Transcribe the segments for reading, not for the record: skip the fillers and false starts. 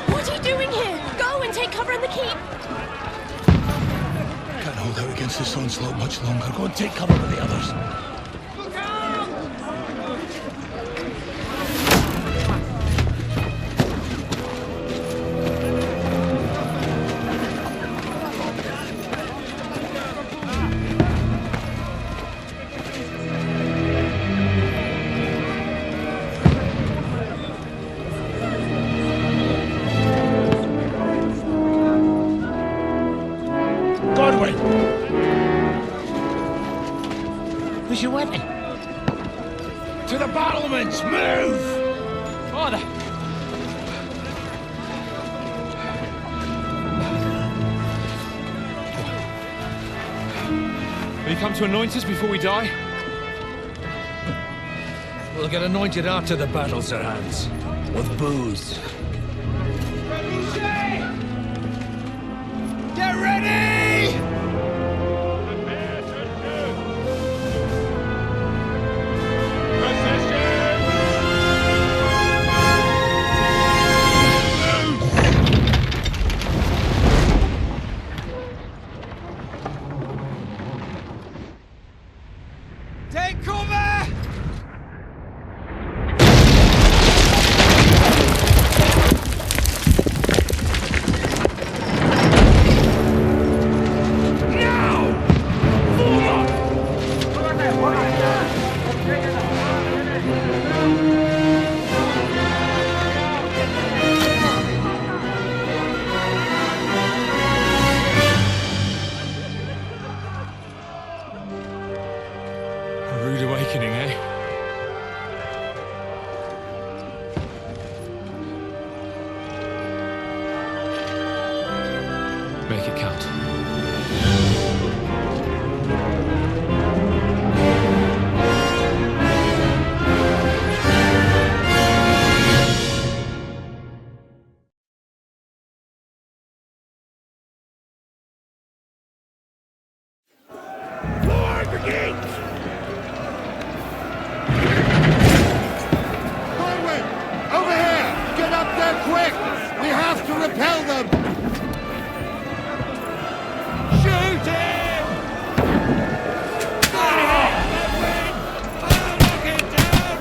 What are you doing here? Go and take cover in the keep. Can't hold out against this onslaught much longer. Go and take cover with the others. Where's your weapon? To the battlements! Move! Father! Will you come to anoint us before we die? We'll get anointed after the battle, Sir Hans. With booze. Get ready! Take cover! A rude awakening, eh? Make it count. Lord, the gates! Over here! Get up there quick! We have to repel them! Shoot him! Knock it down!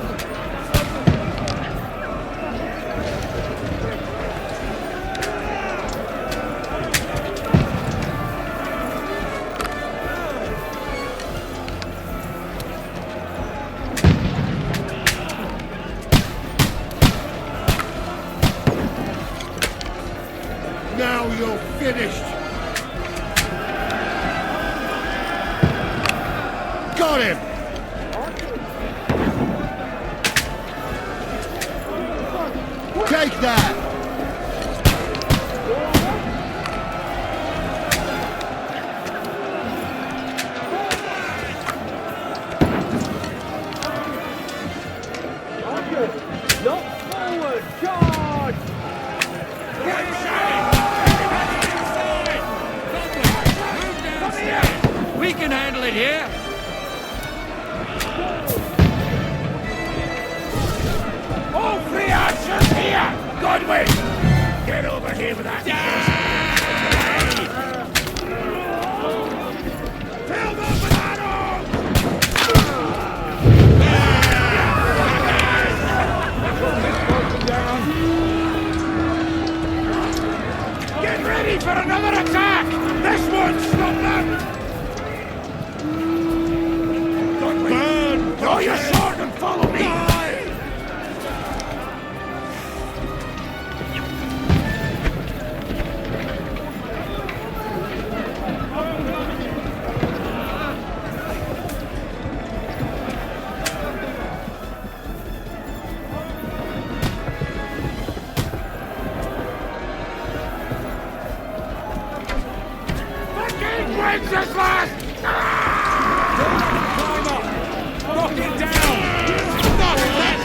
Now you're finished! Got him! Take that! Forward! Charge! We can handle it here! All three archers here! Godwin! Get over here with that! Fill them with arrows! Get ready for another attack! This won't stop them! Godwin! Draw your sword and follow me! Wenceslas! Climb up! Knock it down! Not that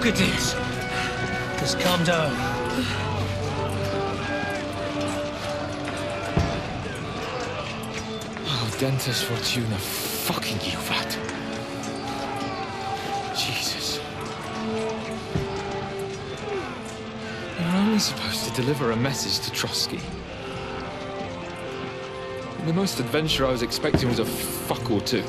at this. Just calm down. Oh, Dentes Fortuna, fucking you, that. Jesus. You're only supposed to deliver a message to Trotsky. The most adventure I was expecting was a fuck or two.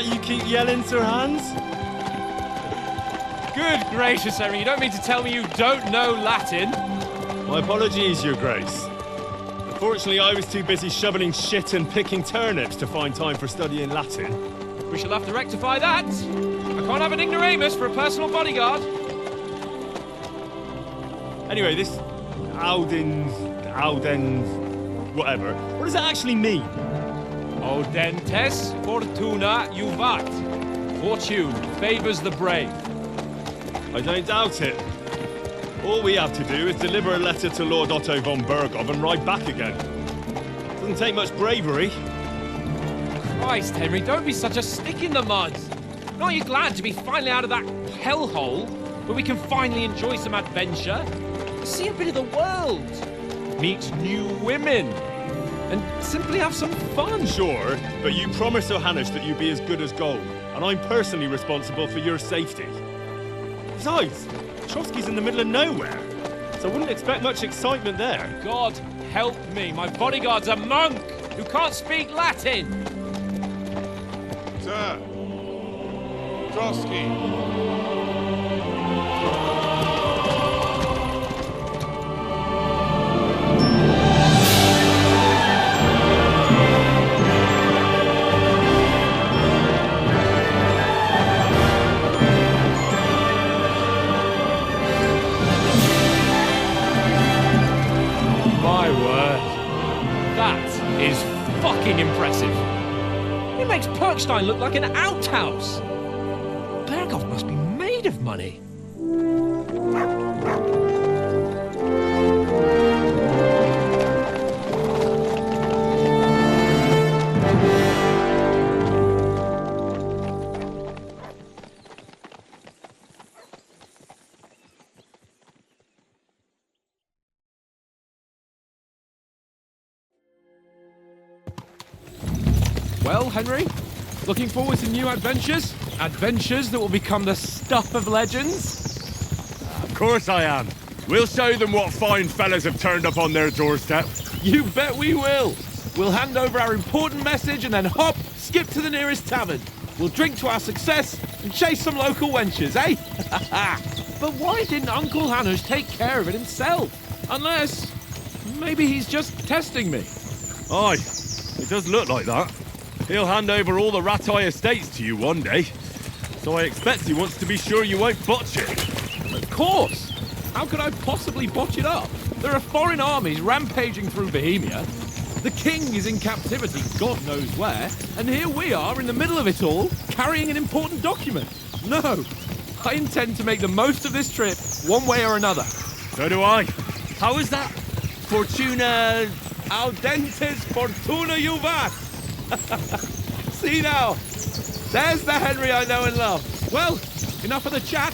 You keep yelling, Sir Hans? Good gracious, Henry, you don't mean to tell me you don't know Latin? My apologies, Your Grace. Unfortunately, I was too busy shoveling shit and picking turnips to find time for studying Latin. We shall have to rectify that. I can't have an ignoramus for a personal bodyguard. Anyway, this Audens, whatever. What does that actually mean? Audentes Fortuna Juvat. Fortune favours the brave. I don't doubt it. All we have to do is deliver a letter to Lord Otto von Berghoff and ride back again. Doesn't take much bravery. Christ, Henry, don't be such a stick in the mud. Aren't you glad to be finally out of that hellhole where we can finally enjoy some adventure? See a bit of the world. Meet new women. And simply have some fun. Sure, but you promised Johannes that you'd be as good as gold, and I'm personally responsible for your safety. Besides, Trotsky's in the middle of nowhere, so I wouldn't expect much excitement there. God help me, my bodyguard's a monk who can't speak Latin. Sir! Trotsky! Fucking impressive. It makes Perkstein look like an outhouse. Berghoff must be made of money. Well, Henry, looking forward to new adventures? Adventures that will become the stuff of legends? Of course I am. We'll show them what fine fellas have turned up on their doorstep. You bet we will. We'll hand over our important message and then hop, skip to the nearest tavern. We'll drink to our success and chase some local wenches, eh? But why didn't Uncle Hannes take care of it himself? Unless, maybe he's just testing me. Aye, it does look like that. He'll hand over all the Ratai estates to you one day. So I expect he wants to be sure you won't botch it. Of course! How could I possibly botch it up? There are foreign armies rampaging through Bohemia. The king is in captivity, God knows where, and here we are in the middle of it all, carrying an important document. No, I intend to make the most of this trip, one way or another. So do I. How is that? Fortuna... Audentes fortuna juvat! See now, there's the Henry I know and love. Well, enough of the chat.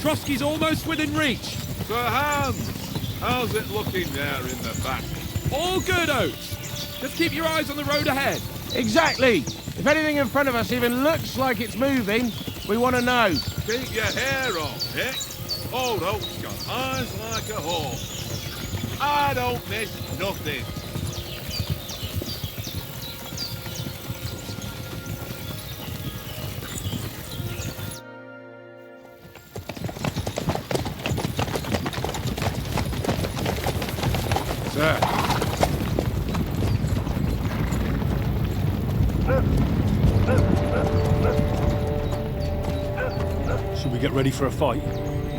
Trotsky's almost within reach. Sir Hans, how's it looking there in the back? All good, Oates. Just keep your eyes on the road ahead. Exactly. If anything in front of us even looks like it's moving, we want to know. Keep your hair on, Dick. Old Oak's got eyes like a hawk. I don't miss nothing. Sir. Should we get ready for a fight?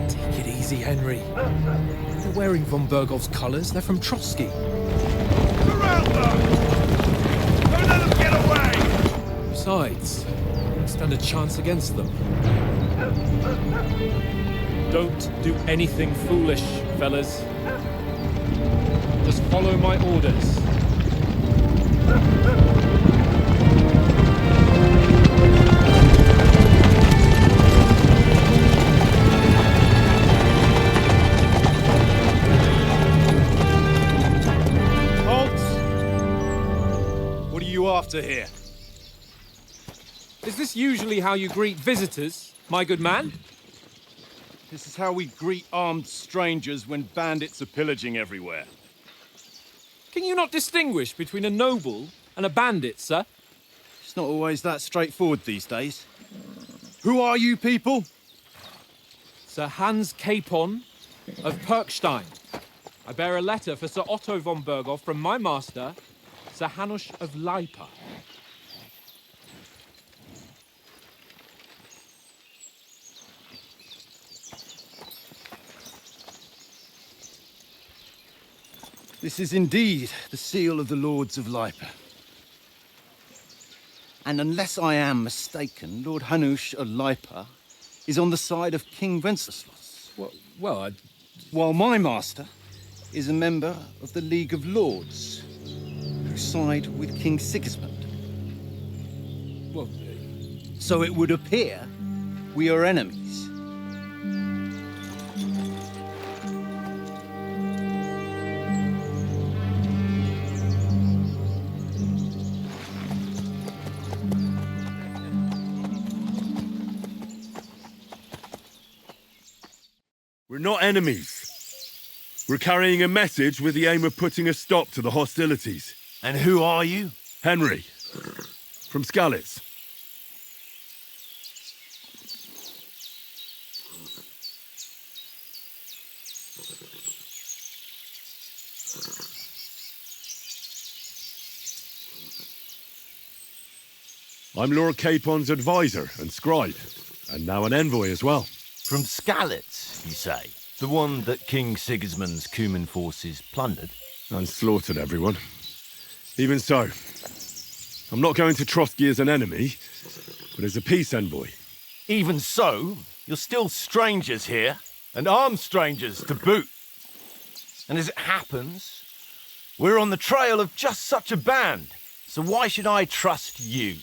Take it easy, Henry. They're wearing von Bergov's colours. They're from Trotsky. Surround them! Don't let them get away! Besides, we stand a chance against them. Don't do anything foolish, fellas. Just follow my orders. After here. Is this usually how you greet visitors, my good man? This is how we greet armed strangers when bandits are pillaging everywhere. Can you not distinguish between a noble and a bandit, sir? It's not always that straightforward these days. Who are you people? Sir Hans Capon of Perkstein. I bear a letter for Sir Otto von Berghoff from my master, Sir Hanush of Lipa. This is indeed the seal of the Lords of Lipa. And unless I am mistaken, Lord Hanush of Lipa is on the side of King Wenceslas. While my master is a member of the League of Lords, who side with King Sigismund. So it would appear we are enemies. We're not enemies. We're carrying a message with the aim of putting a stop to the hostilities. And who are you? Henry, from Skalitz. I'm Lord Capon's advisor and scribe, and now an envoy as well. From Skalitz, you say? The one that King Sigismund's Cuman forces plundered? And slaughtered everyone. Even so, I'm not going to Trotsky as an enemy, but as a peace envoy. Even so, you're still strangers here, and armed strangers to boot. And as it happens, we're on the trail of just such a band, so why should I trust you?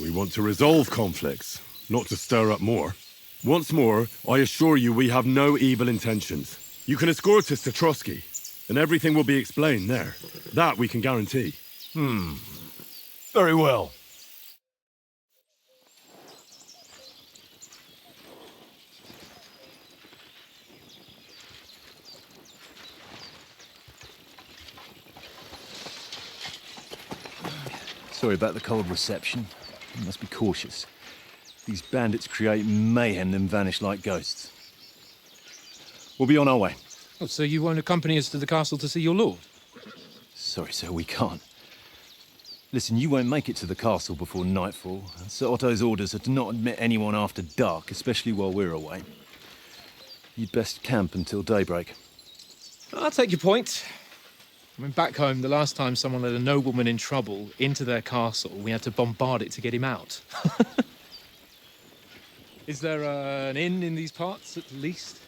We want to resolve conflicts, not to stir up more. Once more, I assure you we have no evil intentions. You can escort us to Trotsky, and everything will be explained there. That we can guarantee. Very well. Sorry about the cold reception. You must be cautious. These bandits create mayhem, then vanish like ghosts. We'll be on our way. Oh, so you won't accompany us to the castle to see your lord? Sorry, sir, we can't. Listen, you won't make it to the castle before nightfall. Sir Otto's orders are to not admit anyone after dark, especially while we're away. You'd best camp until daybreak. I'll take your point. I mean, back home, the last time someone let a nobleman in trouble into their castle, we had to bombard it to get him out. Is there an inn in these parts, at least?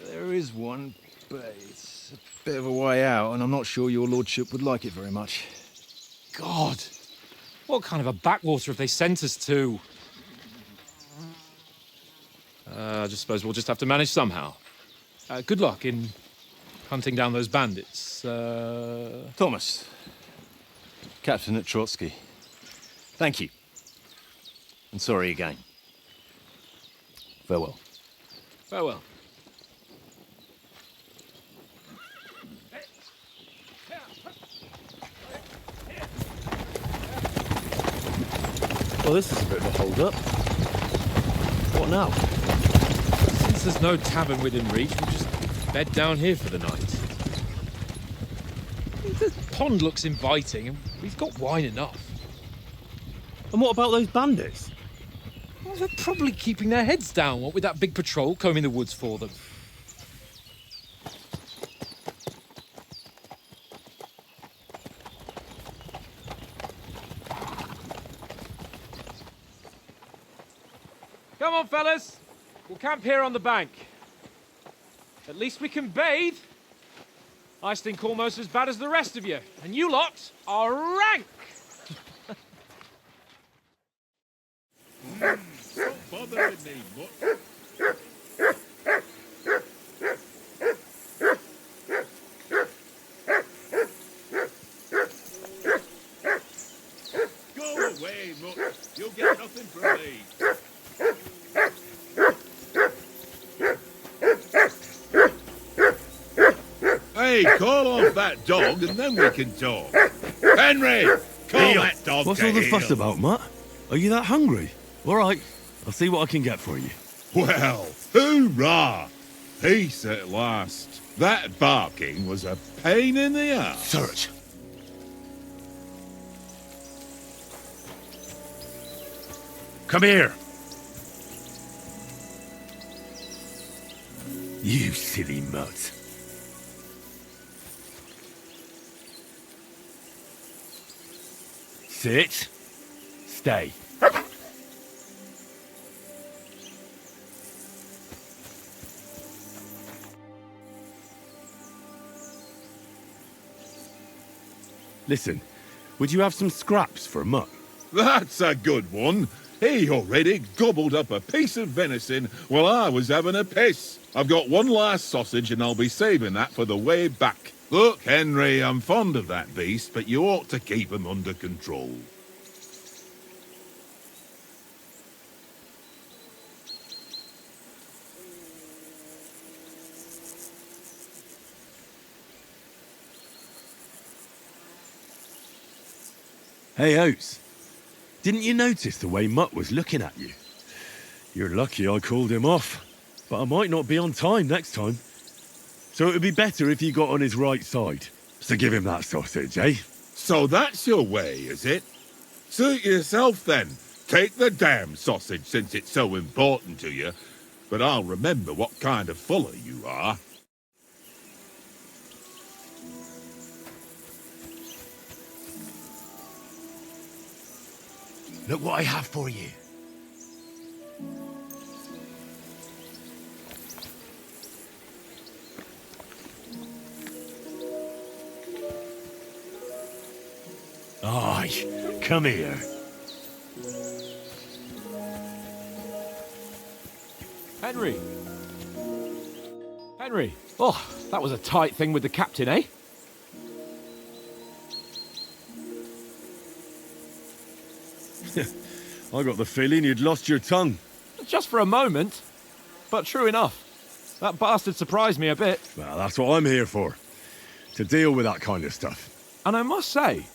There is one, but it's a bit of a way out, and I'm not sure your lordship would like it very much. God! What kind of a backwater have they sent us to? I just suppose we'll just have to manage somehow. Good luck in hunting down those bandits. Thomas, Captain at Trotsky, thank you. And sorry again. Farewell. Farewell. Well, this is a bit of a hold-up. What now? Since there's no tavern within reach, we'll just bed down here for the night. The pond looks inviting, and we've got wine enough. And what about those bandits? Well, they're probably keeping their heads down, what with that big patrol combing the woods for them. Come on, fellas. We'll camp here on the bank. At least we can bathe. I stink almost as bad as the rest of you, and you lot are rank. Don't bother with me much. Go away, much. You'll get nothing from me. Hey, call off that dog and then we can talk. Henry, call that dog. What's to all the heel. fuss about, Matt? Are you that hungry? All right, I'll see what I can get for you. Well, hoorah! Peace at last. That barking was a pain in the ass. Search. Come here. You silly mutt. Sit. Stay. Listen, would you have some scraps for Mutt? That's a good one. He already gobbled up a piece of venison while I was having a piss. I've got one last sausage and I'll be saving that for the way back. Look, Henry, I'm fond of that beast, but you ought to keep him under control. Hey, Oates. Didn't you notice the way Mutt was looking at you? You're lucky I called him off, but I might not be on time next time. So it would be better if you got on his right side. So give him that sausage, eh? So that's your way, is it? Suit yourself then. Take the damn sausage since it's so important to you. But I'll remember what kind of fuller you are. Look what I have for you. Aye, come here. Henry. Henry. Oh, that was a tight thing with the captain, eh? I got the feeling you'd lost your tongue. Just for a moment. But true enough. That bastard surprised me a bit. Well, that's what I'm here for. To deal with that kind of stuff. And I must say,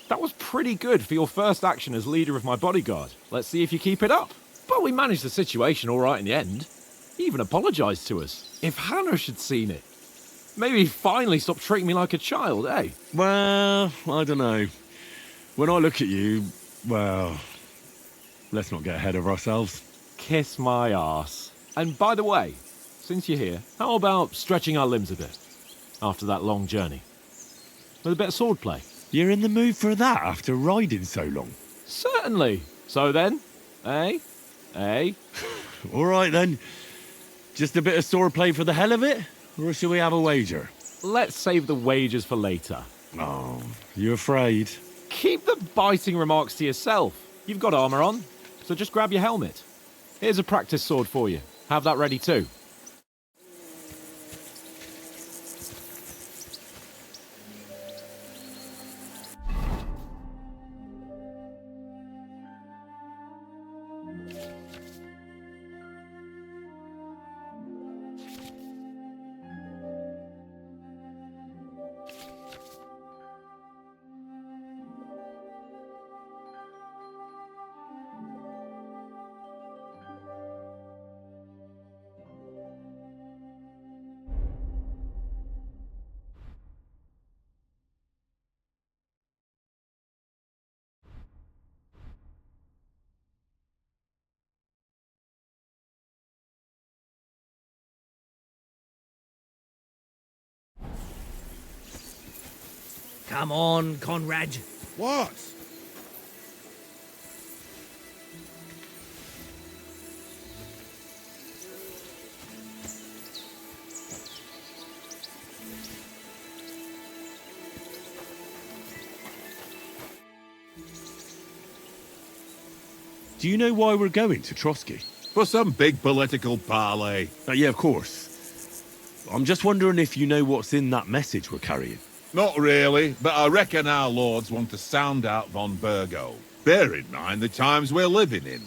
That was pretty good for your first action as leader of my bodyguard. Let's see if you keep it up. But we managed the situation all right in the end. He even apologised to us. If Hanush had seen it, maybe he'd finally stop treating me like a child, eh? Well, I don't know. When I look at you, well, let's not get ahead of ourselves. Kiss my arse. And by the way, since you're here, how about stretching our limbs a bit after that long journey? With a bit of swordplay. You're in the mood for that after riding so long? Certainly. So then, eh? Eh? All right then. Just a bit of swordplay for the hell of it? Or shall we have a wager? Let's save the wagers for later. Oh, you afraid? Keep the biting remarks to yourself. You've got armour on, so just grab your helmet. Here's a practice sword for you. Have that ready too. Come on, Conrad. What? Do you know why we're going to Trotsky? For some big political parley. Yeah, of course. I'm just wondering if you know what's in that message we're carrying. Not really, but I reckon our lords want to sound out von Burgo. Bear in mind the times we're living in.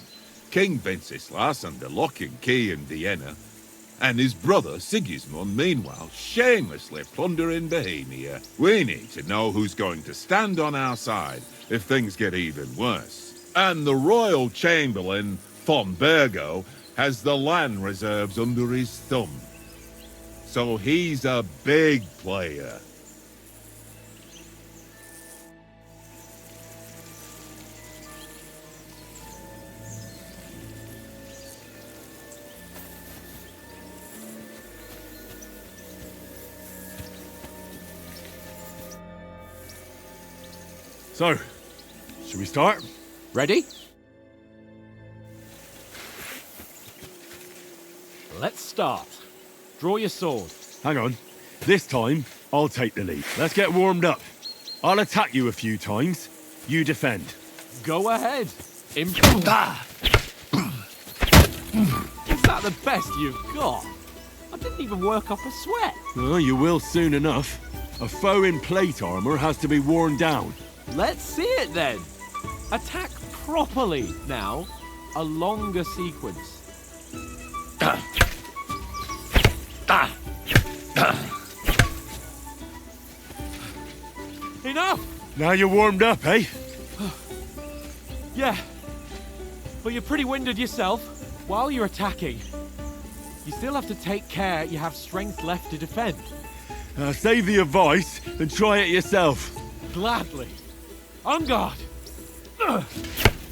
King Wenceslas under lock and key in Vienna, and his brother Sigismund, meanwhile, shamelessly plundering Bohemia. We need to know who's going to stand on our side if things get even worse. And the royal chamberlain, von Burgo, has the land reserves under his thumb. So he's a big player. So, should we start? Ready? Let's start. Draw your sword. Hang on. This time, I'll take the lead. Let's get warmed up. I'll attack you a few times. You defend. Go ahead. Is that the best you've got? I didn't even work up a sweat. Oh, you will soon enough. A foe in plate armor has to be worn down. Let's see it then. Attack properly now. A longer sequence. Enough! Now you're warmed up, eh? Yeah. But you're pretty winded yourself. While you're attacking, you still have to take care you have strength left to defend. Save the advice and try it yourself. Gladly. On guard.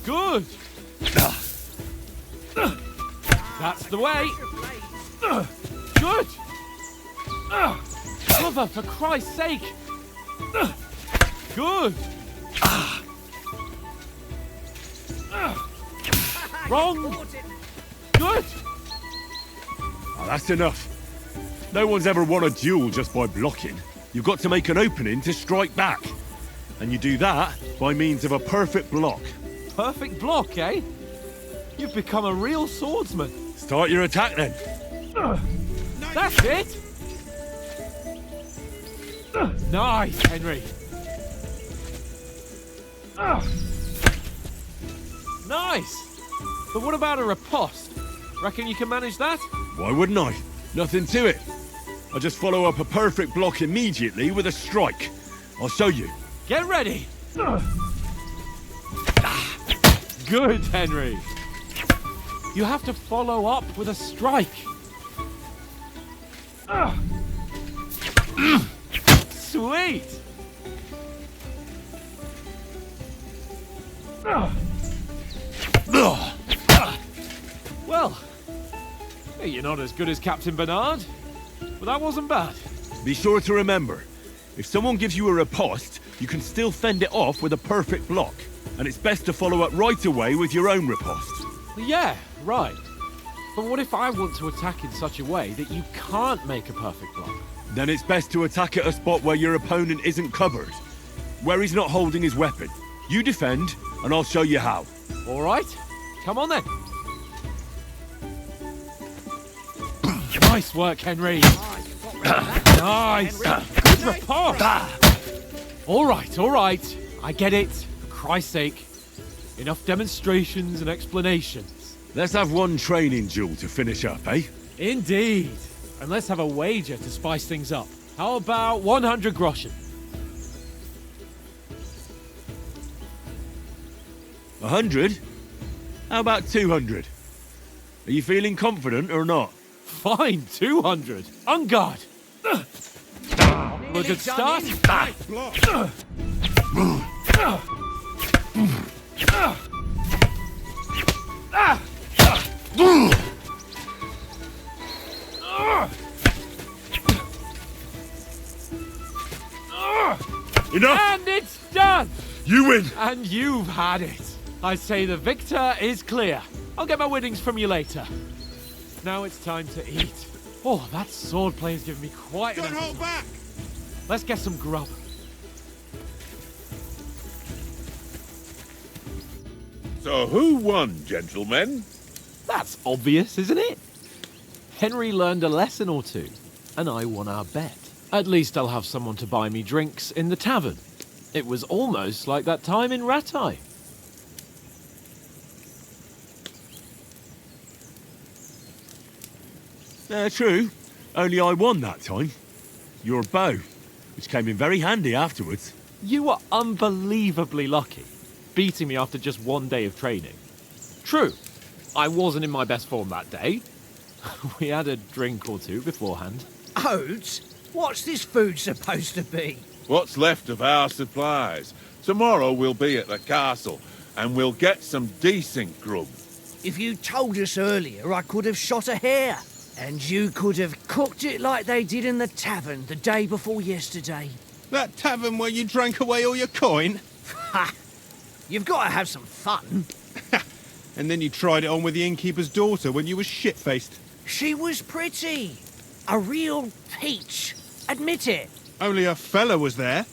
Good. That's the way. Good. Cover, for Christ's sake. Good. Wrong. Good. Oh, that's enough. No one's ever won a duel just by blocking. You've got to make an opening to strike back. And you do that by means of a perfect block. Perfect block, eh? You've become a real swordsman. Start your attack then. That's it. Nice, Henry. Nice. But what about a riposte? Reckon you can manage that? Why wouldn't I? Nothing to it. I just follow up a perfect block immediately with a strike. I'll show you. Get ready. Good, Henry. You have to follow up with a strike. Sweet. Well, hey, you're not as good as Captain Bernard, but that wasn't bad. Be sure to remember, if someone gives you a riposte, you can still fend it off with a perfect block. And it's best to follow up right away with your own riposte. Yeah, right. But what if I want to attack in such a way that you can't make a perfect block? Then it's best to attack at a spot where your opponent isn't covered, where he's not holding his weapon. You defend, and I'll show you how. All right, come on then. Nice work, Henry. Nice. Good riposte. All right. I get it. For Christ's sake. Enough demonstrations and explanations. Let's have one training duel to finish up, eh? Indeed. And let's have a wager to spice things up. How about 100 groschen? 100? How about 200? Are you feeling confident or not? Fine, 200. On guard. A good start. Enough! And it's done! You win! And you've had it. I say the victor is clear. I'll get my winnings from you later. Now it's time to eat. Oh, that swordplay has given me quite an appetite. Don't hold back! Let's get some grub. So who won, gentlemen? That's obvious, isn't it? Henry learned a lesson or two, and I won our bet. At least I'll have someone to buy me drinks in the tavern. It was almost like that time in Rattay. True. Only I won that time. Your bow, which came in very handy afterwards. You were unbelievably lucky, beating me after just one day of training. True, I wasn't in my best form that day. We had a drink or two beforehand. Oats? What's this food supposed to be? What's left of our supplies. Tomorrow we'll be at the castle, and we'll get some decent grub. If you told us earlier, I could have shot a hare. And you could have cooked it like they did in the tavern the day before yesterday. That tavern where you drank away all your coin? Ha! You've got to have some fun. And then you tried it on with the innkeeper's daughter when you were shit-faced. She was pretty. A real peach. Admit it. Only a fella was there.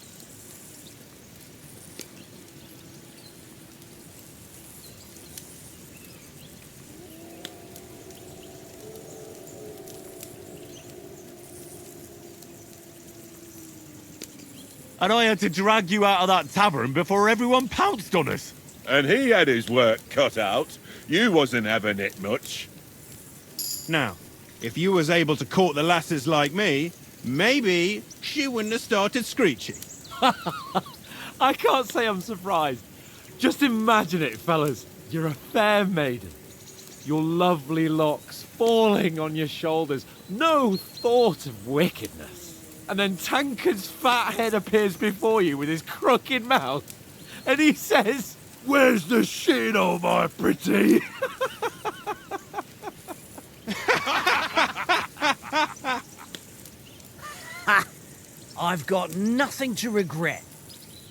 And I had to drag you out of that tavern before everyone pounced on us. And he had his work cut out. You wasn't having it much. Now, if you was able to court the lasses like me, maybe she wouldn't have started screeching. I can't say I'm surprised. Just imagine it, fellas. You're a fair maiden. Your lovely locks falling on your shoulders. No thought of wickedness. And then Tankard's fat head appears before you with his crooked mouth. And he says, "Where's the shit, oh my pretty?" I've got nothing to regret.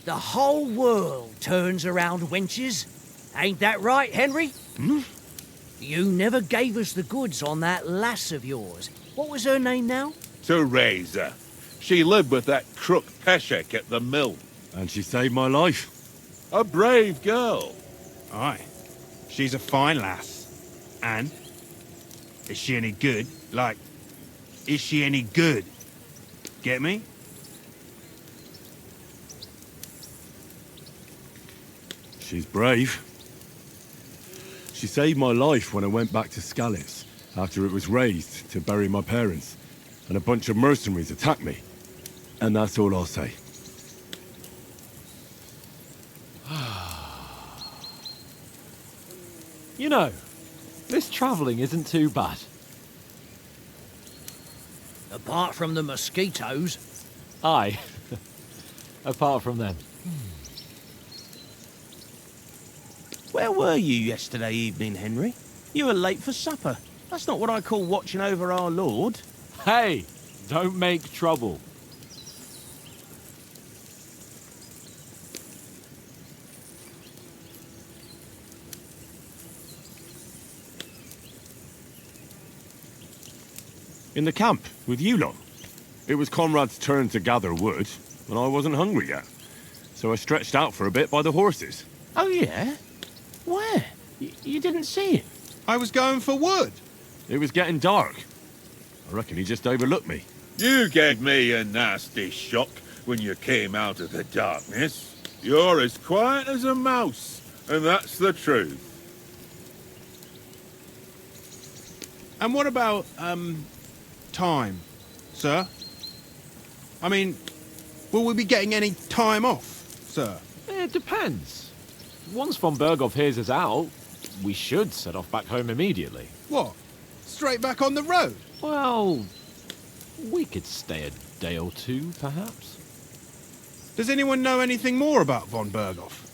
The whole world turns around wenches. Ain't that right, Henry? Hmm? You never gave us the goods on that lass of yours. What was her name now? Teresa. She lived with that crook Peshek at the mill. And she saved my life. A brave girl. Aye. She's a fine lass. And? Is she any good? Like, is she any good? Get me? She's brave. She saved my life when I went back to Skalitz after it was razed to bury my parents, and a bunch of mercenaries attacked me. And that's all I'll say. You know, this travelling isn't too bad. Apart from the mosquitoes. Aye. Apart from them. Where were you yesterday evening, Henry? You were late for supper. That's not what I call watching over our Lord. Hey, don't make trouble. In the camp, with you lot. It was Conrad's turn to gather wood, and I wasn't hungry yet. So I stretched out for a bit by the horses. Oh, yeah? Where? You didn't see it? I was going for wood. It was getting dark. I reckon he just overlooked me. You gave me a nasty shock when you came out of the darkness. You're as quiet as a mouse, and that's the truth. And what about, time, sir? I mean, will we be getting any time off, sir? It depends. Once von Berghoff hears us out, we should set off back home immediately. What? Straight back on the road? Well, we could stay a day or two, perhaps. Does anyone know anything more about von Berghoff?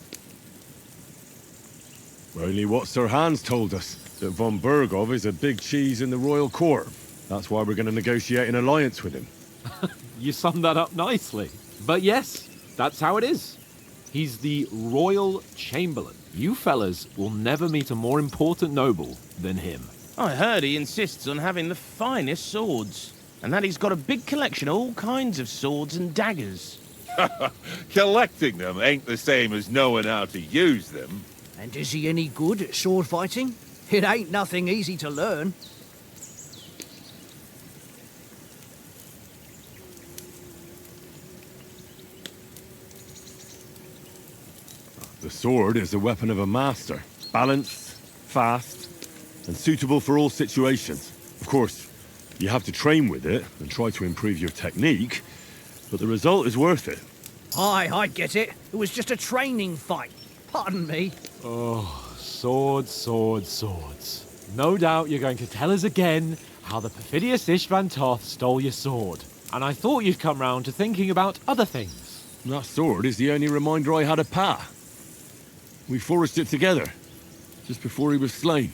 Only what Sir Hans told us, that von Berghoff is a big cheese in the royal court. That's why we're going to negotiate an alliance with him. You summed that up nicely. But yes, that's how it is. He's the Royal Chamberlain. You fellas will never meet a more important noble than him. I heard he insists on having the finest swords, and that he's got a big collection of all kinds of swords and daggers. Collecting them ain't the same as knowing how to use them. And is he any good at sword fighting? It ain't nothing easy to learn. The sword is the weapon of a master. Balanced, fast, and suitable for all situations. Of course, you have to train with it and try to improve your technique, but the result is worth it. Aye, I get it. It was just a training fight. Pardon me. Oh, swords, swords, swords. No doubt you're going to tell us again how the perfidious Istvan Toth stole your sword. And I thought you'd come round to thinking about other things. That sword is the only reminder I had of Pa. We forged it together, just before he was slain.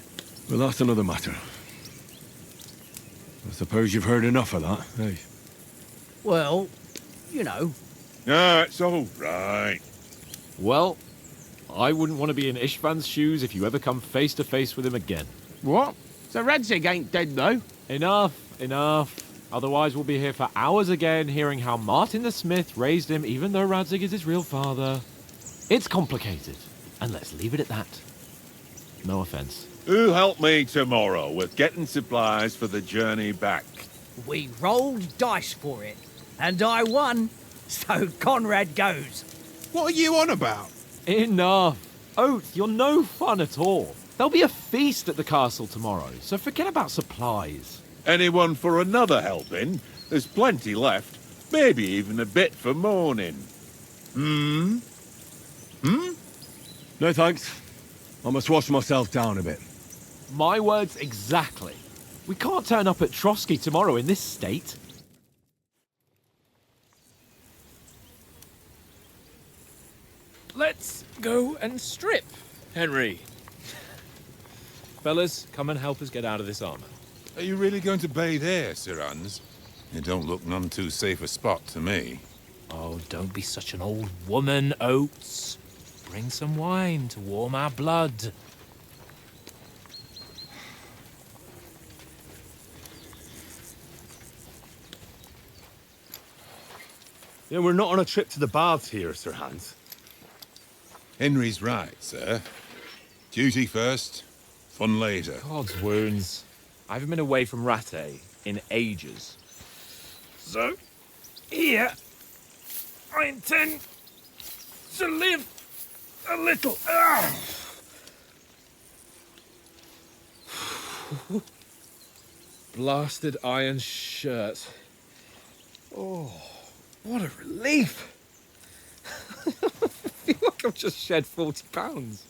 But that's another matter. I suppose you've heard enough of that, eh? Well, you know. No, it's all right. Well, I wouldn't want to be in Istvan's shoes if you ever come face to face with him again. What? So Radzig ain't dead, though? Enough, enough. Otherwise we'll be here for hours again hearing how Martin the Smith raised him even though Radzig is his real father. It's complicated, and let's leave it at that. No offense. Who'll help me tomorrow with getting supplies for the journey back? We rolled dice for it, and I won. So Conrad goes. What are you on about? Enough. Oath, you're no fun at all. There'll be a feast at the castle tomorrow, so forget about supplies. Anyone for another helping? There's plenty left. Maybe even a bit for morning. No thanks. I must wash myself down a bit. My words exactly. We can't turn up at Trotsky tomorrow in this state. Let's go and strip, Henry. Fellas, come and help us get out of this armor. Are you really going to bathe here, Sir Hans? It don't look none too safe a spot to me. Oh, don't be such an old woman, Oates. Bring some wine to warm our blood. Yeah, we're not on a trip to the baths here, Sir Hans. Henry's right, sir. Duty first, fun later. God's wounds. I haven't been away from Rattay in ages. So, here, I intend to live a little. Blasted iron shirt. Oh, what a relief. I feel like I've just shed 40 pounds.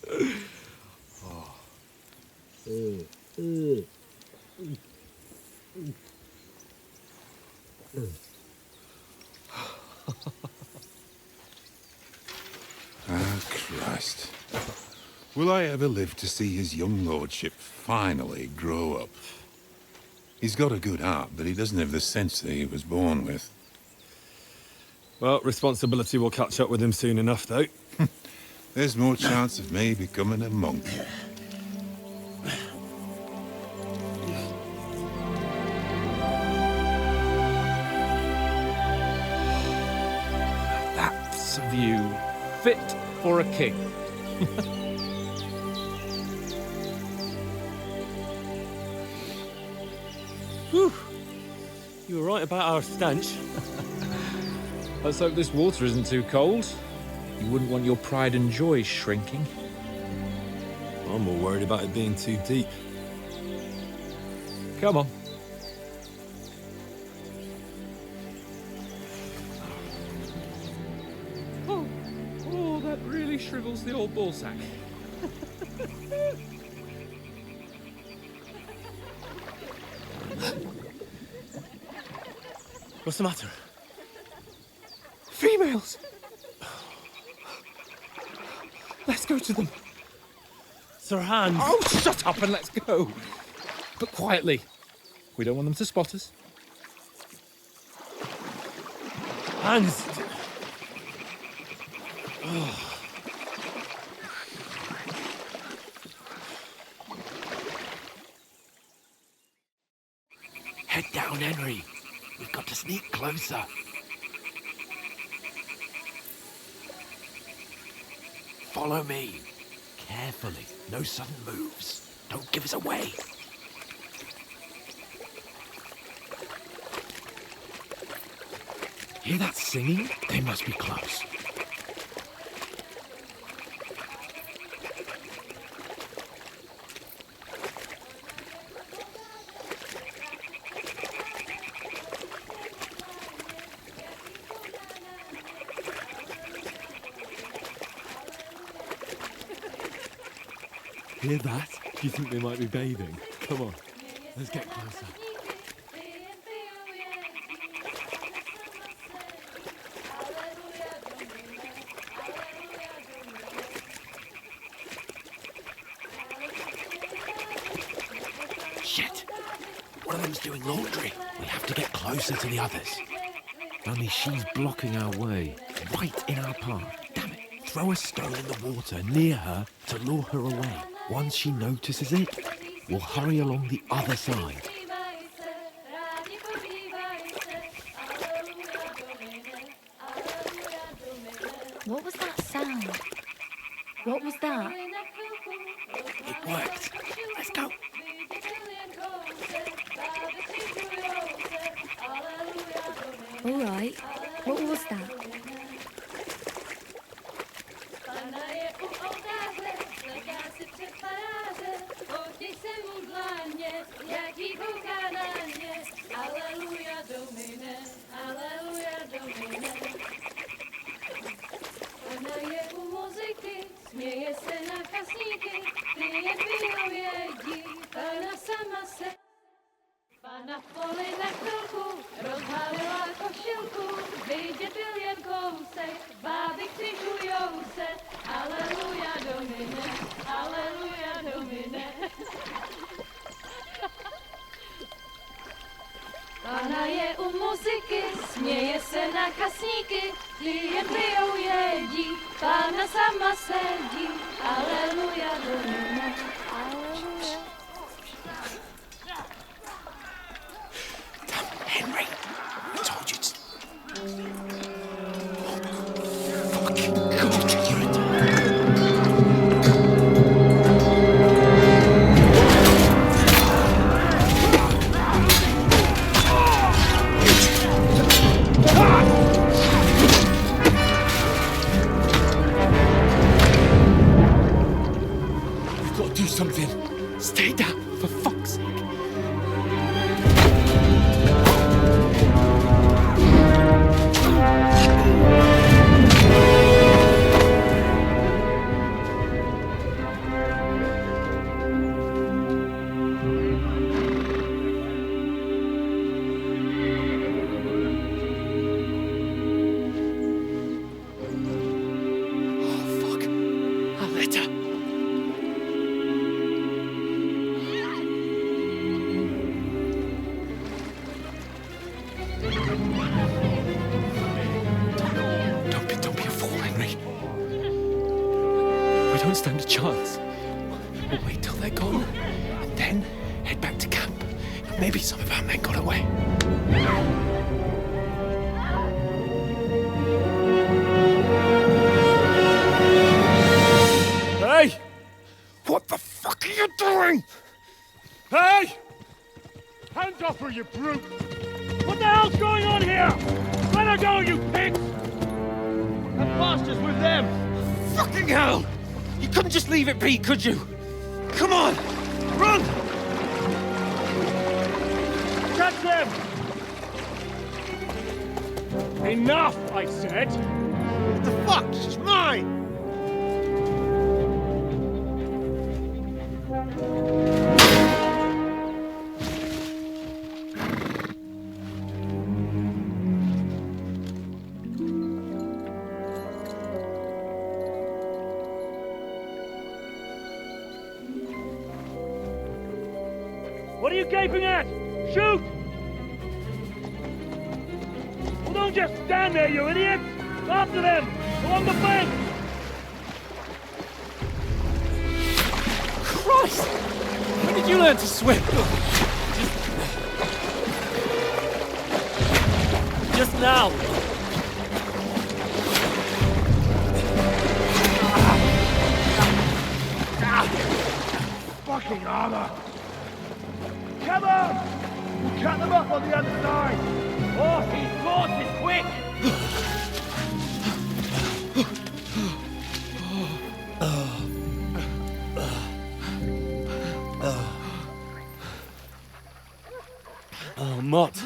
Oh. Ah, Christ. Will I ever live to see his young lordship finally grow up? He's got a good heart, but he doesn't have the sense that he was born with. Well, responsibility will catch up with him soon enough, though. There's more chance of me becoming a monk. That's a view fit for a king. Whew. You were right about our stench. Let's hope this water isn't too cold. You wouldn't want your pride and joy shrinking. I'm more worried about it being too deep. Come on. Oh, that really shrivels the old ballsack. What's the matter? Females! Let's go to them. Sir Hans. Oh, shut up and let's go. But quietly. We don't want them to spot us. Hans. Head down, Henry. We've got to sneak closer. Follow me. Carefully. No sudden moves. Don't give us away. Hear that singing? They must be close. Hear that? Do you think they might be bathing? Come on, let's get closer. Shit! One of them's doing laundry. We have to get closer to the others. Only she's blocking our way, right in our path. Damn it. Throw a stone in the water near her to lure her away. Once she notices it, we'll hurry along the other side. What was that sound? What was that? It worked. Let's go. All right. What was that? Směje se na kasníky, pije pivo jedí, pana sama se. Pana v poli na chvilku, rozhalila košilku, vidět byl jen kousek, báby křižujou se. Aleluja Domine, aleluja Domine. Pana je u muziky, směje se na kasníky, klient pijou jedí, pána sama sedí. Aleluja Domine, aleluja. Henry, I told you to... We've got to do something. Stay down, for fuck's sake. months. We'll wait till they're gone, and then head back to camp. Maybe some of our men got away. Hey! What the fuck are you doing? Hey! Hands off her, you brute! What the hell's going on here? Let her go, you pigs! That bastard's with them! Fucking hell! You couldn't just leave it be, could you? Come on! Run! Catch them! Enough, I said! What the fuck? She's mine! What are you gaping at? Shoot! Well, don't just stand there, you idiots! After them! Along the bank! Christ! When did you learn to swim? Just now! Fucking armor! Come on! We'll cut them up on the other side! Horses, horses, quick! Oh, Mott.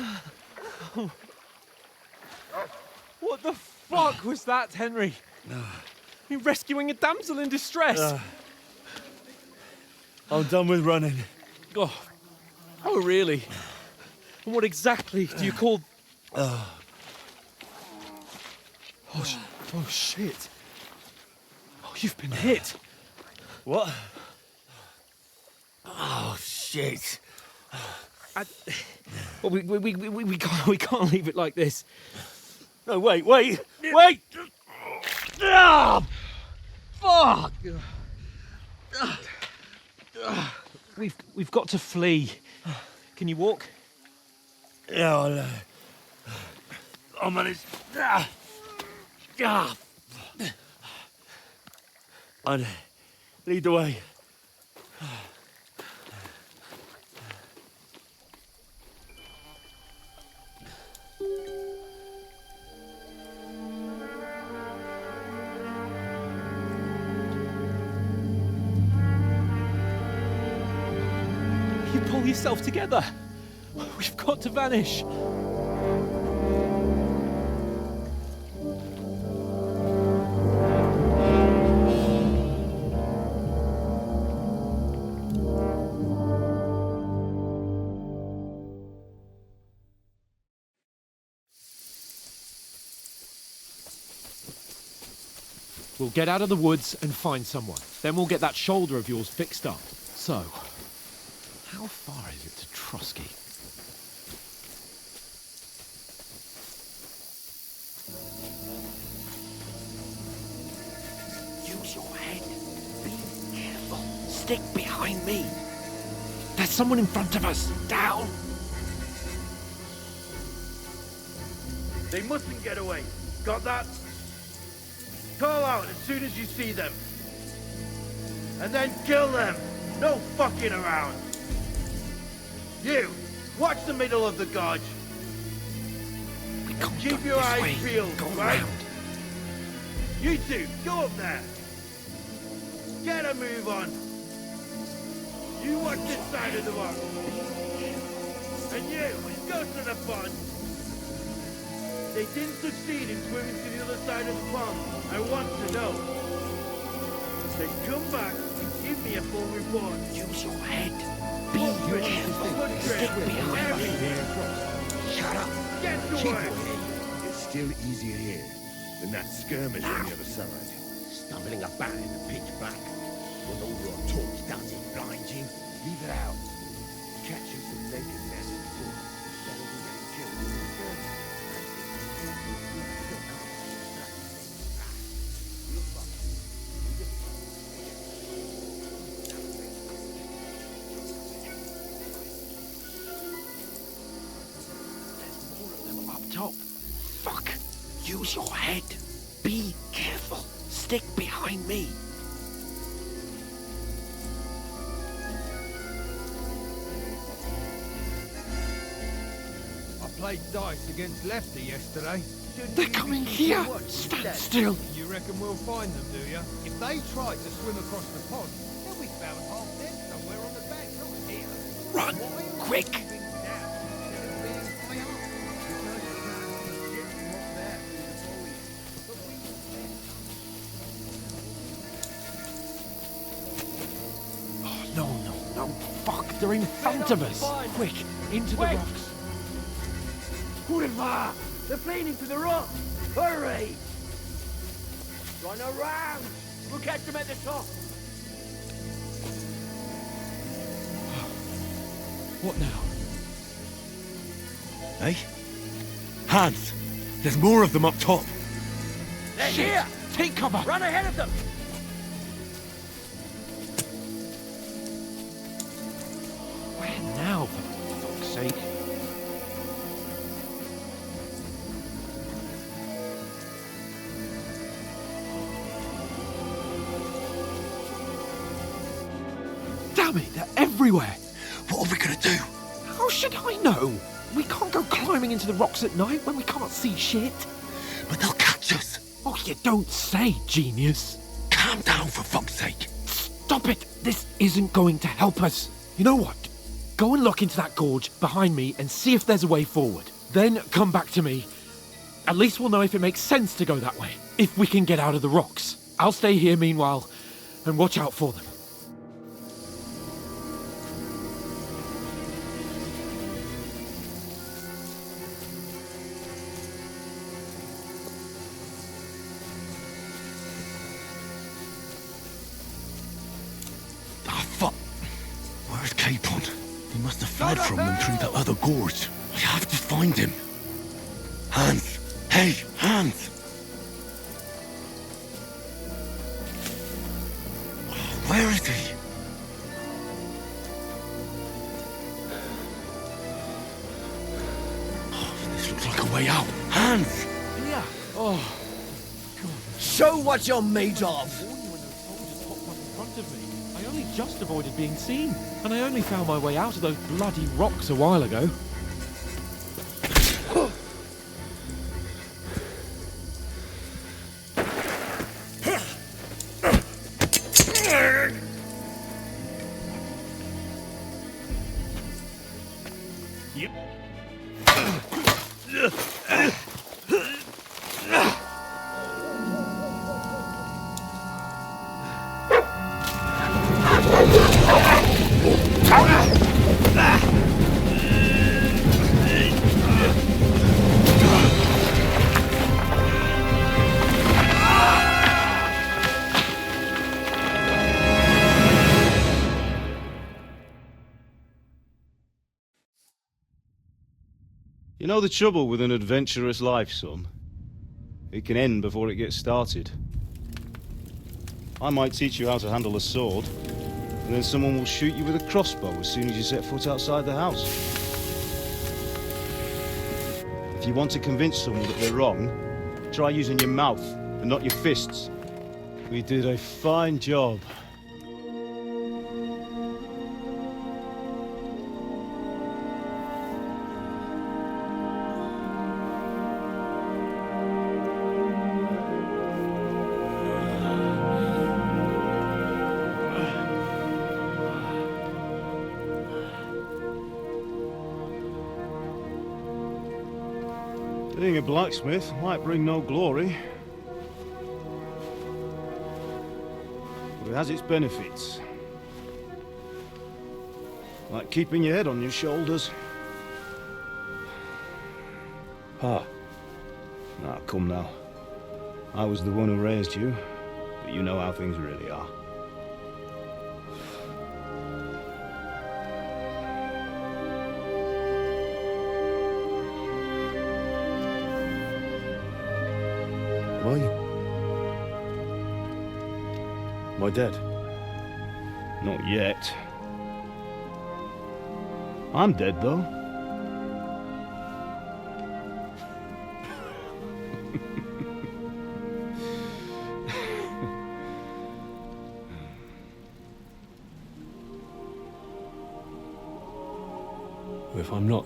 What the fuck was that, Henry? You're rescuing a damsel in distress. I'm done with running. Oh, really? And what exactly do you call... Oh, shit. Oh, you've been hit. What? Oh, shit. Well, we can't leave it like this. No, wait! Ah! Fuck! We've got to flee. Can you walk? Yeah, I'll manage. I'd lead the way. You pull yourself together. We've got to vanish. We'll get out of the woods and find someone. Then we'll get that shoulder of yours fixed up. So, how far is it to Trotsky? Use your head. Be careful. Stick behind me. There's someone in front of us. Down. They mustn't get away. Got that? Call out as soon as you see them. And then kill them. No fucking around. You, watch the middle of the gorge. Keep your eyes peeled, right? You two, go up there. Get a move on. You watch this side of the rock. And you, go to the pond. They didn't succeed in swimming to the other side of the pond. I want to know. Then come back and give me a full report. Use your head. Be careful. Stick behind me. Shut up. Get to work. It's still easier here than that skirmish on the other side. Stumbling about in the pitch black. When all your talk doesn't blind you, leave it out. Catch you some naked men before better than getting killed. Use your head. Be careful. Stick behind me. I played dice against Lefty yesterday. They're coming here. Stand still. You reckon we'll find them, do you? If they try to swim across the pond, they'll be found half dead somewhere on the bank, not here. Run, quick. No, fuck, they're in front of us. Quick, into the rocks. Kurwa! They're fleeing into the rocks! Hurry! Run around! We'll catch them at the top! What now? Hey? Hans! There's more of them up top! They're here! Take cover! Run ahead of them! Where now, for fuck's sake? Damn it, they're everywhere! What are we gonna do? How should I know? We can't go climbing into the rocks at night when we can't see shit. But they'll catch us. Oh, you don't say, genius. Calm down, for fuck's sake. Stop it! This isn't going to help us. You know what? Go and look into that gorge behind me and see if there's a way forward. Then come back to me. At least we'll know if it makes sense to go that way. If we can get out of the rocks. I'll stay here meanwhile and watch out for them. Where's Capon? He must have fled from them through the other gorge. I have to find him. Hans! Hey, Hans! Where is he? Oh, this looks like a way out. Hans! Yeah. Oh. Show what you're made of! I only just avoided being seen, and I only found my way out of those bloody rocks a while ago. You know the trouble with an adventurous life, son? It can end before it gets started. I might teach you how to handle a sword, and then someone will shoot you with a crossbow as soon as you set foot outside the house. If you want to convince someone that they're wrong, try using your mouth and not your fists. We did a fine job. Being a blacksmith might bring no glory, but it has its benefits. Like keeping your head on your shoulders. Ah. Ah, come now. I was the one who raised you, but you know how things really are. Why? Am I dead? Not yet. I'm dead, though. If I'm not,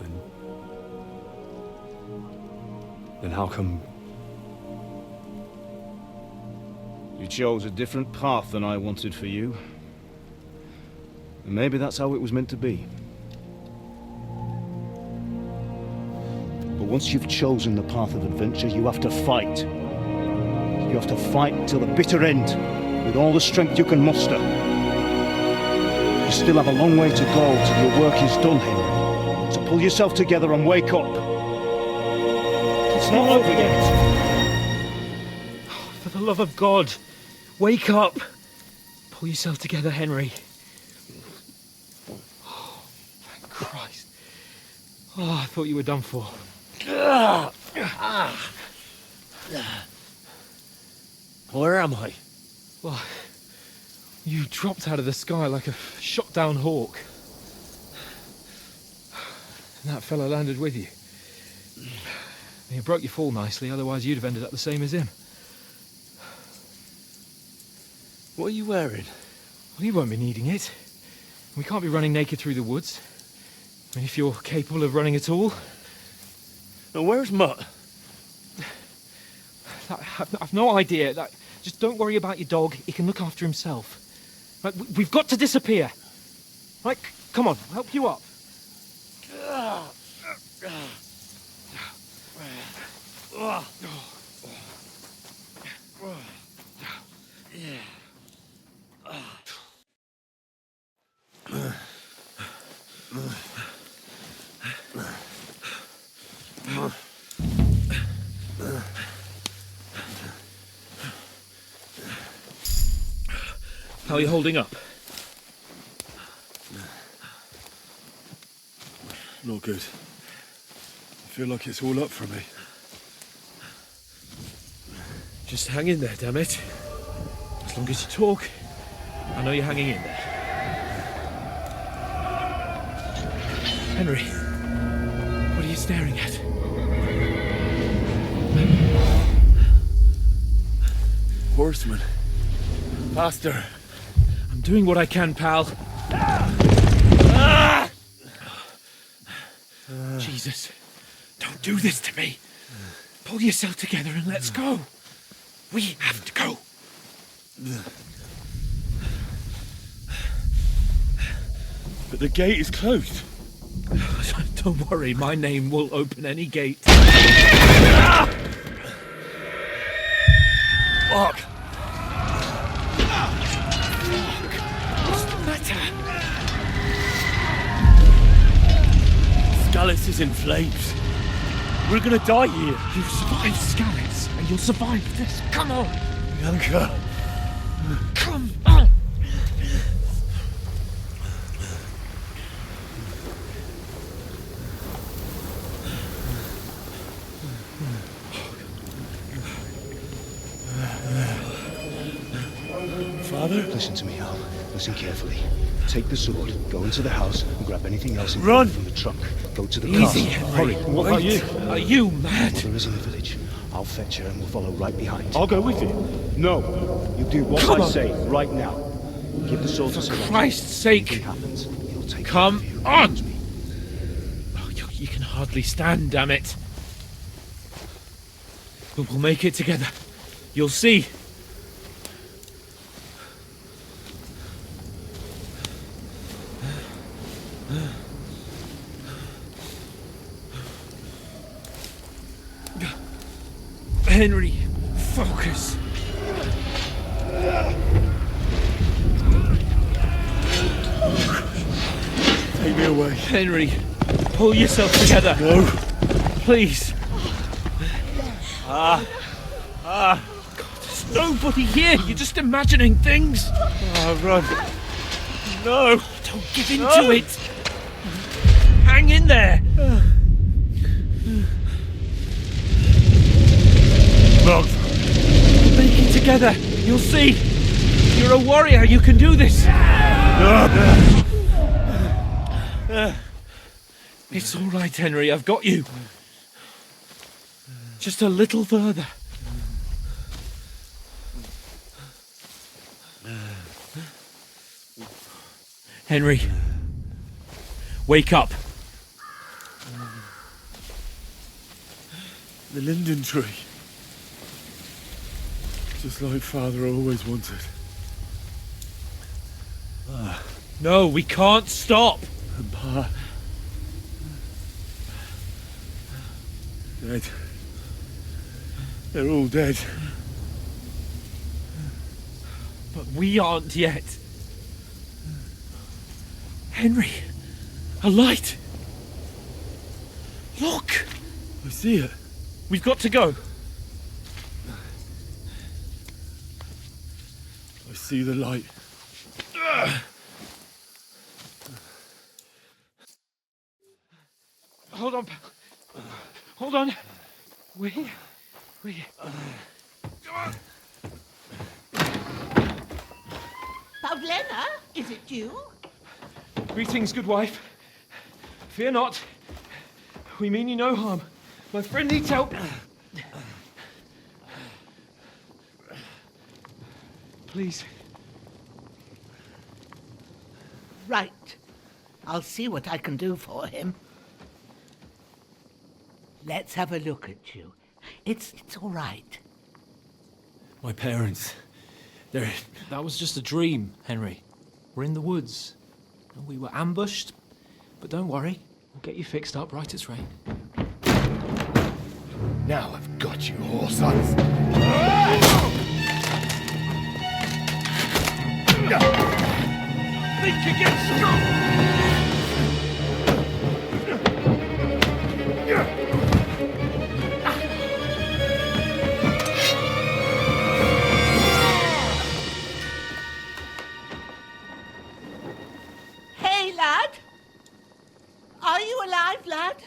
then how come... You chose a different path than I wanted for you. And maybe that's how it was meant to be. But once you've chosen the path of adventure, you have to fight. You have to fight till the bitter end, with all the strength you can muster. You still have a long way to go till your work is done, Henry. So pull yourself together and wake up. It's not over yet. For the love of God, wake up. Pull yourself together, Henry. Oh, thank Christ. Oh, I thought you were done for. Where am I? Well, you dropped out of the sky like a shot-down hawk. And that fella landed with you. You broke your fall nicely, otherwise you'd have ended up the same as him. What are you wearing? Well, you won't be needing it. We can't be running naked through the woods. I mean, if you're capable of running at all. Now, where's Mutt? I've no idea. Just don't worry about your dog. He can look after himself. Right, we've got to disappear. Right, come on, I'll help you up. How are you holding up? Not good. I feel like it's all up for me. Just hang in there, damn it. As long as you talk, I know you're hanging in there. Henry, what are you staring at? Horseman. Faster. I'm doing what I can, pal. Jesus, don't do this to me. Pull yourself together and let's go. We have to go. But the gate is closed. Don't worry, my name will open any gate. Fuck. What's the matter? Scallis is in flames. We're gonna die here. You've survived Scallis, and you'll survive this. Come on. Bianca. Come on. Father? Listen to me, Al. Listen carefully. Take the sword, go into the house, and grab anything else Run! from the trunk. Go to the Easy, castle. Henry. Hurry. What about you? Are you mad? Mother is in the village. I'll fetch her and we'll follow right behind. I'll go with you. No. You do what Come I on. say right now. Give the sword to For Sir Christ's sake. Anything happens, he'll take Come care of you. on. Oh, you can hardly stand, damn it. But we'll make it together. You'll see. Henry, focus. Take me away. Henry, pull yourself together. No. Please. God, there's nobody here. You're just imagining things. Run. No. Don't give in to it. Hang in there. Run. Make it together. You'll see. You're a warrior. You can do this. It's all right, Henry. I've got you. Just a little further. Henry, wake up. The linden tree. Just like Father always wanted. No, we can't stop. And Pa... dead. They're all dead. But we aren't yet. Henry, a light. Look. I see it. We've got to go. I see the light. Hold on. Hold on. We... Pavlena, is it you? Greetings, good wife. Fear not. We mean you no harm. My friend needs help. Please. Right. I'll see what I can do for him. Let's have a look at you. It's all right. My parents, they're... That was just a dream, Henry. We're in the woods. We were ambushed, but don't worry. We'll get you fixed up right as rain. Now I've got you, whore sons. Think again, scum! Hey, lad! Are you alive, lad?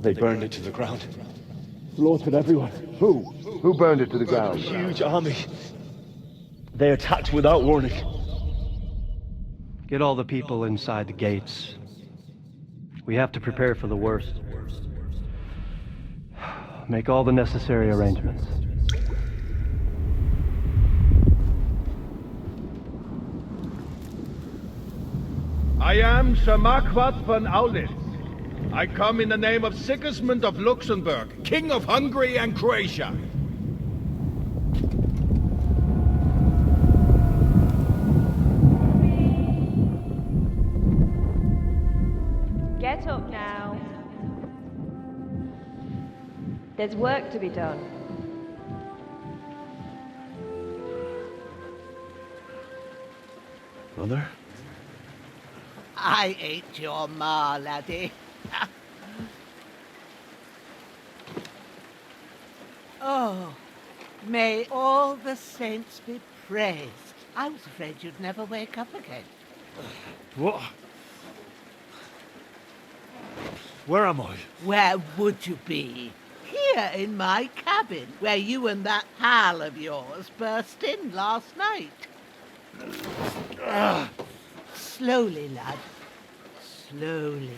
They burned it to the ground. Slaughtered everyone. Who? Who burned it to the A ground? huge army. They attacked without warning. Get all the people inside the gates. We have to prepare for the worst. Make all the necessary arrangements. I am Sir Marquardt von Aulitz. I come in the name of Sigismund of Luxembourg, King of Hungary and Croatia. Get up now. There's work to be done. Mother? I ain't your ma, laddie. Oh, may all the saints be praised. I was afraid you'd never wake up again. What? Where am I? Where would you be? Here in my cabin, where you and that pal of yours burst in last night. Slowly, lad. Slowly.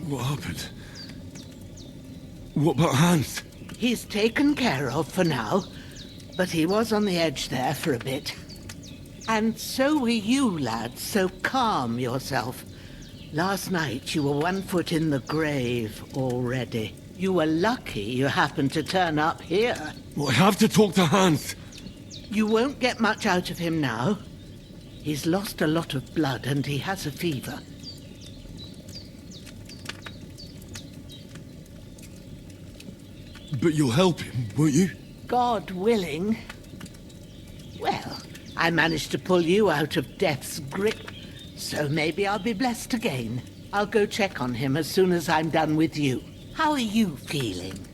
What happened? What about Hans? He's taken care of for now, but he was on the edge there for a bit. And so were you, lad, so calm yourself. Last night you were 1 foot in the grave already. You were lucky you happened to turn up here. Well, I have to talk to Hans. You won't get much out of him now. He's lost a lot of blood and he has a fever. But you'll help him, won't you? God willing. Well, I managed to pull you out of death's grip, so maybe I'll be blessed again. I'll go check on him as soon as I'm done with you. How are you feeling?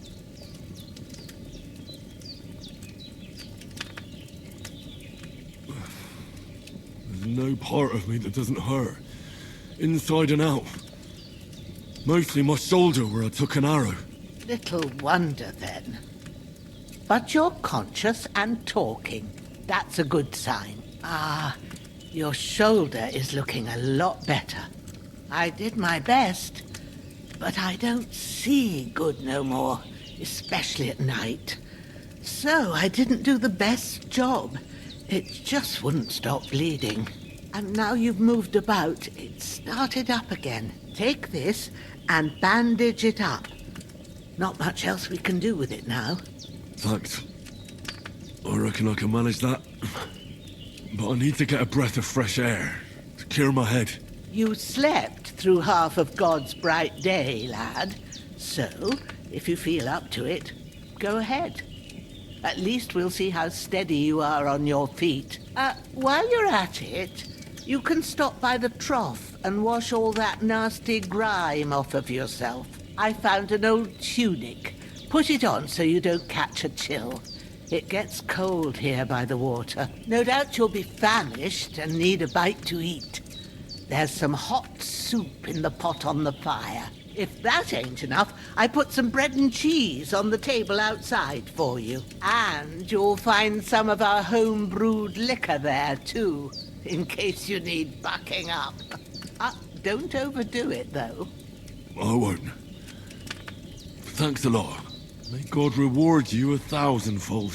There's no part of me that doesn't hurt. Inside and out. Mostly my shoulder where I took an arrow. Little wonder then. But you're conscious and talking. That's a good sign. Ah, your shoulder is looking a lot better. I did my best, but I don't see good no more, especially at night. So I didn't do the best job. It just wouldn't stop bleeding. And now you've moved about, it started up again. Take this and bandage it up. Not much else we can do with it now. Thanks. I reckon I can manage that. But I need to get a breath of fresh air to clear my head. You slept through half of God's bright day, lad. So, if you feel up to it, go ahead. At least we'll see how steady you are on your feet. While you're at it, you can stop by the trough and wash all that nasty grime off of yourself. I found an old tunic. Put it on so you don't catch a chill. It gets cold here by the water. No doubt you'll be famished and need a bite to eat. There's some hot soup in the pot on the fire. If that ain't enough, I put some bread and cheese on the table outside for you. And you'll find some of our home-brewed liquor there, too, in case you need bucking up. Don't overdo it, though. I won't. Thanks a lot. May God reward you 1,000-fold.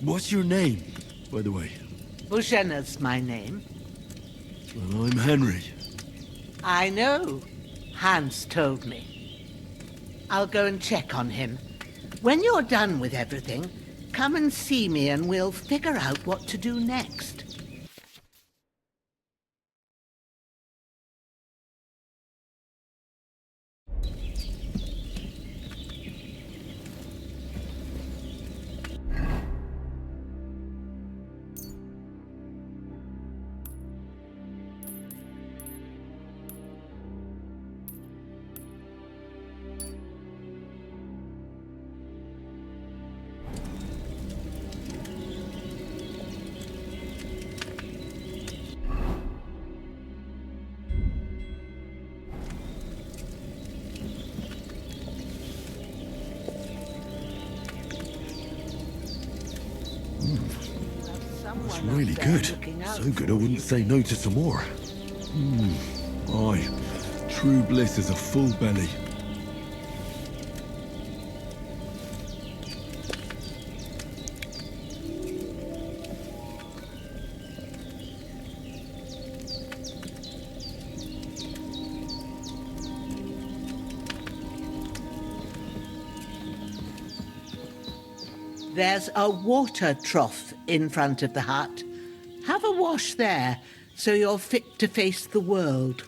What's your name, by the way? Bushena's my name. Well, I'm Henry. I know. Hans told me. I'll go and check on him. When you're done with everything, come and see me and we'll figure out what to do next. That's really good. So good I wouldn't say no to some more. Aye. True bliss is a full belly. There's a water trough in front of the hut. Have a wash there, so you're fit to face the world.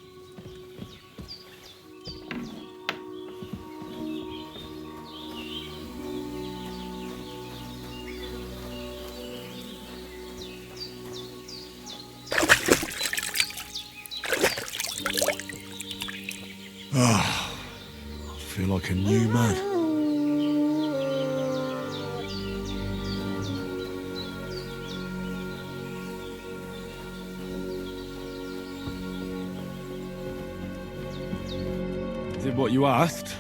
I feel like a new man. Is it what you asked?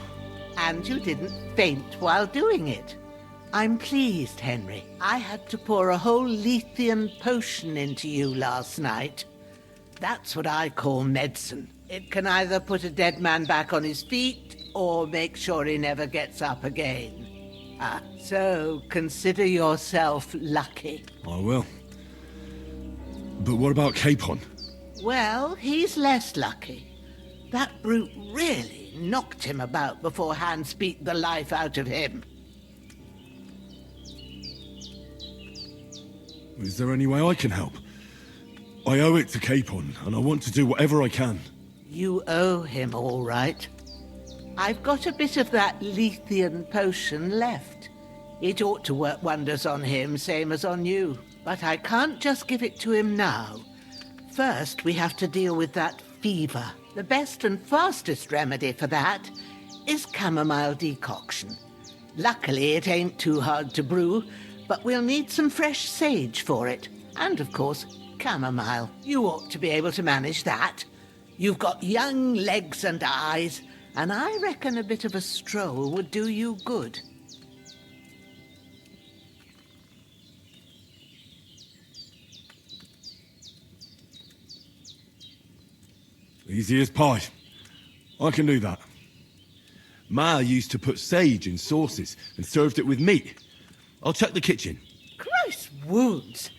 And you didn't faint while doing it. I'm pleased, Henry. I had to pour a whole Lethean potion into you last night. That's what I call medicine. It can either put a dead man back on his feet or make sure he never gets up again. So consider yourself lucky. I will. But what about Capon? Well, he's less lucky. That brute really knocked him about before Hans beat the life out of him. Is there any way I can help? I owe it to Capon, and I want to do whatever I can. You owe him, all right. I've got a bit of that Lethean potion left. It ought to work wonders on him, same as on you. But I can't just give it to him now. First, we have to deal with that fever. The best and fastest remedy for that is chamomile decoction. Luckily, it ain't too hard to brew, but we'll need some fresh sage for it. And, of course, chamomile. You ought to be able to manage that. You've got young legs and eyes, and I reckon a bit of a stroll would do you good. Easy as pie. I can do that. Ma used to put sage in sauces and served it with meat. I'll check the kitchen. Christ wounds!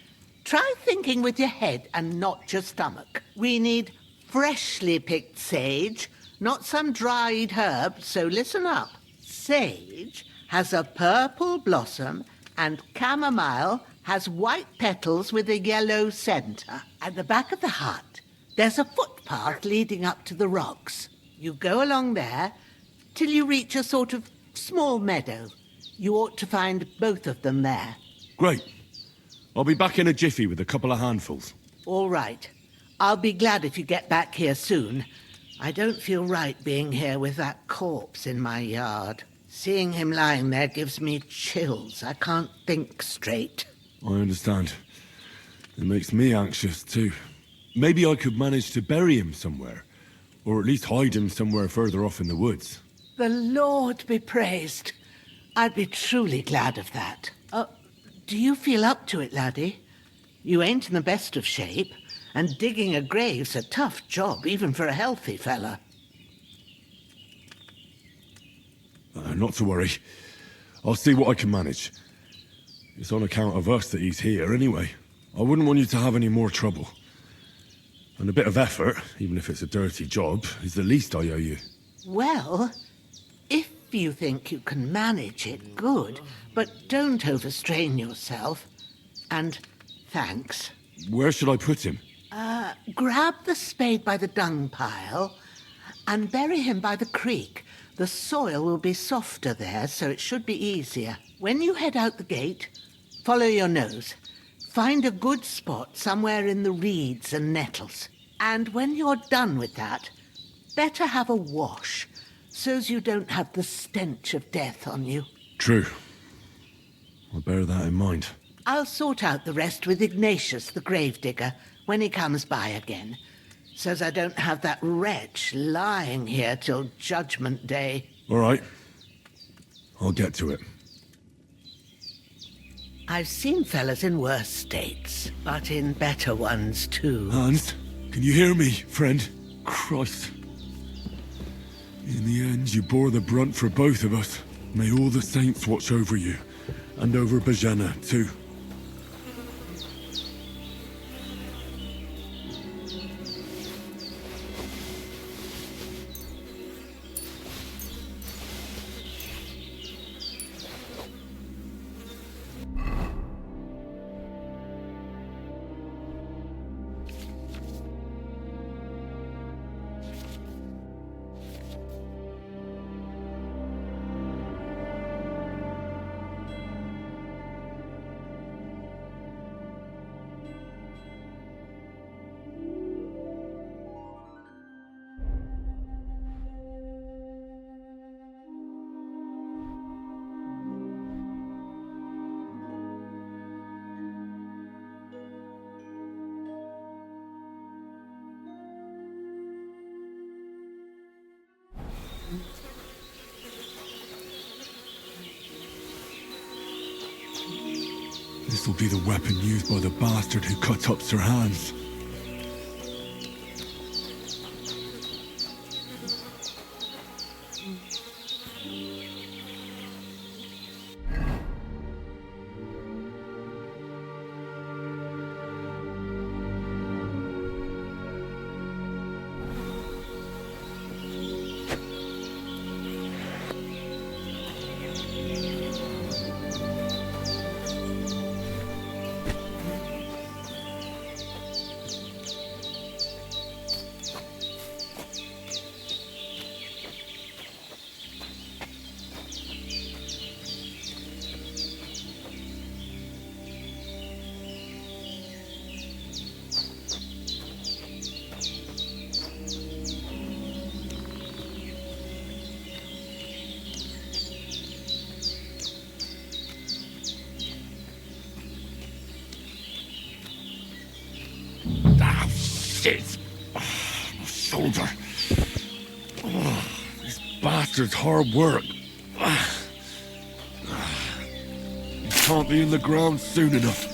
Try thinking with your head and not your stomach. We need freshly picked sage, not some dried herb, so listen up. Sage has a purple blossom and chamomile has white petals with a yellow centre. At the back of the hut, there's a footpath leading up to the rocks. You go along there till you reach a sort of small meadow. You ought to find both of them there. Great. I'll be back in a jiffy with a couple of handfuls. All right. I'll be glad if you get back here soon. I don't feel right being here with that corpse in my yard. Seeing him lying there gives me chills. I can't think straight. I understand. It makes me anxious too. Maybe I could manage to bury him somewhere, or at least hide him somewhere further off in the woods. The Lord be praised. I'd be truly glad of that. Do you feel up to it, laddie? You ain't in the best of shape, and digging a grave's a tough job, even for a healthy fella. Not to worry. I'll see what I can manage. It's on account of us that he's here anyway. I wouldn't want you to have any more trouble. And a bit of effort, even if it's a dirty job, is the least I owe you. Well, if you think you can manage it, good. But don't overstrain yourself. And thanks. Where should I put him? Grab the spade by the dung pile and bury him by the creek. The soil will be softer there, so it should be easier. When you head out the gate, follow your nose. Find a good spot somewhere in the reeds and nettles. And when you're done with that, better have a wash, so's you don't have the stench of death on you. True. I'll bear that in mind. I'll sort out the rest with Ignatius, the gravedigger, when he comes by again, so's I don't have that wretch lying here till Judgment Day. All right. I'll get to it. I've seen fellas in worse states, but in better ones too. Hans, can you hear me, friend? Christ. In the end, you bore the brunt for both of us. May all the saints watch over you, and over Bajana, too. This'll be the weapon used by the bastard who cut up Sir Hans. Shit! My shoulder. This bastard's hard work. He can't be in the ground soon enough.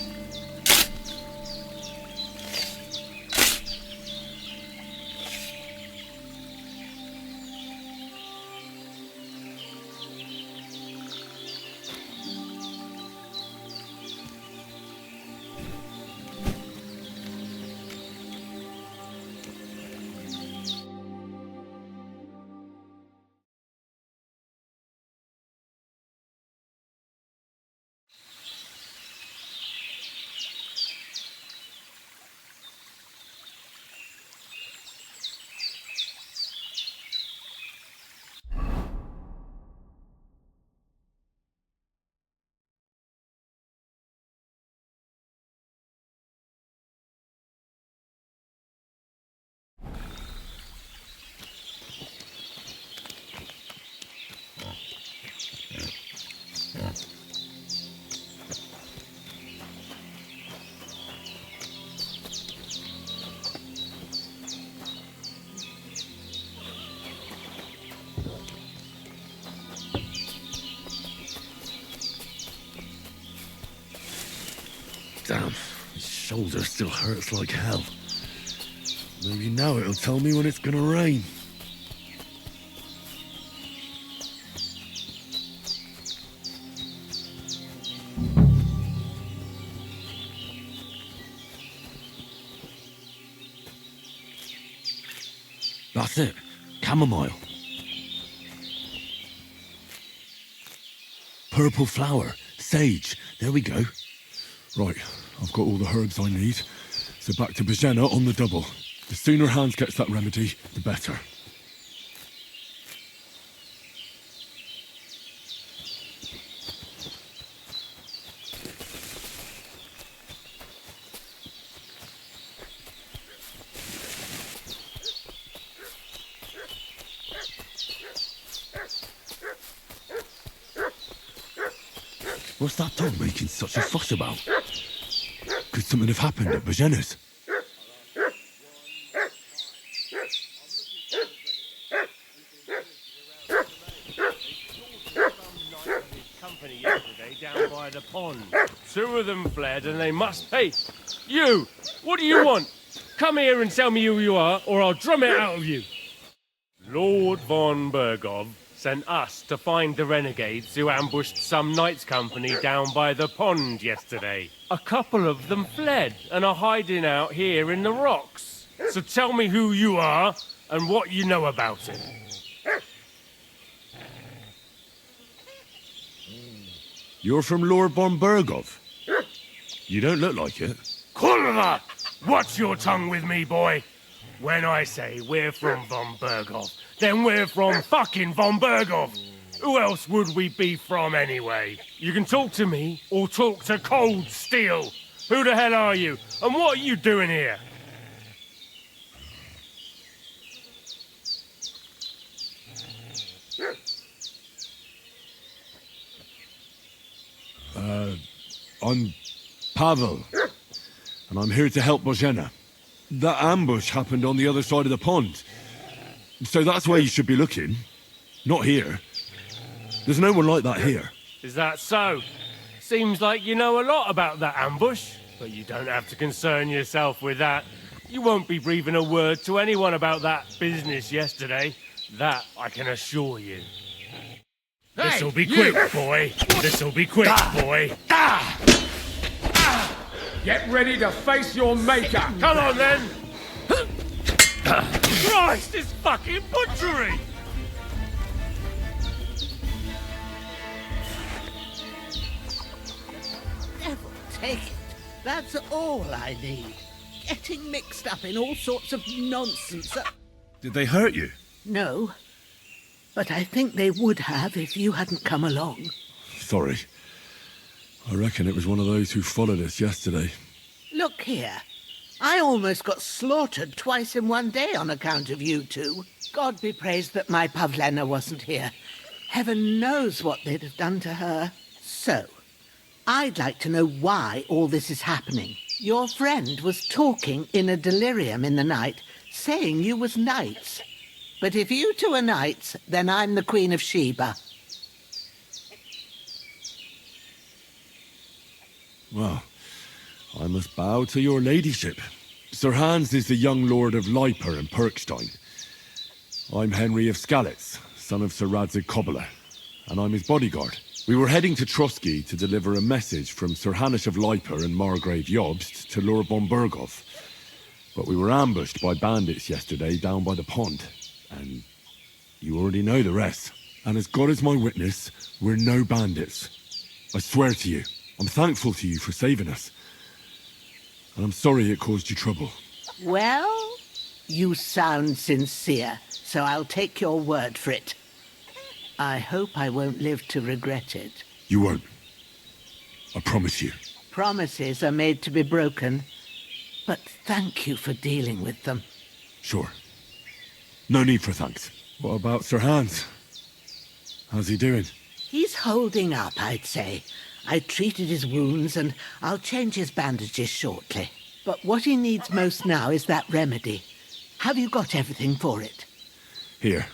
Damn, his shoulder still hurts like hell. Maybe now it'll tell me when it's gonna rain. That's it. Chamomile. Purple flower. Sage. There we go. Right, I've got all the herbs I need. So back to Bajena on the double. The sooner Hans gets that remedy, the better. What's that dog making such a fuss about? Could something have happened at Bajena's? Company yesterday down by the pond. 2 of them fled and they must... Hey, you! What do you want? Come here and tell me who you are, or I'll drum it out of you. Lord von Bergov sent us to find the renegades who ambushed some knights' company down by the pond yesterday. A couple of them fled and are hiding out here in the rocks. So tell me who you are and what you know about it. You're from Lord von Bergov? You don't look like it. Kulva! Watch your tongue with me, boy. When I say we're from von Bergov, then we're from fucking von Bergov. Who else would we be from anyway? You can talk to me or talk to Cold Steel. Who the hell are you? And what are you doing here? I'm Pavel, and I'm here to help Bojena. That ambush happened on the other side of the pond. So that's where you should be looking. Not here. There's no one like that here. Is that so? Seems like you know a lot about that ambush, but you don't have to concern yourself with that. You won't be breathing a word to anyone about that business yesterday. That I can assure you. Hey, This'll be you! quick, boy. This'll be quick, boy. Get ready to face your maker. Come on, then. Christ, it's fucking butchery! Devil take it. That's all I need. Getting mixed up in all sorts of nonsense. Did they hurt you? No. But I think they would have if you hadn't come along. Sorry. I reckon it was one of those who followed us yesterday. Look here. I almost got slaughtered twice in one day on account of you two. God be praised that my Pavlena wasn't here. Heaven knows what they'd have done to her. So, I'd like to know why all this is happening. Your friend was talking in a delirium in the night, saying you was knights. But if you two are knights, then I'm the Queen of Sheba. Well, I must bow to your ladyship. Sir Hans is the young lord of Leiper and Perkstein. I'm Henry of Skalitz, son of Sir Radzig Kobyla, and I'm his bodyguard. We were heading to Trotsky to deliver a message from Sir Hanush of Leiper and Margrave Jobst to Lord Bombergov. But we were ambushed by bandits yesterday down by the pond, and you already know the rest. And as God is my witness, we're no bandits. I swear to you, I'm thankful to you for saving us. And I'm sorry it caused you trouble. Well, you sound sincere, so I'll take your word for it. I hope I won't live to regret it. You won't. I promise you. Promises are made to be broken, but thank you for dealing with them. Sure. No need for thanks. What about Sir Hans? How's he doing? He's holding up, I'd say. I treated his wounds and I'll change his bandages shortly. But what he needs most now is that remedy. Have you got everything for it? Here.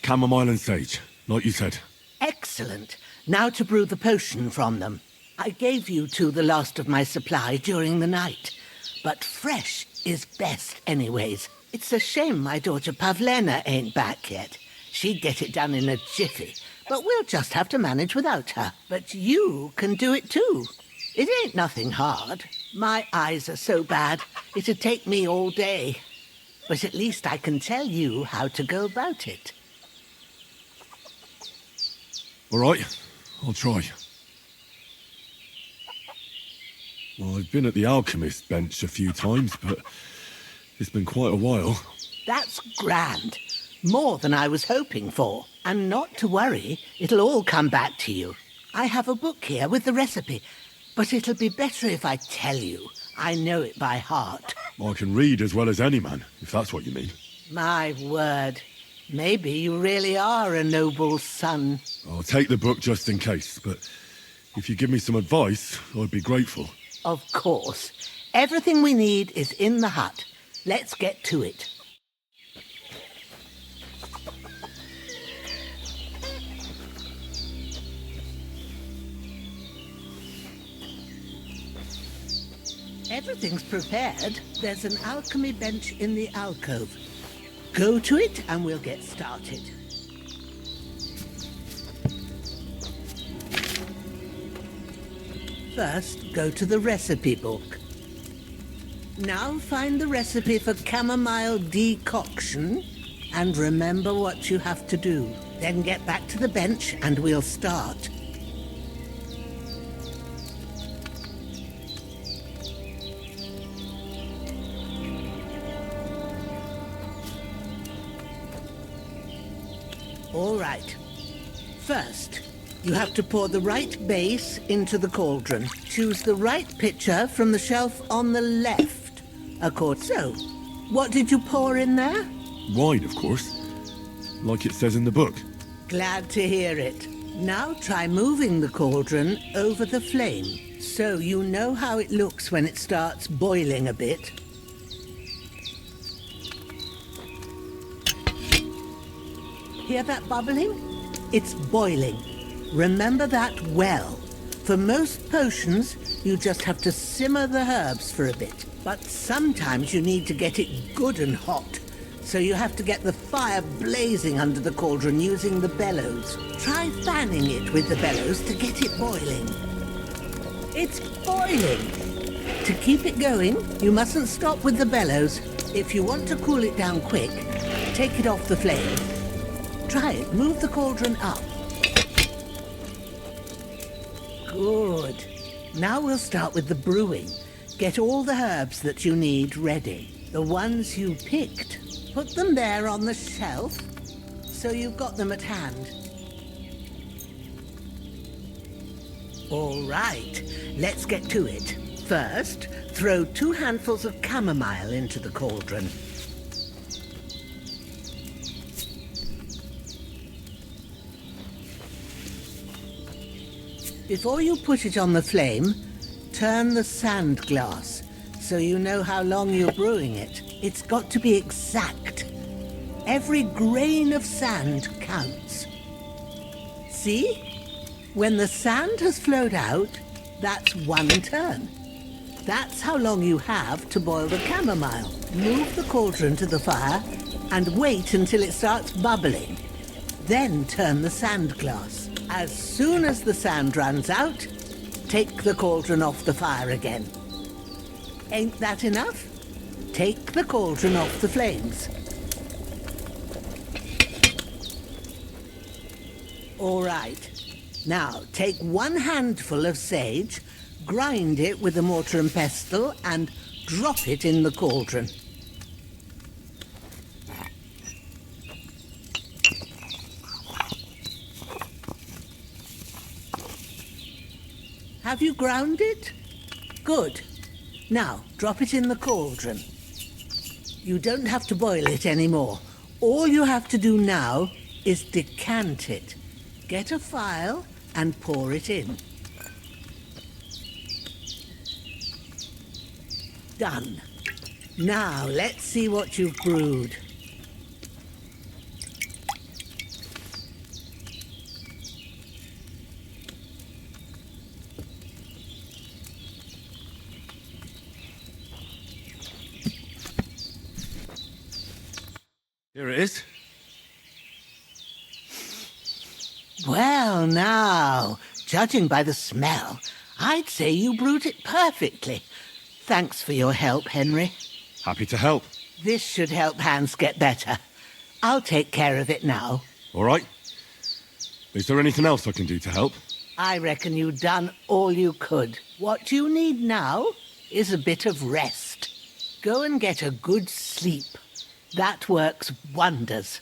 Chamomile and sage, like you said. Excellent. Now to brew the potion from them. I gave you two the last of my supply during the night. But fresh is best anyways. It's a shame my daughter Pavlena ain't back yet. She'd get it done in a jiffy. But we'll just have to manage without her. But you can do it too. It ain't nothing hard. My eyes are so bad, it'd take me all day. But at least I can tell you how to go about it. All right, I'll try. Well, I've been at the alchemist bench a few times, but it's been quite a while. That's grand. More than I was hoping for. And not to worry, it'll all come back to you. I have a book here with the recipe, but it'll be better if I tell you. I know it by heart. I can read as well as any man, if that's what you mean. My word. Maybe you really are a noble son. I'll take the book just in case, but if you give me some advice, I'd be grateful. Of course. Everything we need is in the hut. Let's get to it. Everything's prepared. There's an alchemy bench in the alcove. Go to it and we'll get started. First, go to the recipe book. Now find the recipe for chamomile decoction and remember what you have to do. Then get back to the bench and we'll start. All right. First, you have to pour the right base into the cauldron. Choose the right pitcher from the shelf on the left. So, what did you pour in there? Wine, of course. Like it says in the book. Glad to hear it. Now try moving the cauldron over the flame, so you know how it looks when it starts boiling a bit. Hear that bubbling? It's boiling. Remember that well. For most potions, you just have to simmer the herbs for a bit. But sometimes you need to get it good and hot. So you have to get the fire blazing under the cauldron using the bellows. Try fanning it with the bellows to get it boiling. It's boiling! To keep it going, you mustn't stop with the bellows. If you want to cool it down quick, take it off the flame. Try it. Move the cauldron up. Good. Now we'll start with the brewing. Get all the herbs that you need ready. The ones you picked. Put them there on the shelf, so you've got them at hand. All right, let's get to it. First, throw 2 handfuls of chamomile into the cauldron. Before you put it on the flame, turn the sand glass so you know how long you're brewing it. It's got to be exact. Every grain of sand counts. See? When the sand has flowed out, that's 1 turn. That's how long you have to boil the chamomile. Move the cauldron to the fire and wait until it starts bubbling. Then turn the sand glass. As soon as the sand runs out, take the cauldron off the fire again. Ain't that enough? Take the cauldron off the flames. All right. Now, take 1 handful of sage, grind it with a mortar and pestle, and drop it in the cauldron. Have you ground it? Good. Now, drop it in the cauldron. You don't have to boil it anymore. All you have to do now is decant it. Get a phial and pour it in. Done. Now, let's see what you've brewed. Here it is. Well, now, judging by the smell, I'd say you brewed it perfectly. Thanks for your help, Henry. Happy to help. This should help Hans get better. I'll take care of it now. All right. Is there anything else I can do to help? I reckon you've done all you could. What you need now is a bit of rest. Go and get a good sleep. That works wonders.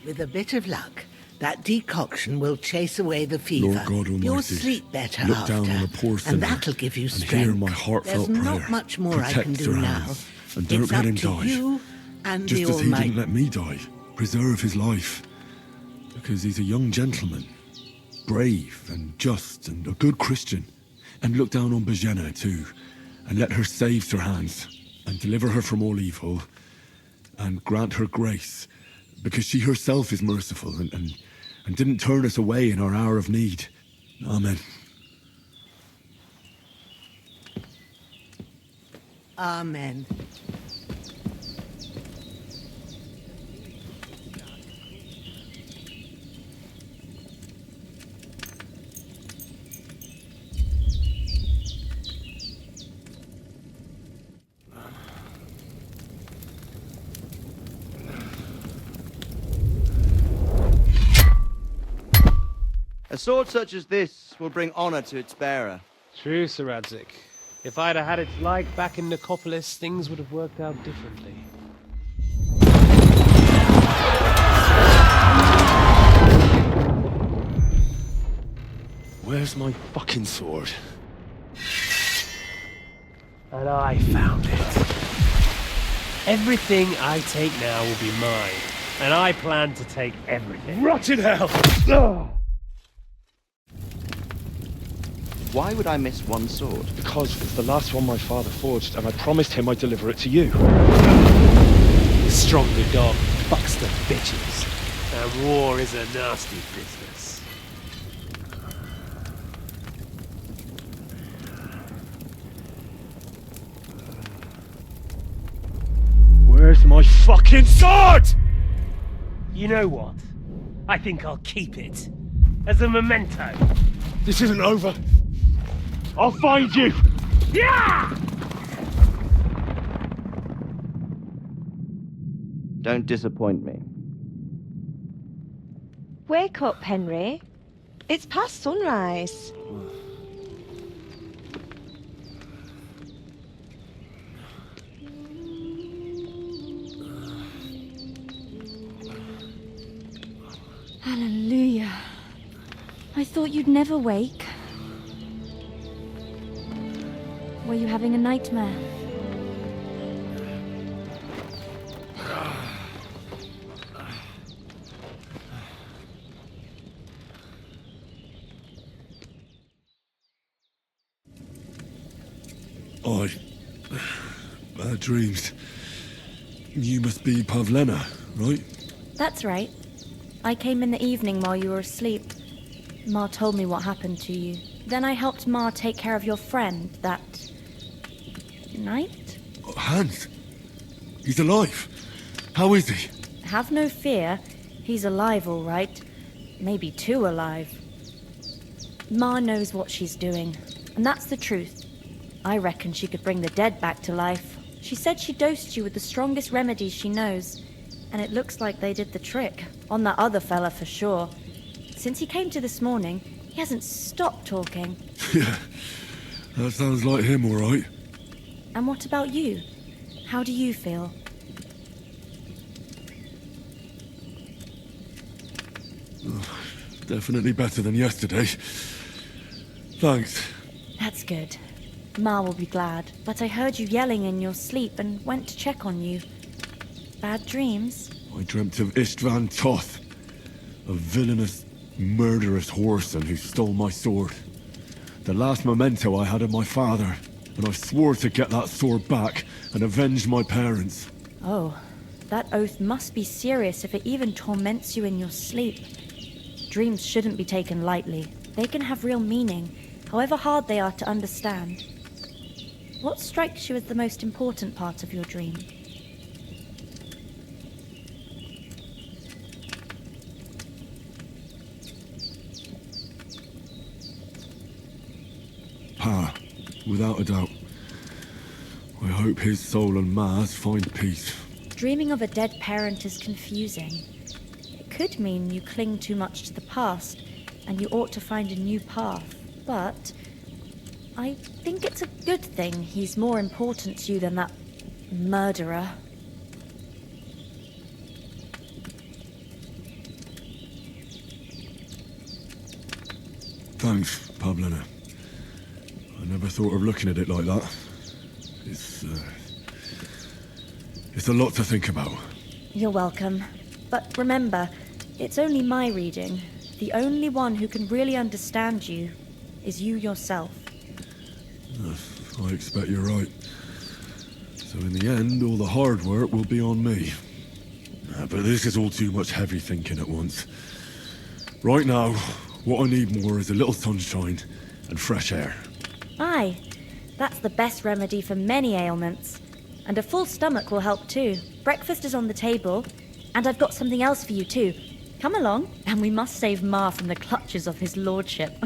With a bit of luck, that decoction will chase away the fever. Lord God Almighty, you'll sleep better look after, down on a poor sinner and that'll give you and strength. hear my heartfelt There's prayer. not much more I Protect can do their now. hands, and don't It's let up him to die. you and Just the as he Almighty. didn't let me die. Preserve his life. Because he's a young gentleman. Brave and just and a good Christian. And look down on Bajena too. And let her save her hands. And deliver her from all evil. And grant her grace. Because she herself is merciful and didn't turn us away in our hour of need. Amen. Amen. A sword such as this will bring honor to its bearer. True, Sir Radzik. If I'd have had its like back in Nicopolis, things would have worked out differently. Where's my fucking sword? And I found it. Everything I take now will be mine, and I plan to take everything. Rot in hell! Ugh. Why would I miss one sword? Because it's the last one my father forged, and I promised him I'd deliver it to you. The stronger dog fucks the bitches, and war is a nasty business. Where's my fucking sword? You know what? I think I'll keep it. As a memento. This isn't over. I'll find you! Yeah! Don't disappoint me. Wake up, Henry. It's past sunrise. Hallelujah. I thought you'd never wake. Were you having a nightmare? Bad dreams. You must be Pavlena, right? That's right. I came in the evening while you were asleep. Ma told me what happened to you. Then I helped Ma take care of your friend that night? Hans? He's alive. How is he? Have no fear. He's alive, all right. Maybe too alive. Ma knows what she's doing, and that's the truth. I reckon she could bring the dead back to life. She said she dosed you with the strongest remedies she knows, and it looks like they did the trick. On that other fella for sure. Since he came to this morning, he hasn't stopped talking. Yeah, that sounds like him, all right. And what about you? How do you feel? Definitely better than yesterday. Thanks. That's good. Ma will be glad, but I heard you yelling in your sleep and went to check on you. Bad dreams? I dreamt of Istvan Toth, a villainous, murderous whoreson who stole my sword. The last memento I had of my father, and I swore to get that sword back and avenge my parents. Oh, that oath must be serious if it even torments you in your sleep. Dreams shouldn't be taken lightly. They can have real meaning, however hard they are to understand. What strikes you as the most important part of your dream? Pa, without a doubt. I hope his soul and Ma's find peace. Dreaming of a dead parent is confusing. It could mean you cling too much to the past, and you ought to find a new path. But I think it's a good thing he's more important to you than that murderer. Thanks, Pavlena. I never thought of looking at it like that. It's a lot to think about. You're welcome. But remember, it's only my reading. The only one who can really understand you is you yourself. I expect you're right. So in the end, all the hard work will be on me. But this is all too much heavy thinking at once. Right now, what I need more is a little sunshine and fresh air. Aye, that's the best remedy for many ailments. And a full stomach will help too. Breakfast is on the table, and I've got something else for you too. Come along, and we must save Ma from the clutches of his lordship.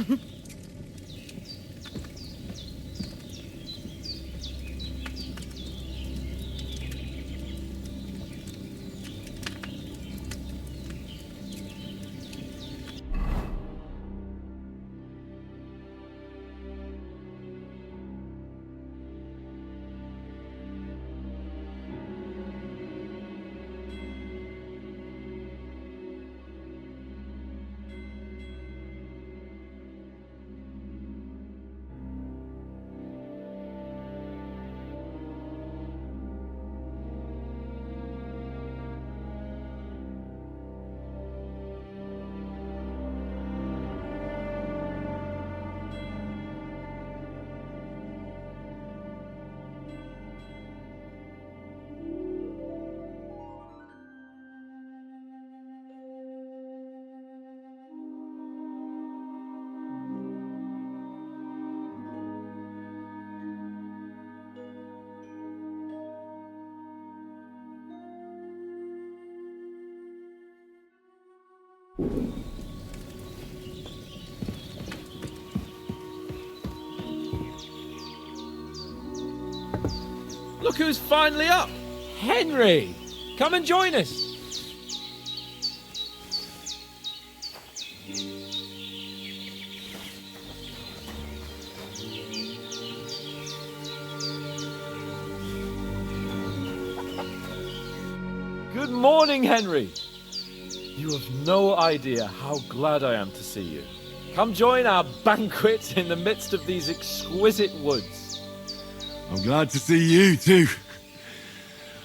Look who's finally up! Henry! Come and join us! Good morning, Henry! You have no idea how glad I am to see you. Come join our banquet in the midst of these exquisite woods. I'm glad to see you, too.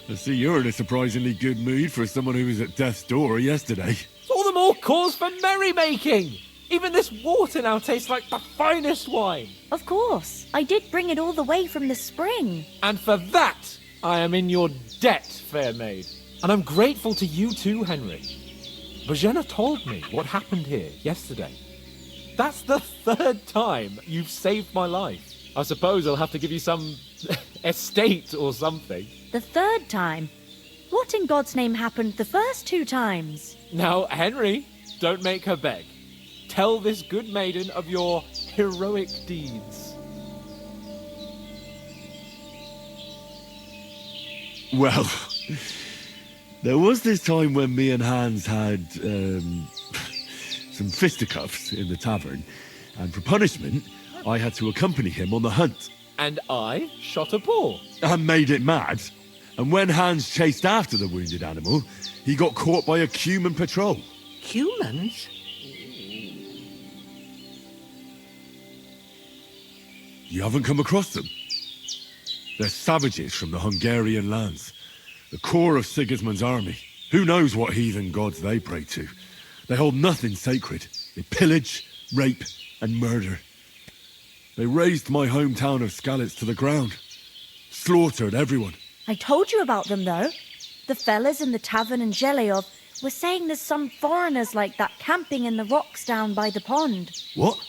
I see you're in a surprisingly good mood for someone who was at death's door yesterday. It's all the more cause for merrymaking. Even this water now tastes like the finest wine. Of course. I did bring it all the way from the spring. And for that, I am in your debt, fair maid. And I'm grateful to you too, Henry. Bojena told me what happened here yesterday. That's the 3rd time you've saved my life. I suppose I'll have to give you some estate or something. The 3rd time? What in God's name happened the first 2 times? Now, Henry, don't make her beg. Tell this good maiden of your heroic deeds. Well, there was this time when me and Hans had some fisticuffs in the tavern, and for punishment, I had to accompany him on the hunt. And I shot a boar. And made it mad. And when Hans chased after the wounded animal, he got caught by a Cuman patrol. Humans? You haven't come across them? They're savages from the Hungarian lands. The core of Sigismund's army. Who knows what heathen gods they pray to? They hold nothing sacred. They pillage, rape, and murder. They razed my hometown of Skalitz to the ground. Slaughtered everyone. I told you about them, though. The fellas in the tavern in Zheleov were saying there's some foreigners like that camping in the rocks down by the pond. What?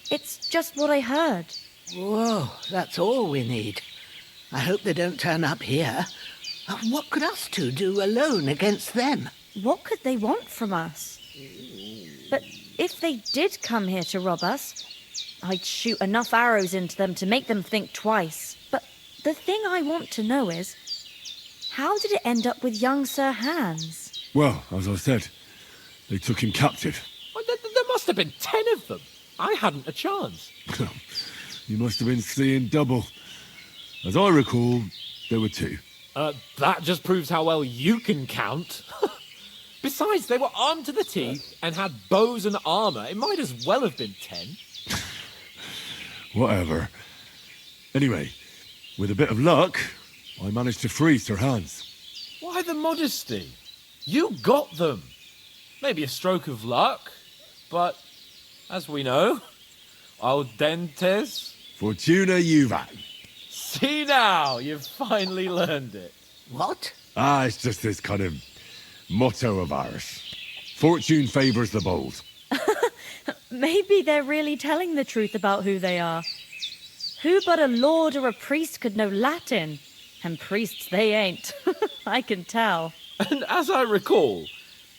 It's just what I heard. Whoa, that's all we need. I hope they don't turn up here. What could us two do alone against them? What could they want from us? But if they did come here to rob us, I'd shoot enough arrows into them to make them think twice. But the thing I want to know is, how did it end up with young Sir Hans? Well, as I said, they took him captive. Well, there must have been 10 of them. I hadn't a chance. You must have been seeing double. As I recall, there were 2. That just proves how well you can count. Besides, they were armed to the teeth and had bows and armour. It might as well have been 10. Whatever. Anyway, with a bit of luck, I managed to free Sir Hans. Why the modesty? You got them. Maybe a stroke of luck, but as we know, audentes. Fortuna juvat. See now, you've finally learned it. What? It's just this kind of motto of ours. Fortune favours the bold. Maybe they're really telling the truth about who they are. Who but a lord or a priest could know Latin? And priests they ain't. I can tell. And as I recall,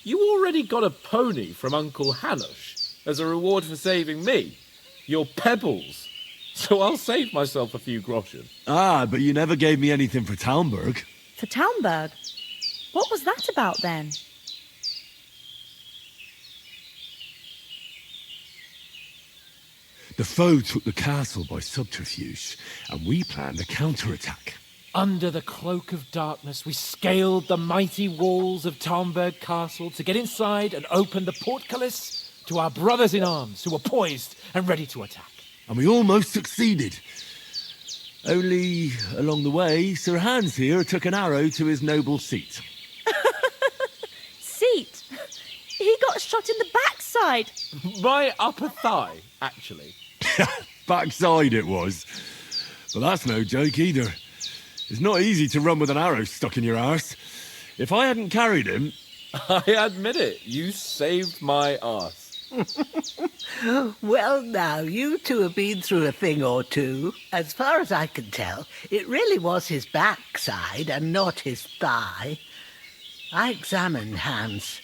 you already got a pony from Uncle Hanush as a reward for saving me. Your pebbles. So I'll save myself a few groschen. But you never gave me anything for Talmberg. For Talmberg? What was that about then? The foe took the castle by subterfuge, and we planned a counterattack. Under the cloak of darkness, we scaled the mighty walls of Talmberg Castle to get inside and open the portcullis to our brothers in arms who were poised and ready to attack. And we almost succeeded. Only, along the way, Sir Hans here took an arrow to his noble seat. Seat? He got shot in the backside. My upper thigh, actually. Backside it was. But that's no joke either. It's not easy to run with an arrow stuck in your arse. If I hadn't carried him... I admit it, you saved my arse. Well, now, you two have been through a thing or two. As far as I can tell, it really was his backside and not his thigh. I examined Hans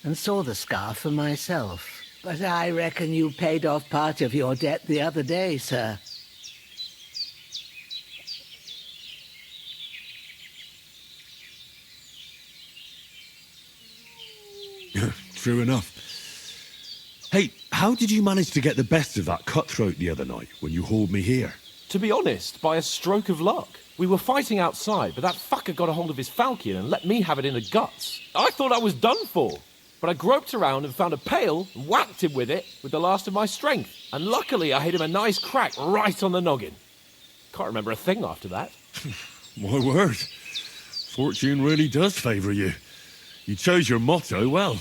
and saw the scar for myself. But I reckon you paid off part of your debt the other day, sir. True enough. Hey, how did you manage to get the best of that cutthroat the other night when you hauled me here? To be honest, by a stroke of luck. We were fighting outside, but that fucker got a hold of his falchion and let me have it in the guts. I thought I was done for. But I groped around and found a pail and whacked him with it with the last of my strength. And luckily I hit him a nice crack right on the noggin. Can't remember a thing after that. My word. Fortune really does favour you. You chose your motto well.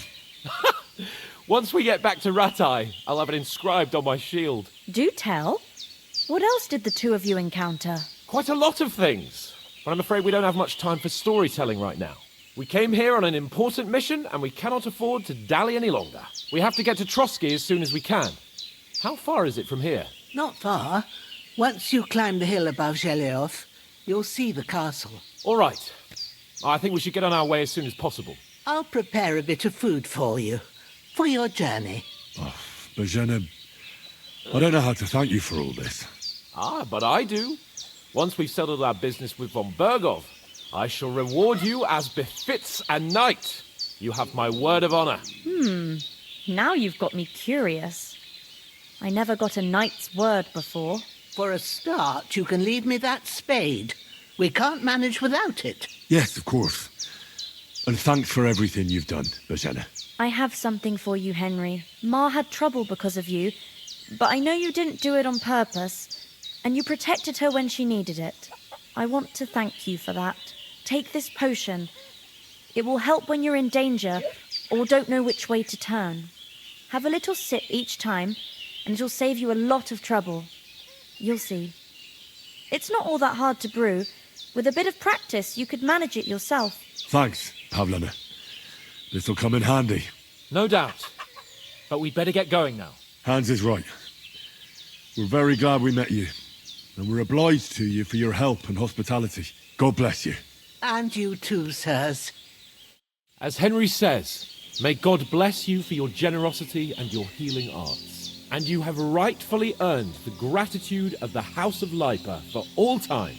Once we get back to Ratai, I'll have it inscribed on my shield. Do tell. What else did the two of you encounter? Quite a lot of things. But I'm afraid we don't have much time for storytelling right now. We came here on an important mission, and we cannot afford to dally any longer. We have to get to Trotsky as soon as we can. How far is it from here? Not far. Once you climb the hill above Zhelioth, you'll see the castle. All right. I think we should get on our way as soon as possible. I'll prepare a bit of food for you, for your journey. Bozhena, I don't know how to thank you for all this. But I do. Once we've settled our business with von Bergov, I shall reward you as befits a knight. You have my word of honor. Now you've got me curious. I never got a knight's word before. For a start, you can leave me that spade. We can't manage without it. Yes, of course. And thanks for everything you've done, Bozhena. I have something for you, Henry. Ma had trouble because of you, but I know you didn't do it on purpose, and you protected her when she needed it. I want to thank you for that. Take this potion. It will help when you're in danger or don't know which way to turn. Have a little sip each time, and it'll save you a lot of trouble. You'll see. It's not all that hard to brew. With a bit of practice, you could manage it yourself. Thanks, Pavlana. This'll come in handy. No doubt. But we'd better get going now. Hans is right. We're very glad we met you. And we're obliged to you for your help and hospitality. God bless you. And you too, sirs. As Henry says, may God bless you for your generosity and your healing arts. And you have rightfully earned the gratitude of the House of Lipa for all time.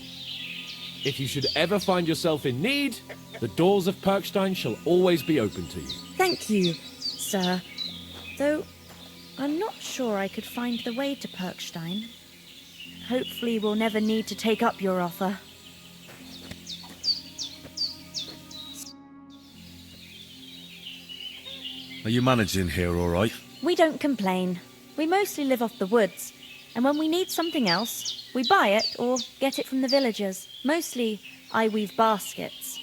If you should ever find yourself in need, the doors of Perkstein shall always be open to you. Thank you, sir. Though, I'm not sure I could find the way to Perkstein. Hopefully we'll never need to take up your offer. Are you managing here all right? We don't complain. We mostly live off the woods, and when we need something else, we buy it or get it from the villagers. Mostly, I weave baskets.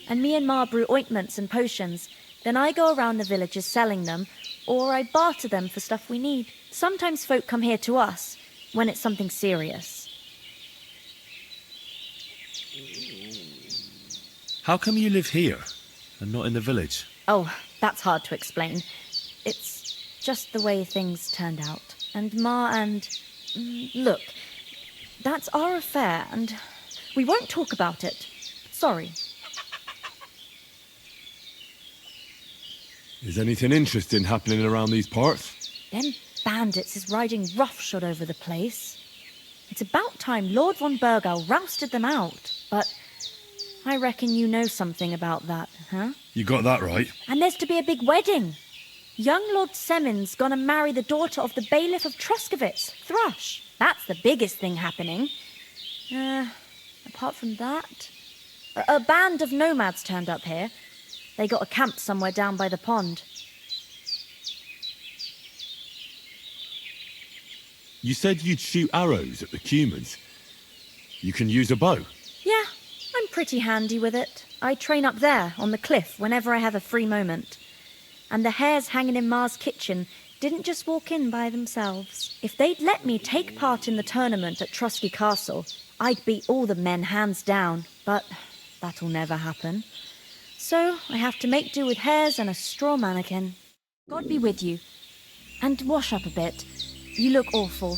And me and Ma brew ointments and potions. Then I go around the villages selling them, or I barter them for stuff we need. Sometimes folk come here to us, when it's something serious. How come you live here and not in the village? Oh, that's hard to explain. It's just the way things turned out. And Ma and... Look, that's our affair, and we won't talk about it. Sorry. Is anything interesting happening around these parts? Them bandits is riding roughshod over the place. It's about time Lord von Bergau rousted them out, but I reckon you know something about that, huh? You got that right. And there's to be a big wedding. Young Lord Semon's gonna marry the daughter of the bailiff of Truskowitz, Thrush. That's the biggest thing happening. Apart from that, a band of nomads turned up here. They got a camp somewhere down by the pond. You said you'd shoot arrows at the Cumans. You can use a bow. Yeah, I'm pretty handy with it. I train up there, on the cliff, whenever I have a free moment. And the hares hanging in Ma's kitchen didn't just walk in by themselves. If they'd let me take part in the tournament at Trotsky Castle, I'd beat all the men hands down, but that'll never happen. So I have to make do with hares and a straw mannequin. God be with you. And wash up a bit. You look awful.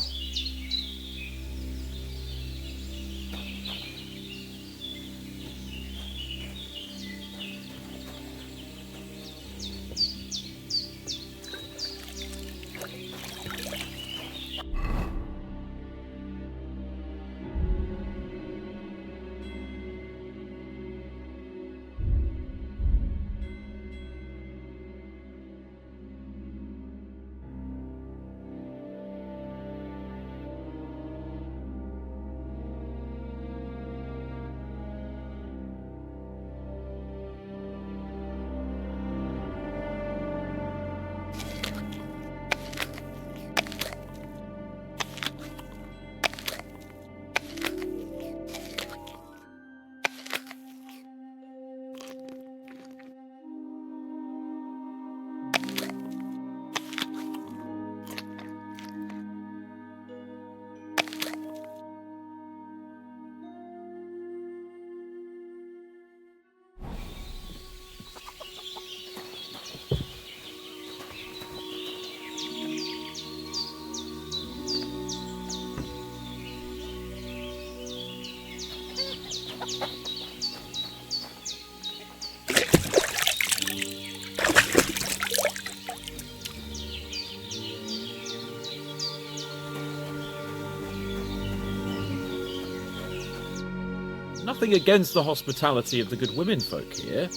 Nothing against the hospitality of the good women folk here,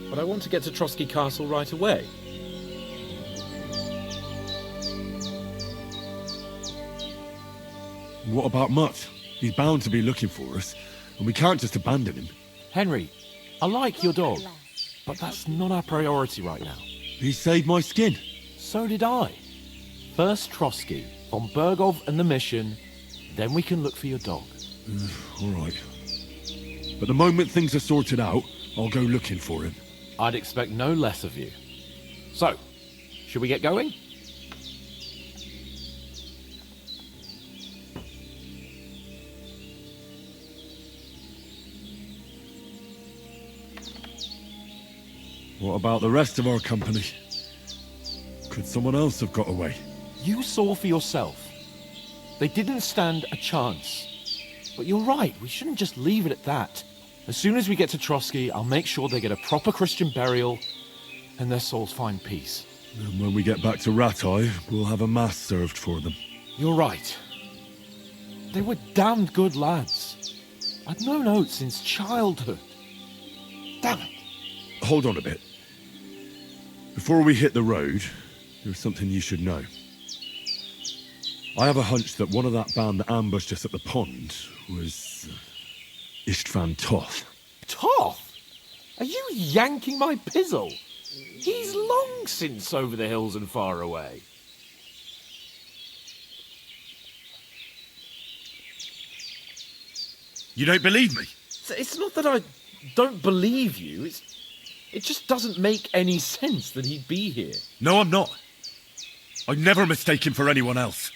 but I want to get to Trotsky Castle right away. What about Mutt? He's bound to be looking for us, and we can't just abandon him. Henry, I like your dog, but that's not our priority right now. He saved my skin. So did I. First Trotsky, von Bergov and the mission, then we can look for your dog. All right. But the moment things are sorted out, I'll go looking for him. I'd expect no less of you. So, should we get going? What about the rest of our company? Could someone else have got away? You saw for yourself. They didn't stand a chance. But you're right, we shouldn't just leave it at that. As soon as we get to Trotsky, I'll make sure they get a proper Christian burial and their souls find peace. And when we get back to Ratai, we'll have a mass served for them. You're right. They were damned good lads. I'd known Oates since childhood. Damn it. Hold on a bit. Before we hit the road, there's something you should know. I have a hunch that one of that band that ambushed us at the pond was Istvan Toth. Toth? Are you yanking my pizzle? He's long since over the hills and far away. You don't believe me? It's not that I don't believe you, it just doesn't make any sense that he'd be here. No, I'm not. I'd never mistake him for anyone else.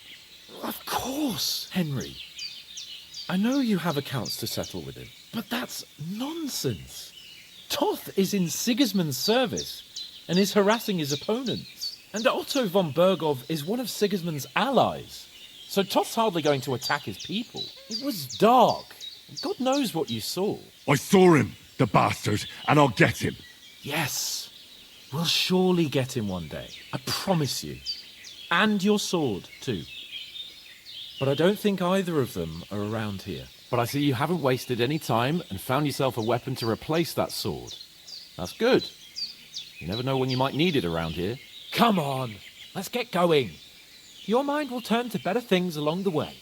Of course, Henry. I know you have accounts to settle with him, but that's nonsense. Toth is in Sigismund's service and is harassing his opponents. And Otto von Bergov is one of Sigismund's allies. So Toth's hardly going to attack his people. It was dark. God knows what you saw. I saw him, the bastard, and I'll get him. Yes. We'll surely get him one day. I promise you. And your sword, too. But I don't think either of them are around here. But I see you haven't wasted any time and found yourself a weapon to replace that sword. That's good. You never know when you might need it around here. Come on, let's get going. Your mind will turn to better things along the way.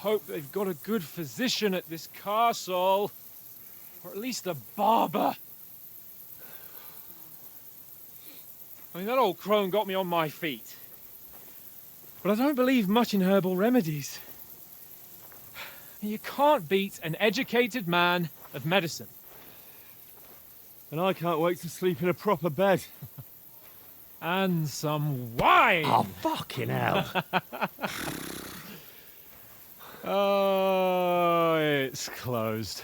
hope they've got a good physician at this castle. Or at least a barber. I mean, that old crone got me on my feet. But I don't believe much in herbal remedies. You can't beat an educated man of medicine. And I can't wait to sleep in a proper bed. And some wine! Oh, fucking hell. Oh, it's closed.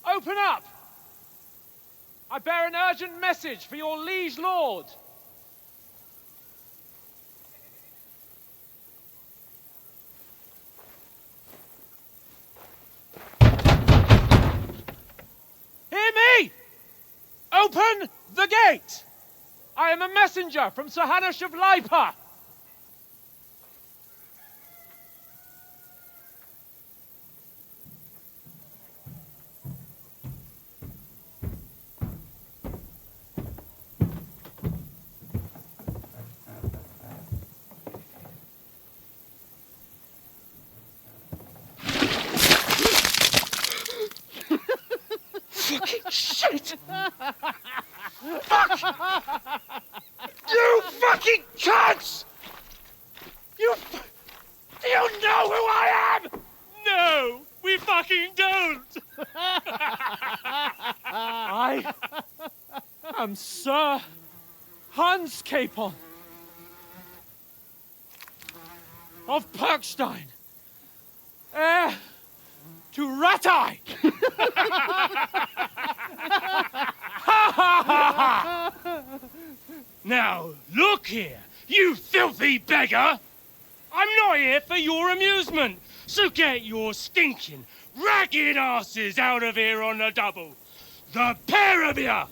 Open up! I bear an urgent message for your liege lord. Hear me! Open the gate! I am a messenger from Sir Hanush of Lipa. Fucking shit! Fuck! You fucking cunts! Do you know who I am? No, we fucking don't! I am Sir Hans Capon of Perkstein, heir to Ratai! Now, look here, you filthy beggar! I'm not here for your amusement, so get your stinking, ragged asses out of here on the double. The pair of you!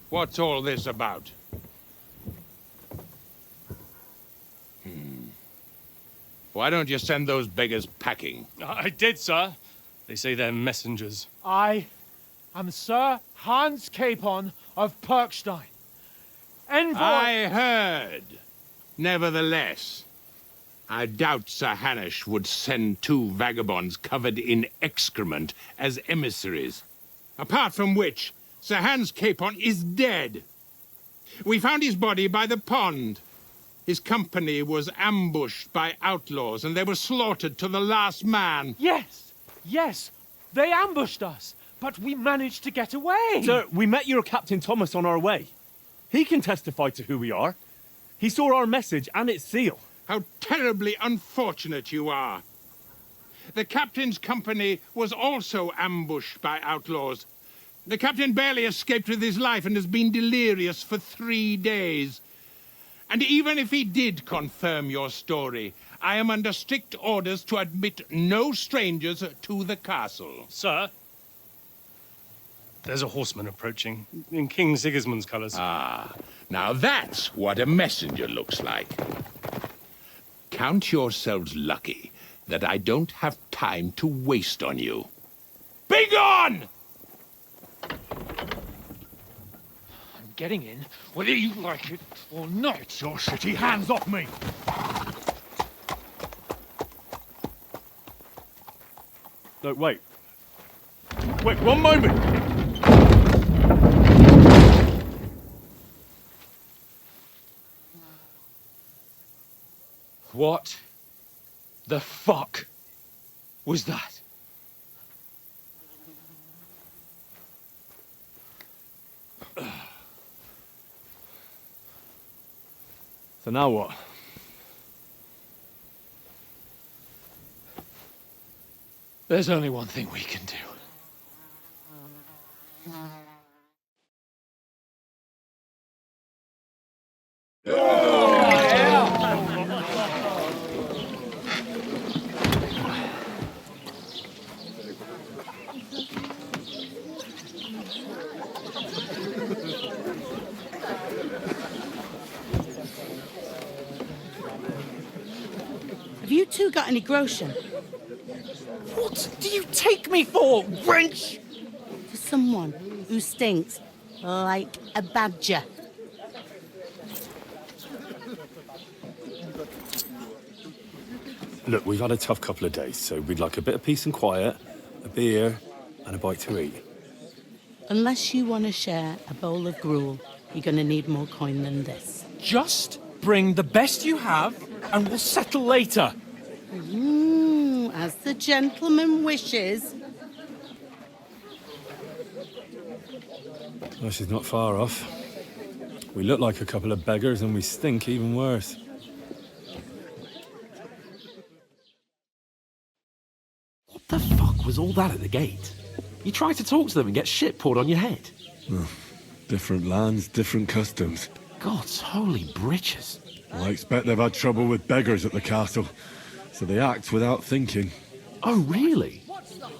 What's all this about? Why don't you send those beggars packing? I did, sir. They say they're messengers. I am Sir Hans Capon of Perkstein. Envoy... I heard. Nevertheless, I doubt Sir Hanush would send two vagabonds covered in excrement as emissaries. Apart from which, Sir Hans Capon is dead. We found his body by the pond. His company was ambushed by outlaws, and they were slaughtered to the last man. Yes, yes, they ambushed us, but we managed to get away. Sir, we met your Captain Thomas on our way. He can testify to who we are. He saw our message and its seal. How terribly unfortunate you are. The captain's company was also ambushed by outlaws. The captain barely escaped with his life and has been delirious for 3 days. And even if he did confirm your story, I am under strict orders to admit no strangers to the castle. Sir, there's a horseman approaching in King Sigismund's colours. Ah, now that's what a messenger looks like. Count yourselves lucky that I don't have time to waste on you. Be gone! I'm getting in, whether you like it or not. Get your shitty hands off me! No, wait. Wait, one moment! What the fuck was that? So now what? There's only one thing we can do. you two got any groschen? What do you take me for, wench? For someone who stinks like a badger. Look, we've had a tough couple of days, so we'd like a bit of peace and quiet, a beer, and a bite to eat. Unless you want to share a bowl of gruel, you're going to need more coin than this. Just bring the best you have, and we'll settle later. As the gentleman wishes. Well, she's not far off. We look like a couple of beggars, and we stink even worse. What the fuck was all that at the gate? You tried to talk to them and get shit poured on your head. Different lands, different customs. God's holy britches. I expect they've had trouble with beggars at the castle, so they act without thinking. Oh, really?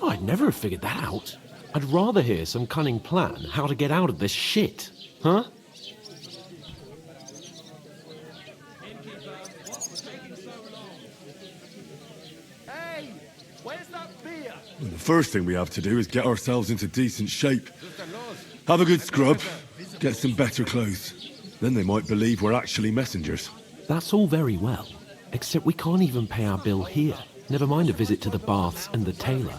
Oh, I'd never have figured that out. I'd rather hear some cunning plan how to get out of this shit. Huh? Hey, where's that beer? Well, the first thing we have to do is get ourselves into decent shape. Have a good scrub, get some better clothes. Then they might believe we're actually messengers. That's all very well, except we can't even pay our bill here. Never mind a visit to the baths and the tailor.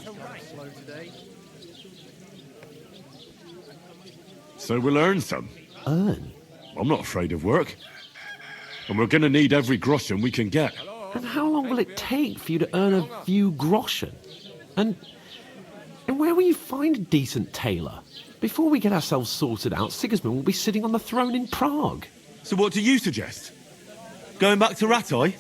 So we'll earn some. Earn? I'm not afraid of work. And we're gonna need every groschen we can get. And how long will it take for you to earn a few groschen? And where will you find a decent tailor? Before we get ourselves sorted out, Sigismund will be sitting on the throne in Prague. So what do you suggest? Going back to Ratai?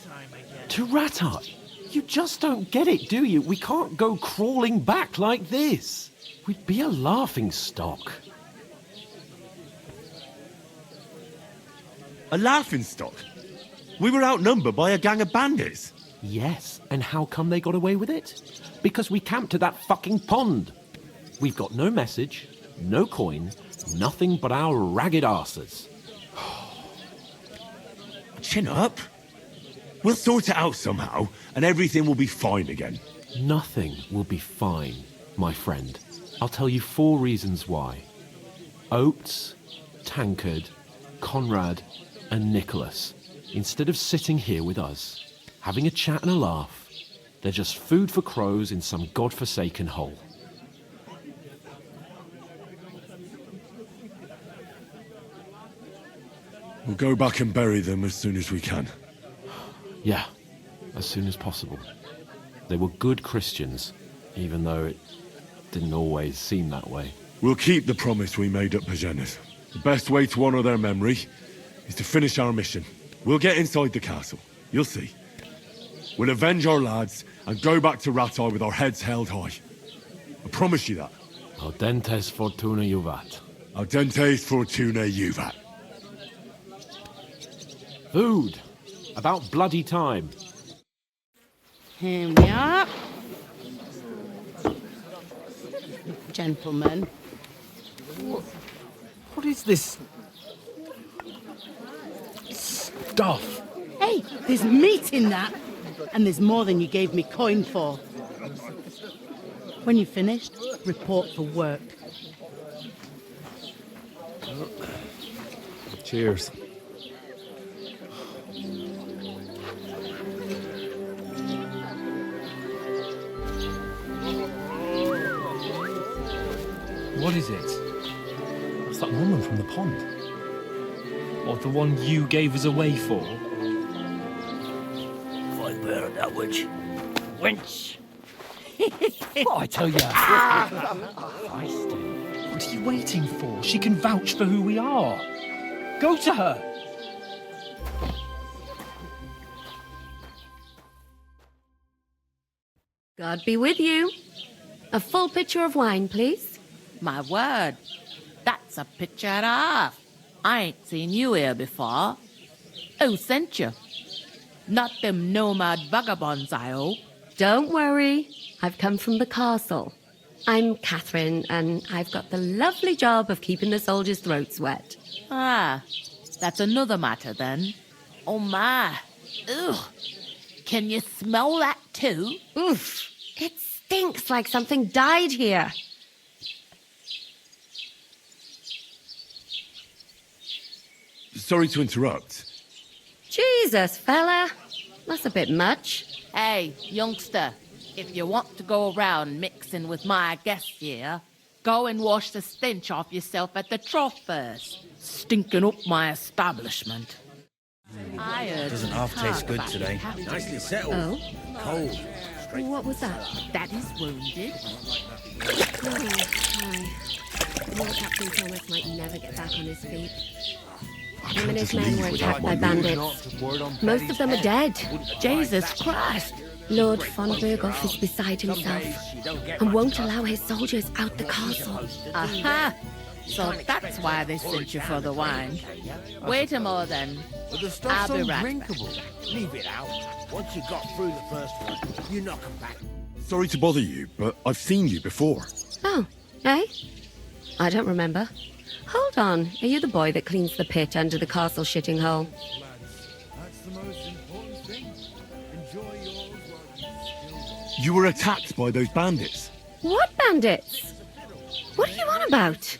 To Ratai? You just don't get it, do you? We can't go crawling back like this. We'd be a laughing stock. A laughing stock? We were outnumbered by a gang of bandits. Yes, and how come they got away with it? Because we camped at that fucking pond. We've got no message, no coin, nothing but our ragged arses. Chin up. We'll sort it out somehow, and everything will be fine again. Nothing will be fine, my friend. I'll tell you 4 reasons why. Oates, Tankard, Conrad, and Nicholas, instead of sitting here with us, having a chat and a laugh, they're just food for crows in some godforsaken hole. We'll go back and bury them as soon as we can. Yeah, as soon as possible. They were good Christians, even though it didn't always seem that way. We'll keep the promise we made at Pagenes. The best way to honour their memory is to finish our mission. We'll get inside the castle. You'll see. We'll avenge our lads and go back to Ratai with our heads held high. I promise you that. Audentes fortuna juvat. Audentes fortuna juvat. Food. About bloody time. Here we are. Gentlemen. What is this stuff? Hey, there's meat in that. And there's more than you gave me coin for. When you've finished, report for work. Cheers. What is it? It's that woman from the pond. Or the one you gave us away for? I bear that witch. Wench! What I tell you? What are you waiting for? She can vouch for who we are. Go to her. God be with you. A full pitcher of wine, please. My word, that's a picture and a half. I ain't seen you here before. Who sent you? Not them nomad vagabonds, I hope. Don't worry. I've come from the castle. I'm Catherine, and I've got the lovely job of keeping the soldiers' throats wet. Ah, that's another matter then. Oh my, ugh. Can you smell that too? Oof. It stinks like something died here. Sorry to interrupt. Jesus, fella. That's a bit much. Hey, youngster, if you want to go around mixing with my guests here, go and wash the stench off yourself at the trough first. Stinking up my establishment. I heard Doesn't half taste good today. Nicely settled. Oh? Cold. What was that? Daddy's wounded. Oh, hi. Your Captain Thomas might never get back on his feet. Him and his men were attacked by bandits. Most of them are dead. Jesus Christ! Lord von Berghoff is beside himself and won't allow his soldiers out the castle. Aha! So that's why they sent you for the wine. Wait a more then. But the stuff's I'll be right undrinkable. Leave it out. Once you got through the first one, you knock 'em back. Sorry to bother you, but I've seen you before. Oh, eh? I don't remember. Hold on, are you the boy that cleans the pit under the castle shitting hole? You were attacked by those bandits. What bandits? What are you on about?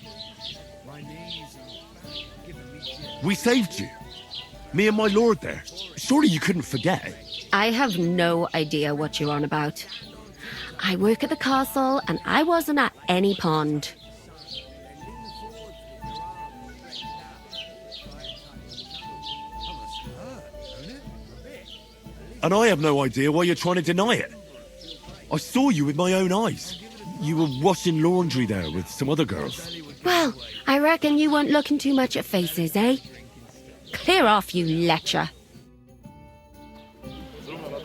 We saved you. Me and my lord there. Surely you couldn't forget. I have no idea what you're on about. I work at the castle and I wasn't at any pond. And I have no idea why you're trying to deny it. I saw you with my own eyes. You were washing laundry there with some other girls. Well, I reckon you weren't looking too much at faces, eh? Clear off, you lecher.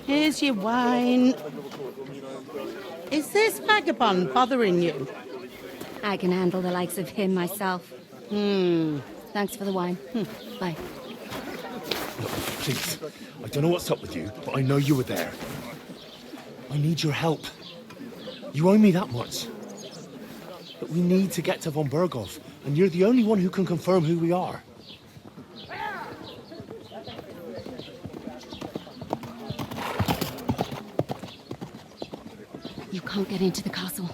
Here's your wine. Is this vagabond bothering you? I can handle the likes of him myself. Thanks for the wine. Bye. Please, I don't know what's up with you, but I know you were there. I need your help. You owe me that much. But we need to get to von Berghoff, and you're the only one who can confirm who we are. You can't get into the castle.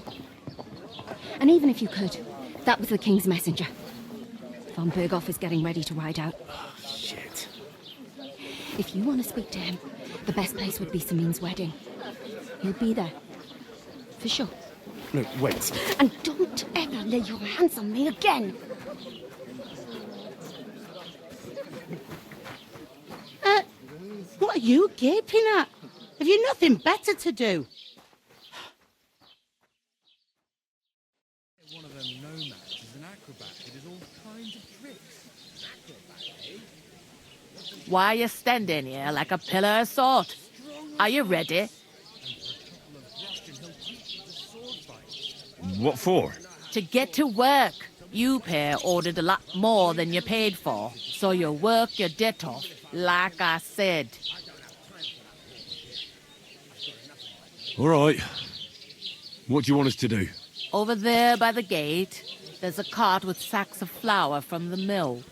And even if you could, that was the king's messenger. Von Berghoff is getting ready to ride out. Shit. If you want to speak to him, the best place would be Samin's wedding. He'll be there. For sure. No, wait. And don't ever lay your hands on me again. What are you gaping at? Have you nothing better to do? One of them nomads is an acrobat who does all kinds of tricks. Acrobat, eh? Why are you standing here like a pillar of salt? Are you ready? What for? To get to work. You pair ordered a lot more than you paid for, so you work your debt off, like I said. All right. What do you want us to do? Over there by the gate, there's a cart with sacks of flour from the mill.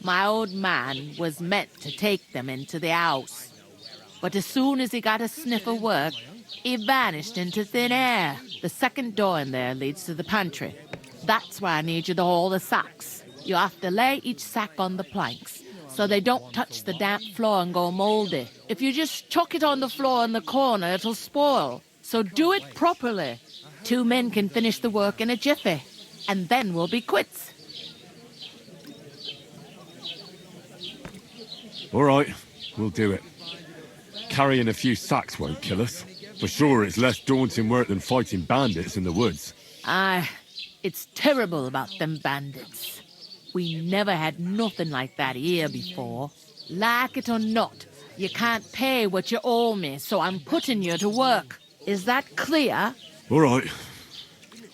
My old man was meant to take them into the house, but as soon as he got a sniff of work, he vanished into thin air. The second door in there leads to the pantry. That's where I need you to haul the sacks. You have to lay each sack on the planks, so they don't touch the damp floor and go mouldy. If you just chuck it on the floor in the corner, it'll spoil. So do it properly. 2 men can finish the work in a jiffy, and then we'll be quits. All right, we'll do it. Carrying a few sacks won't kill us. For sure, it's less daunting work than fighting bandits in the woods. Aye, it's terrible about them bandits. We never had nothing like that here before. Like it or not, you can't pay what you owe me, so I'm putting you to work. Is that clear? All right,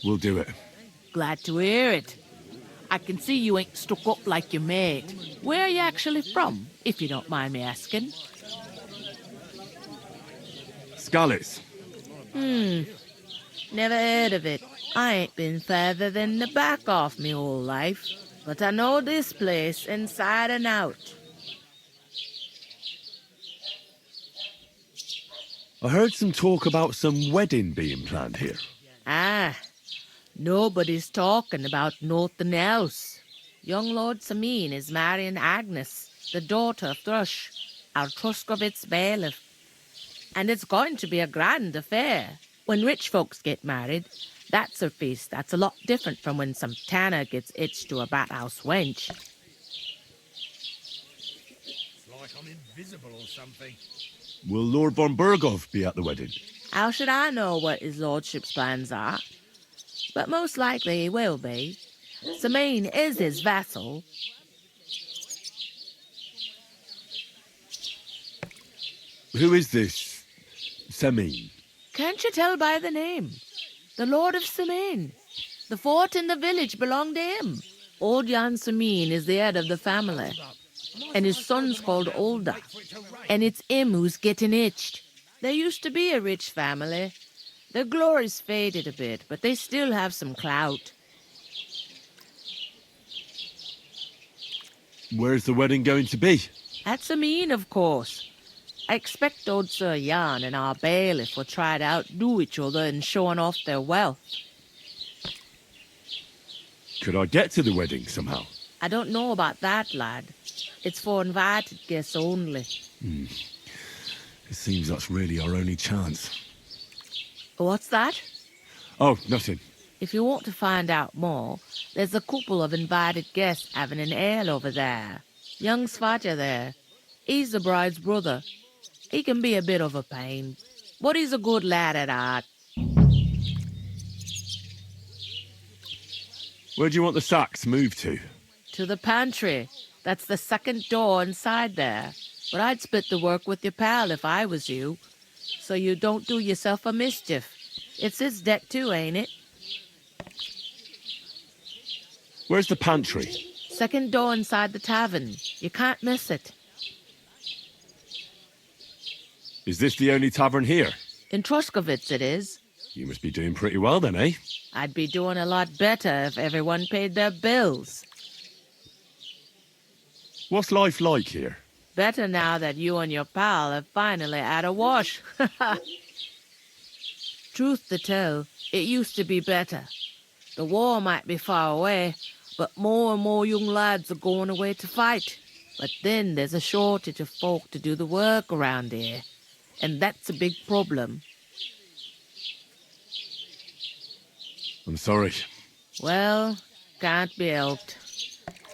we'll do it. Glad to hear it. I can see you ain't stuck up like your mate. Where are you actually from, if you don't mind me asking? Scallis. Never heard of it. I ain't been further than the back off me whole life, but I know this place inside and out. I heard some talk about some wedding being planned here. Ah, nobody's talking about nothing else. Young Lord Samin is marrying Agnes, the daughter of Thrush, our Truscovitz bailiff. And it's going to be a grand affair. When rich folks get married, that's a feast that's a lot different from when some tanner gets hitched to a bathouse wench. It's like I'm invisible or something. Will Lord von Berghoff be at the wedding? How should I know what his lordship's plans are? But most likely he will be. Samin is his vassal. Who is this Samin? Can't you tell by the name? The Lord of Samin. The fort and the village belong to him. Old Jan Samin is the head of the family. And his son's called Olda. And it's him who's getting itched. There used to be a rich family. Their glory's faded a bit, but they still have some clout. Where's the wedding going to be? At Samin, of course. I expect old Sir Jan and our bailiff will try to outdo each other in showing off their wealth. Could I get to the wedding somehow? I don't know about that, lad. It's for invited guests only. It seems that's really our only chance. What's that? Oh, nothing. If you want to find out more, there's a couple of invited guests having an ale over there. Young Svaja there. He's the bride's brother. He can be a bit of a pain, but he's a good lad at heart. Where do you want the sacks moved to? To the pantry. That's the second door inside there. But I'd split the work with your pal if I was you, so you don't do yourself a mischief. It's his deck too, ain't it? Where's the pantry? Second door inside the tavern. You can't miss it. Is this the only tavern here? In Truscovitz it is. You must be doing pretty well then, eh? I'd be doing a lot better if everyone paid their bills. What's life like here? Better now that you and your pal have finally had a wash. Truth to tell, it used to be better. The war might be far away, but more and more young lads are going away to fight. But then there's a shortage of folk to do the work around here, and that's a big problem. I'm sorry. Well, can't be helped.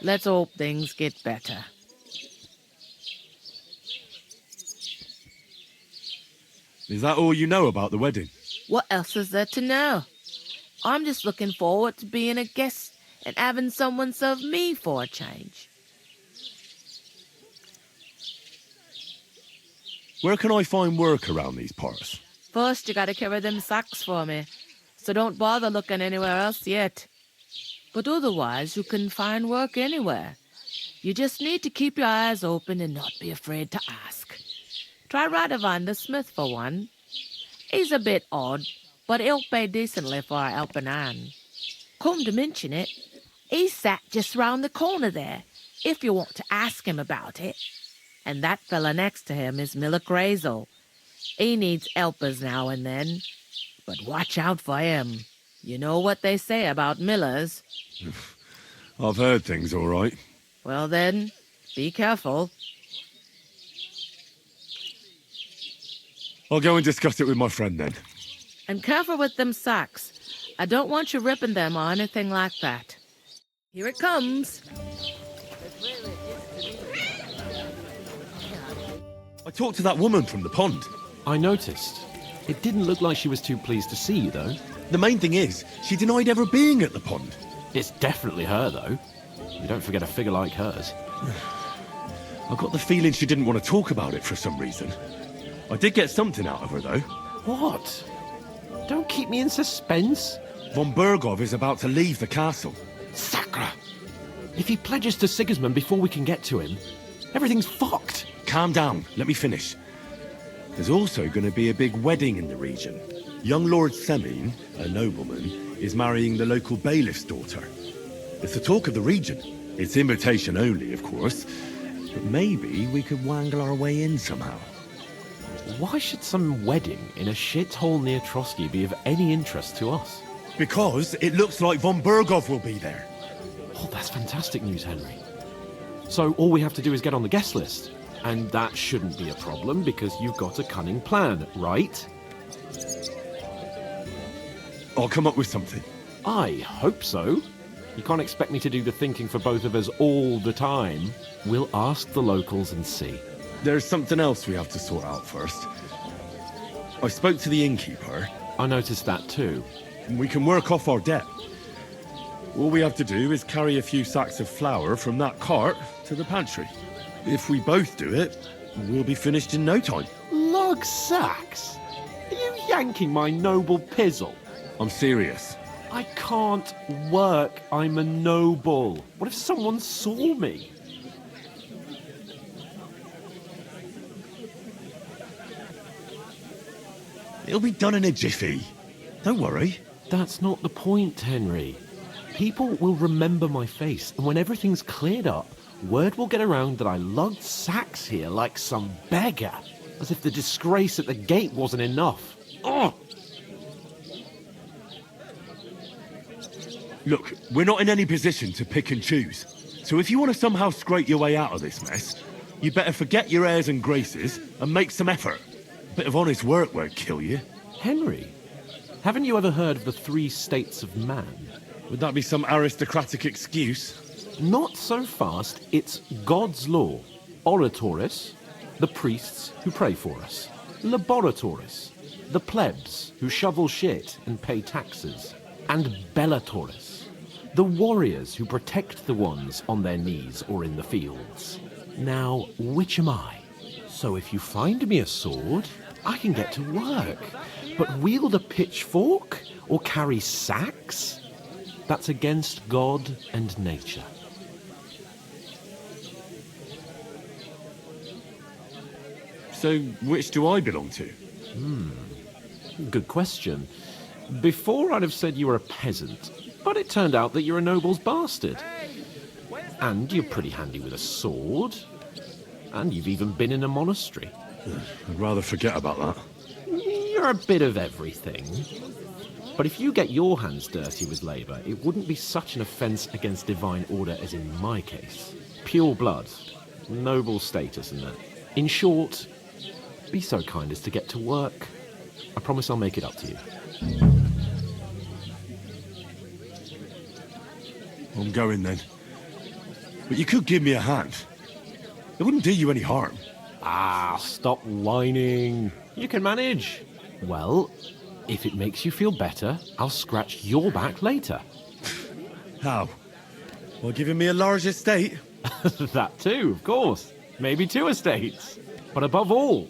Let's hope things get better. Is that all you know about the wedding? What else is there to know? I'm just looking forward to being a guest and having someone serve me for a change. Where can I find work around these parts? First, you gotta carry them sacks for me, so don't bother looking anywhere else yet. But otherwise, you can find work anywhere. You just need to keep your eyes open and not be afraid to ask. Try Radovan the smith for one. He's a bit odd, but he'll pay decently for a helping hand. Come to mention it, he's sat just round the corner there, if you want to ask him about it. And that fella next to him is Miller Crazel. He needs helpers now and then, but watch out for him. You know what they say about Millers. I've heard things all right. Well then, be careful. I'll go and discuss it with my friend then. And careful with them sacks. I don't want you ripping them or anything like that. Here it comes. I talked to that woman from the pond. I noticed. It didn't look like she was too pleased to see you, though. The main thing is, she denied ever being at the pond. It's definitely her, though. You don't forget a figure like hers. I got the feeling she didn't want to talk about it for some reason. I did get something out of her, though. What? Don't keep me in suspense. Von Berghoff is about to leave the castle. Sacra! If he pledges to Sigismund before we can get to him, everything's fucked. Calm down. Let me finish. There's also going to be a big wedding in the region. Young Lord Semin, a nobleman, is marrying the local bailiff's daughter. It's the talk of the region. It's invitation only, of course. But maybe we could wangle our way in somehow. Why should some wedding in a shithole near Trotsky be of any interest to us? Because it looks like von Burgov will be there. Oh, that's fantastic news, Henry. So all we have to do is get on the guest list. And that shouldn't be a problem because you've got a cunning plan, right? I'll come up with something. I hope so. You can't expect me to do the thinking for both of us all the time. We'll ask the locals and see. There's something else we have to sort out first. I spoke to the innkeeper. I noticed that too. We can work off our debt. All we have to do is carry a few sacks of flour from that cart to the pantry. If we both do it, we'll be finished in no time. Lug sacks? Are you yanking my noble pizzle? I'm serious. I can't work. I'm a noble. What if someone saw me? It'll be done in a jiffy. Don't worry. That's not the point, Henry. People will remember my face, and when everything's cleared up, word will get around that I lugged sacks here like some beggar, as if the disgrace at the gate wasn't enough. Ugh! Look, we're not in any position to pick and choose. So if you want to somehow scrape your way out of this mess, you better forget your airs and graces and make some effort. A bit of honest work won't kill you. Henry, haven't you ever heard of the 3 states of man? Would that be some aristocratic excuse? Not so fast. It's God's law. Oratoris, the priests who pray for us. Laboratoris, the plebs who shovel shit and pay taxes. And Bellatoris, the warriors who protect the ones on their knees or in the fields. Now, which am I? So if you find me a sword, I can get to work. But wield a pitchfork or carry sacks? That's against God and nature. So, which do I belong to? Good question. Before I'd have said you were a peasant, but it turned out that you're a noble's bastard. And you're pretty handy with a sword. And you've even been in a monastery. I'd rather forget about that. You're a bit of everything. But if you get your hands dirty with labour, it wouldn't be such an offence against divine order as in my case. Pure blood, noble status and that. In short, be so kind as to get to work. I promise I'll make it up to you. I'm going then. But you could give me a hand. It wouldn't do you any harm. Ah, stop whining. You can manage. Well, if it makes you feel better, I'll scratch your back later. How? Well, giving me a large estate? That too, of course. Maybe 2 estates. But above all,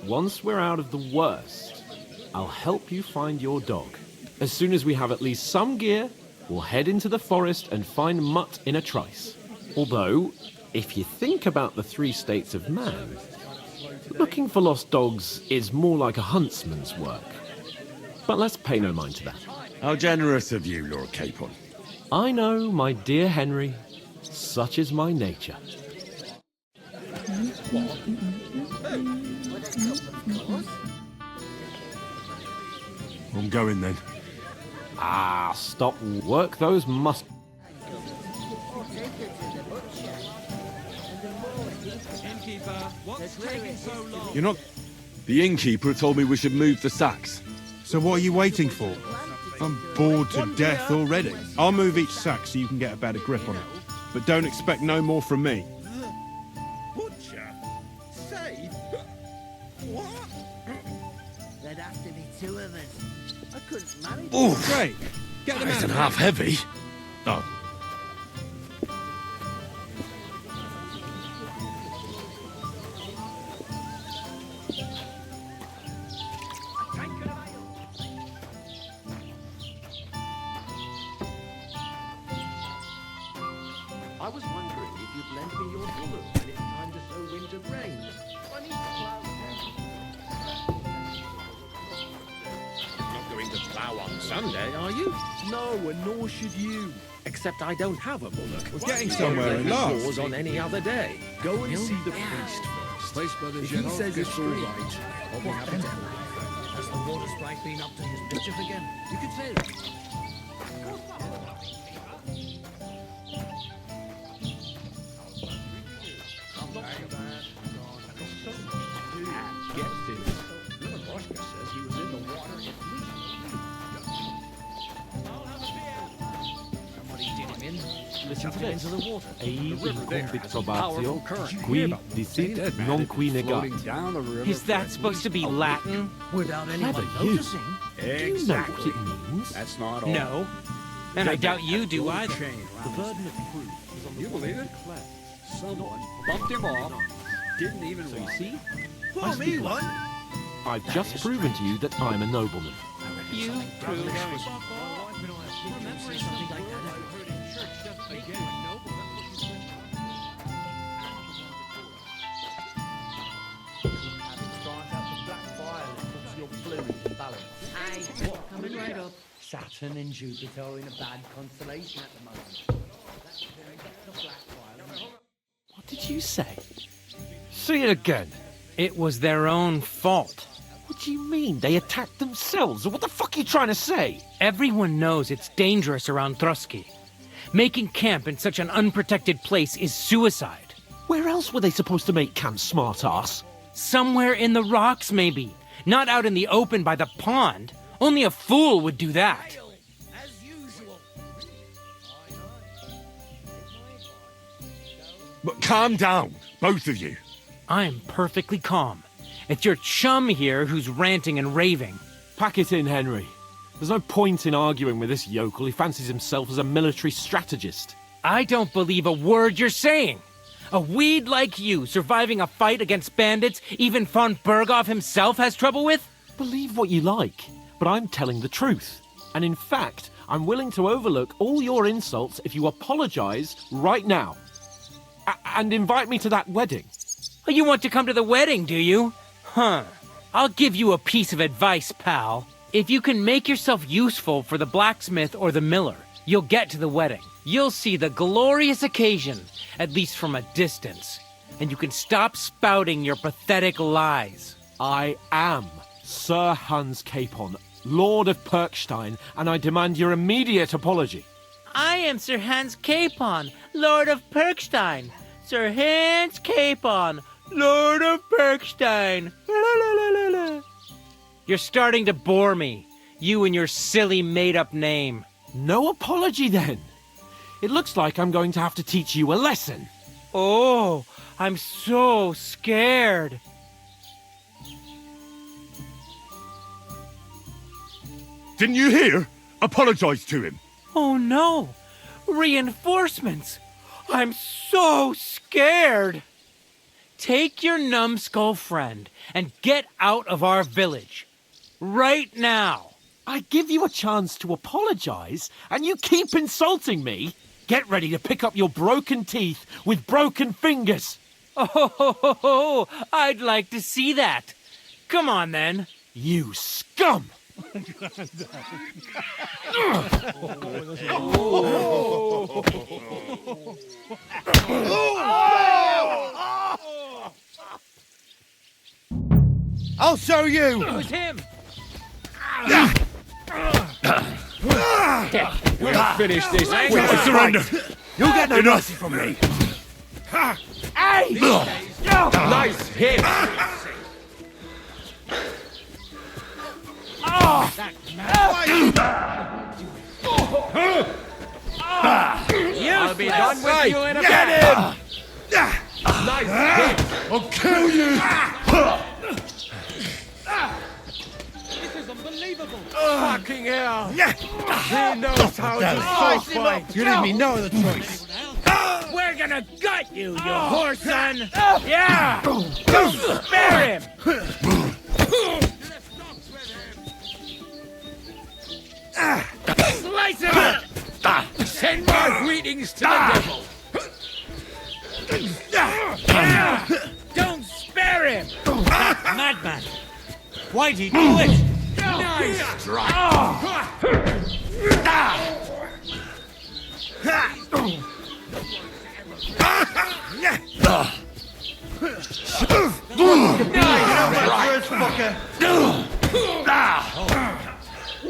once we're out of the worst, I'll help you find your dog. As soon as we have at least some gear, we'll head into the forest and find Mutt in a trice. Although, if you think about the 3 states of man, looking for lost dogs is more like a huntsman's work. But let's pay no mind to that. How generous of you, Lord Capon. I know, my dear Henry. Such is my nature. I'm going then. Ah, stop. Work those must... You're not... The innkeeper told me we should move the sacks. So what are you waiting for? I'm bored to death already. I'll move each sack so you can get a better grip on it. But don't expect no more from me. Butcher? Say? What? There'd have to be 2 of us. I couldn't manage. Oof! Great. Get them Nice out and of half here. heavy. Oh. I was wondering if you'd lend me your wool when it's time to sow winter grain. I need to plough. Not going to plough on Sunday, are you? No, and nor should you. Except I don't have a bullock. We're getting somewhere at last. Yours on any other day. Go and see the priest first. Space Brothers, If he says it's all right, I'll be happy to help. has the water sprite been up to his mischief again? You could say that. Listen to this. Into the water. Ei The river there incumbit has a powerful probatio, current. qui dicit non qui Floating negat. down the river Is that supposed to be Latin? without anyone Clever you. noticing? Do you know what it means? That's not all. No. And I doubt you do either. The burden of proof is on the You one believe who it? declares. Someone bumped him off. Didn't even So you see? Well, I me speak one. I've just proven to you that I'm a nobleman. You prove Coming right up. Saturn and Jupiter are in a bad constellation at the moment. What did you say? Say it again. It was their own fault. What do you mean? They attacked themselves? Or what the fuck are you trying to say? Everyone knows it's dangerous around Trotsky. Making camp in such an unprotected place is suicide. Where else were they supposed to make camp, smartass? Somewhere in the rocks, maybe. Not out in the open by the pond. Only a fool would do that. But calm down, both of you. I'm perfectly calm. It's your chum here who's ranting and raving. Pack it in, Henry. There's no point in arguing with this yokel. He fancies himself as a military strategist. I don't believe a word you're saying. A weed like you surviving a fight against bandits even von Berghoff himself has trouble with? Believe what you like, but I'm telling the truth. And in fact, I'm willing to overlook all your insults if you apologize right now. And invite me to that wedding. Oh, you want to come to the wedding, do you? Huh. I'll give you a piece of advice, pal. If you can make yourself useful for the blacksmith or the miller, you'll get to the wedding. You'll see the glorious occasion, at least from a distance. And you can stop spouting your pathetic lies. I am Sir Hans Capon, Lord of Perkstein, and I demand your immediate apology. I am Sir Hans Capon, Lord of Perkstein. Sir Hans Capon, Lord of Perkstein. You're starting to bore me. You and your silly made-up name. No apology, then. It looks like I'm going to have to teach you a lesson. Oh, I'm so scared. Didn't you hear? Apologize to him. Oh no! Reinforcements! I'm so scared! Take your numbskull friend and get out of our village. Right now! I give you a chance to apologize, and you keep insulting me? Get ready to pick up your broken teeth with broken fingers. Oh, I'd like to see that. Come on then. You scum! I'll show you! It was him! We'll finish this. I surrender. You'll get no mercy from me. Hey! Nice hit! I'll be done with you in a Get minute. him! Nice hit! I'll kill you. This is unbelievable! Fucking hell! He knows how to sword fight! You leave me no other choice. We're gonna gut you, you whore son! Yeah! Don't spare him! Slice him up! Send my greetings to the devil! Yeah! Don't spare him! Madman! Why'd he do it? Nice strike! I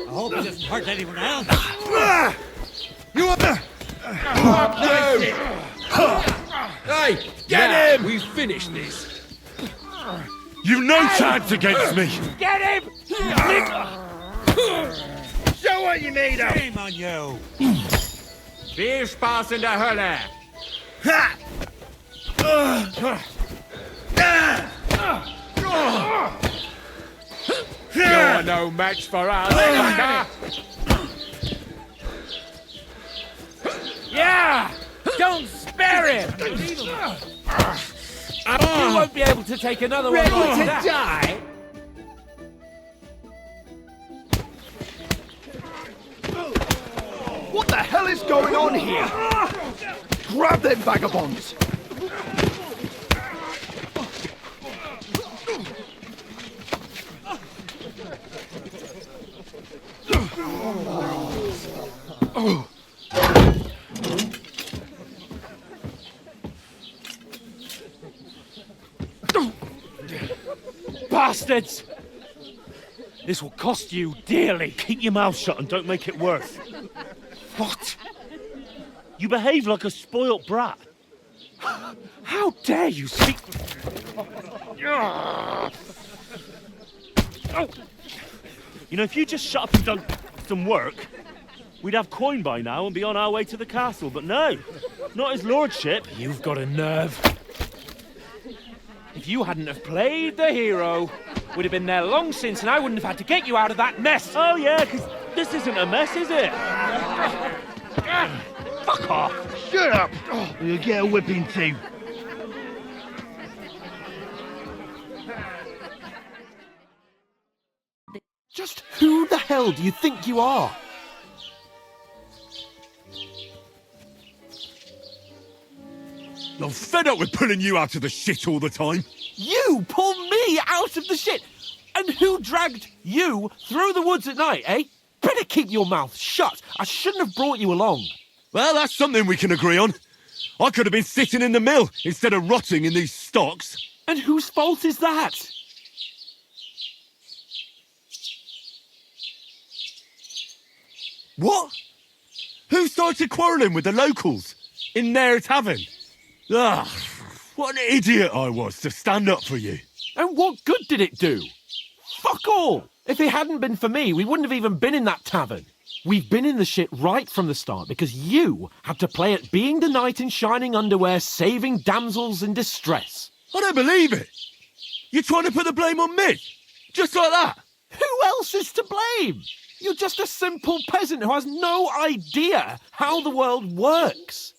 hope it doesn't hurt anyone else. You up there? Hey, get him! We've finished this. You've no chance against me! Get him! Show what you made of! Shame on you! Viel Spaß in der Hölle! You're no match for us, fucker! Yeah! Don't spare him! You won't be able to take another one like that. die? What the hell is going on here? Grab them vagabonds! Bastards! This will cost you dearly. Keep your mouth shut and don't make it worse. What? You behave like a spoilt brat. How dare you speak... Oh. You know, if you just shut up and done some work, we'd have coin by now and be on our way to the castle. But no, not his lordship. You've got a nerve. If you hadn't have played the hero, we'd have been there long since and I wouldn't have had to get you out of that mess. Oh yeah, because this isn't a mess, is it? Fuck off. Shut up! You'll get a whipping too. Just who the hell do you think you are? I'm fed up with pulling you out of the shit all the time. You pull me out of the shit! And who dragged you through the woods at night, eh? Better keep your mouth shut. I shouldn't have brought you along. Well, that's something we can agree on. I could have been sitting in the mill instead of rotting in these stocks. And whose fault is that? What? Who started quarrelling with the locals in their tavern? Ah, what an idiot I was to stand up for you. And what good did it do? Fuck all! If it hadn't been for me, we wouldn't have even been in that tavern. We've been in the shit right from the start because you had to play at being the knight in shining underwear, saving damsels in distress. I don't believe it. You're trying to put the blame on me? Just like that? Who else is to blame? You're just a simple peasant who has no idea how the world works.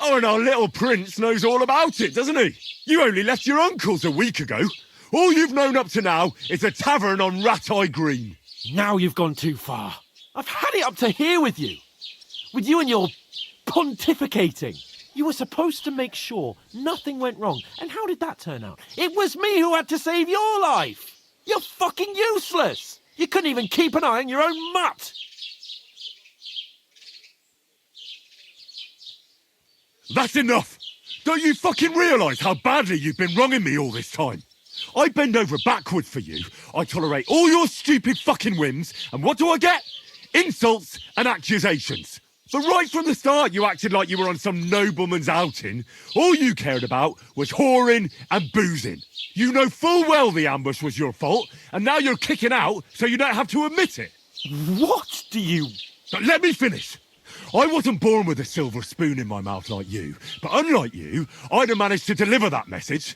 Oh, and our little prince knows all about it, doesn't he? You only left your uncle's a week ago. All you've known up to now is a tavern on Rat-Eye Green. Now you've gone too far. I've had it up to here with you. With you and your pontificating. You were supposed to make sure nothing went wrong. And how did that turn out? It was me who had to save your life. You're fucking useless. You couldn't even keep an eye on your own mutt. That's enough! Don't you fucking realise how badly you've been wronging me all this time? I bend over backwards for you, I tolerate all your stupid fucking whims, and what do I get? Insults and accusations. But right from the start you acted like you were on some nobleman's outing. All you cared about was whoring and boozing. You know full well the ambush was your fault, and now you're kicking out so you don't have to admit it. What do you... But let me finish. I wasn't born with a silver spoon in my mouth like you, but unlike you, I'd have managed to deliver that message.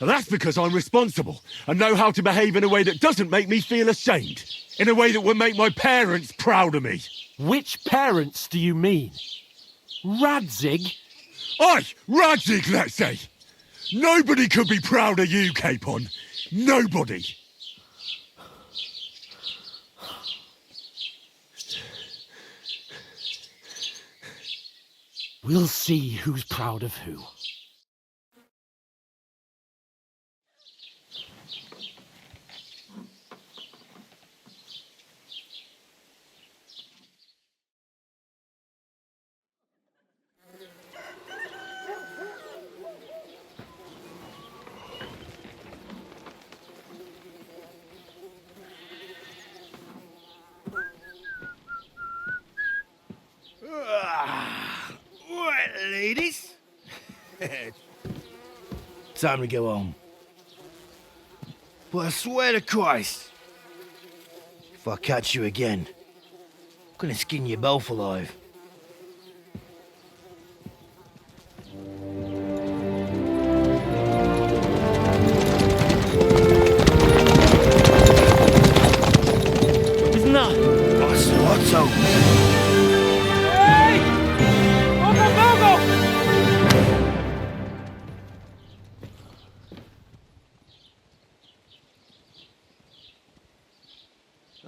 And that's because I'm responsible and know how to behave in a way that doesn't make me feel ashamed, in a way that would make my parents proud of me. Which parents do you mean? Radzig? Aye, Radzig, let's say. Nobody could be proud of you, Capon. Nobody. We'll see who's proud of who. right, ladies. Time to go home. But I swear to Christ, if I catch you again, I'm gonna skin you both alive. Isn't that? Otto. Hey! Go!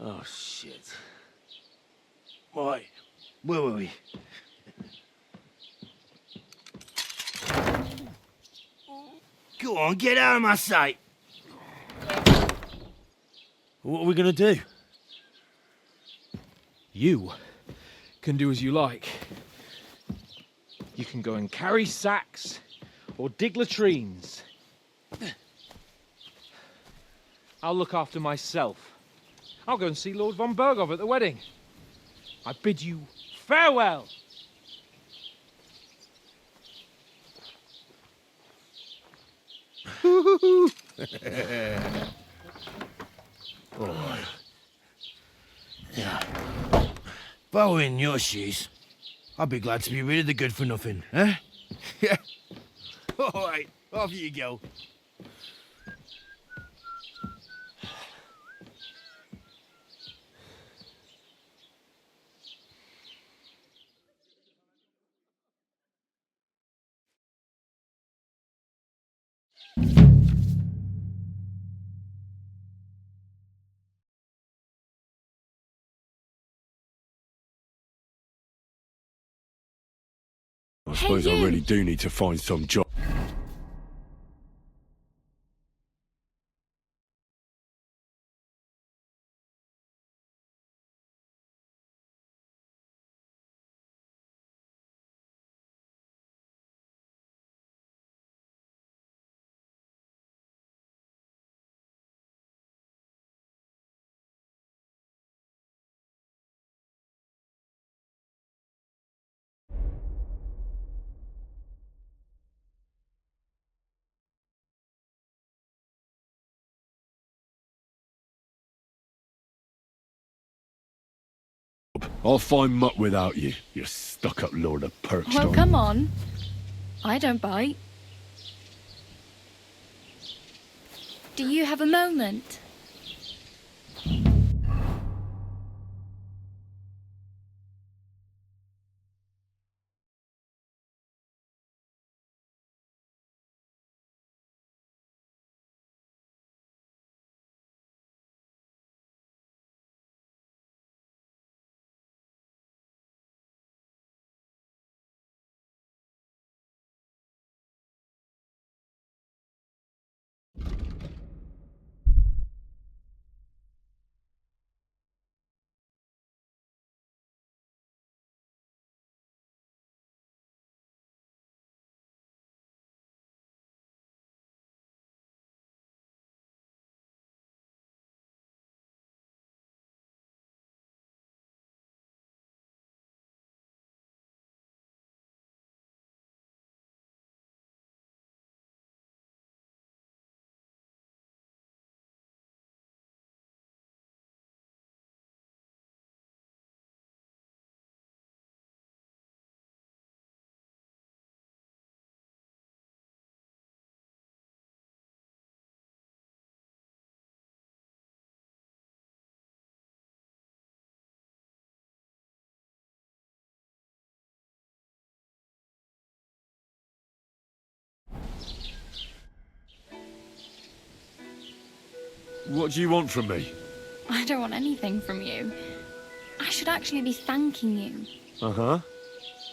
Oh, shit. Right. Where were we? Go on, get out of my sight. What are we gonna do? You can do as you like. You can go and carry sacks or dig latrines. I'll look after myself. I'll go and see Lord von Berghoff at the wedding. I bid you farewell. Oh. Yeah. If I were in your shoes, I'd be glad to be rid of the good for nothing, eh? Yeah. All right, off you go. I suppose I really do need to find some job. I'll find mutt without you, you stuck-up lord of Perkstein. Well, come on. I don't bite. Do you have a moment? What do you want from me? I don't want anything from you. I should actually be thanking you. Uh-huh.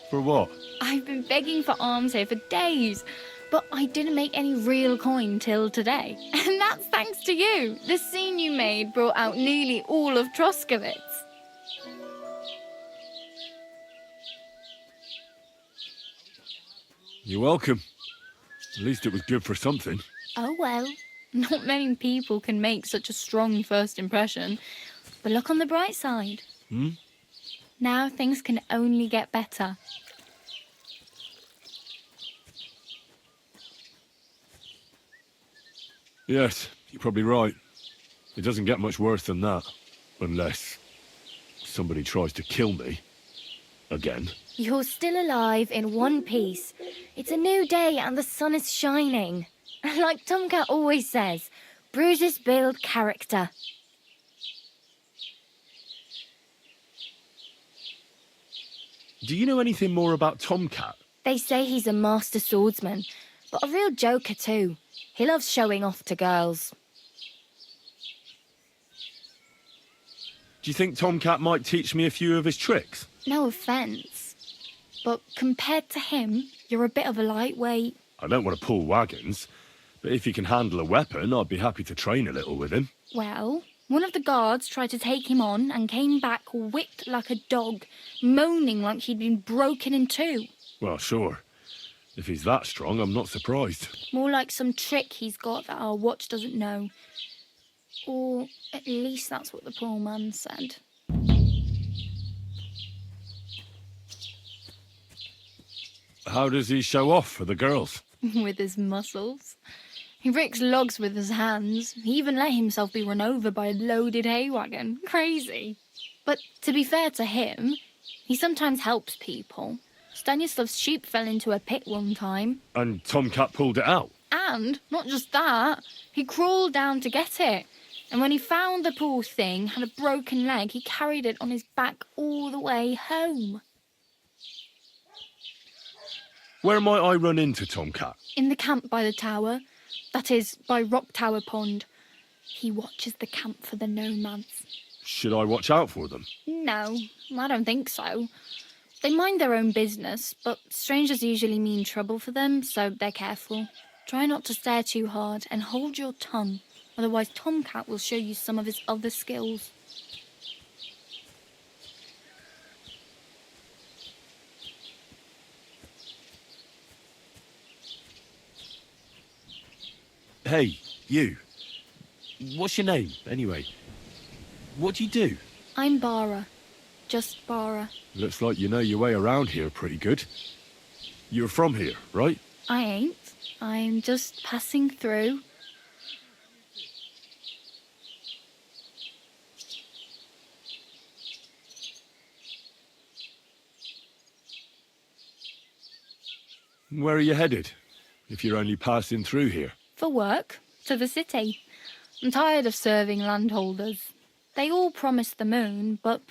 For what? I've been begging for alms here for days, but I didn't make any real coin till today. And that's thanks to you. The scene you made brought out nearly all of Troskowitz. You're welcome. At least it was good for something. Oh well. Not many people can make such a strong first impression. But look on the bright side. Hmm? Now things can only get better. Yes, you're probably right. It doesn't get much worse than that. Unless somebody tries to kill me. Again. You're still alive in one piece. It's a new day and the sun is shining. Like Tomcat always says, bruises build character. Do you know anything more about Tomcat? They say he's a master swordsman, but a real joker too. He loves showing off to girls. Do you think Tomcat might teach me a few of his tricks? No offence, but compared to him, you're a bit of a lightweight. I don't want to pull wagons, but if he can handle a weapon, I'd be happy to train a little with him. Well, one of the guards tried to take him on and came back whipped like a dog, moaning like he'd been broken in two. Well, sure. If he's that strong, I'm not surprised. More like some trick he's got that our watch doesn't know. Or at least that's what the poor man said. How does he show off for the girls? With his muscles. He ricks logs with his hands. He even let himself be run over by a loaded hay wagon. Crazy. But to be fair to him, he sometimes helps people. Stanislav's sheep fell into a pit one time. And Tomcat pulled it out? And, not just that, he crawled down to get it. And when he found the poor thing had a broken leg, he carried it on his back all the way home. Where might I run into Tomcat? In the camp by the tower. That is, by Rock Tower Pond. He watches the camp for the nomads. Should I watch out for them? No, I don't think so. They mind their own business, but strangers usually mean trouble for them, so they're careful. Try not to stare too hard and hold your tongue. Otherwise, Tomcat will show you some of his other skills. Hey, you. What's your name, anyway? What do you do? I'm Bara. Just Bara. Looks like you know your way around here pretty good. You're from here, right? I ain't. I'm just passing through. Where are you headed, if you're only passing through here? For work. To the city. I'm tired of serving landholders. They all promise the moon, but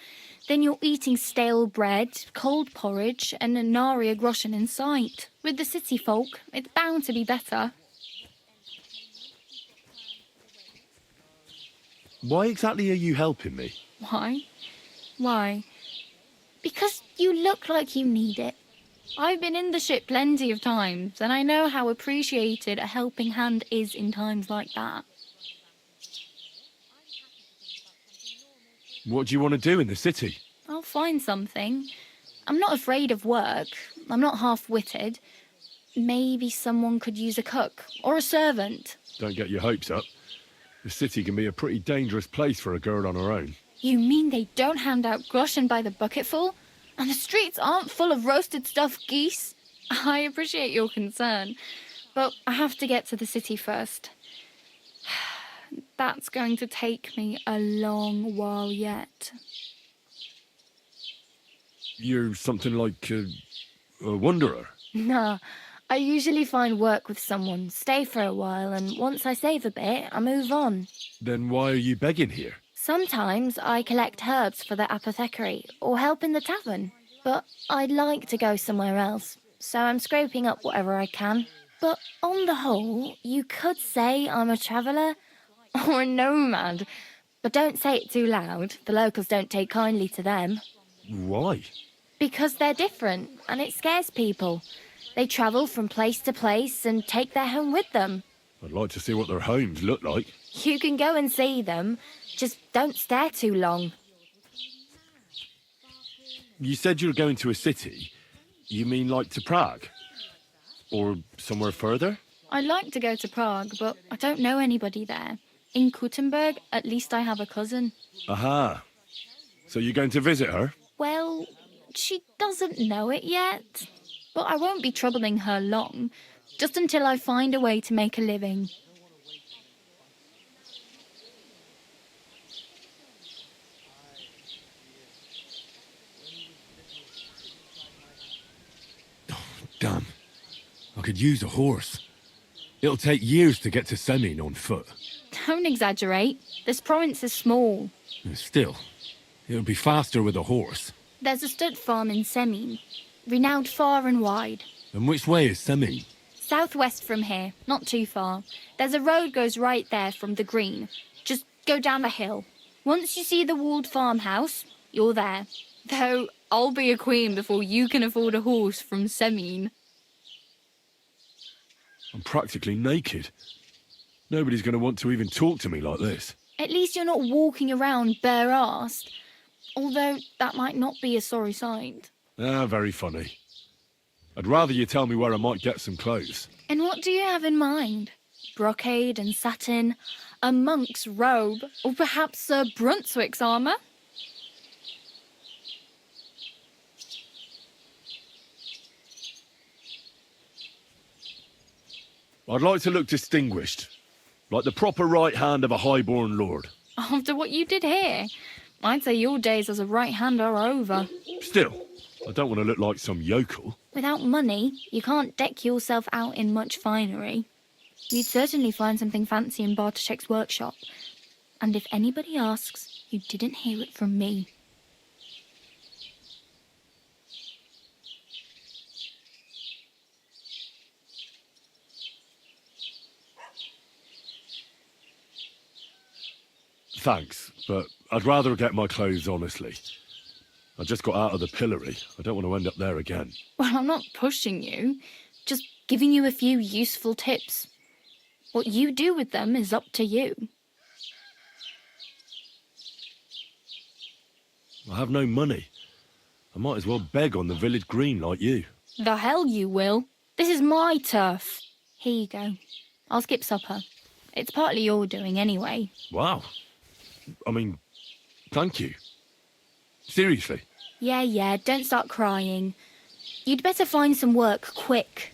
then you're eating stale bread, cold porridge, and a nary a groschen in sight. With the city folk, it's bound to be better. Why exactly are you helping me? Why? Why? Because you look like you need it. I've been in the ship plenty of times, and I know how appreciated a helping hand is in times like that. What do you want to do in the city? I'll find something. I'm not afraid of work. I'm not half-witted. Maybe someone could use a cook or a servant. Don't get your hopes up. The city can be a pretty dangerous place for a girl on her own. You mean they don't hand out groschen by the bucketful? And the streets aren't full of roasted stuffed geese? I appreciate your concern, but I have to get to the city first. That's going to take me a long while yet. You're something like a wanderer? Nah, I usually find work with someone, stay for a while, and once I save a bit, I move on. Then why are you begging here? Sometimes I collect herbs for the apothecary or help in the tavern, but I'd like to go somewhere else, so I'm scraping up whatever I can. But on the whole, you could say I'm a traveller or a nomad, but don't say it too loud. The locals don't take kindly to them. Why? Because they're different, and it scares people. They travel from place to place and take their home with them. I'd like to see what their homes look like. You can go and see them, just don't stare too long. You said you're going to a city. You mean like to Prague? Or somewhere further? I'd like to go to Prague, but I don't know anybody there. In Kuttenberg, at least I have a cousin. Aha. So you're going to visit her? Well, she doesn't know it yet. But I won't be troubling her long, just until I find a way to make a living. could use a horse. It'll take years to get to Semin on foot. Don't exaggerate. This province is small. Still, it'll be faster with a horse. There's a stud farm in Semin, renowned far and wide. And which way is Semin? Southwest from here, not too far. There's a road goes right there from the green. Just go down the hill. Once you see the walled farmhouse, you're there. Though, I'll be a queen before you can afford a horse from Semin. I'm practically naked. Nobody's going to want to even talk to me like this. At least you're not walking around bare-assed. Although, that might not be a sorry sight. Ah, very funny. I'd rather you tell me where I might get some clothes. And what do you have in mind? Brocade and satin, a monk's robe, or perhaps Sir Brunswick's armour? I'd like to look distinguished, like the proper right hand of a highborn lord. After what you did here, I'd say your days as a right-hander are over. Still, I don't want to look like some yokel. Without money, you can't deck yourself out in much finery. You'd certainly find something fancy in Bartoszek's workshop. And if anybody asks, you didn't hear it from me. Thanks, but I'd rather get my clothes honestly. I just got out of the pillory. I don't want to end up there again. Well, I'm not pushing you, just giving you a few useful tips. What you do with them is up to you. I have no money. I might as well beg on the village green like you. The hell you will. This is my turf. Here you go. I'll skip supper. It's partly your doing anyway. Wow. I mean, thank you. Seriously. Yeah, don't start crying. You'd better find some work quick.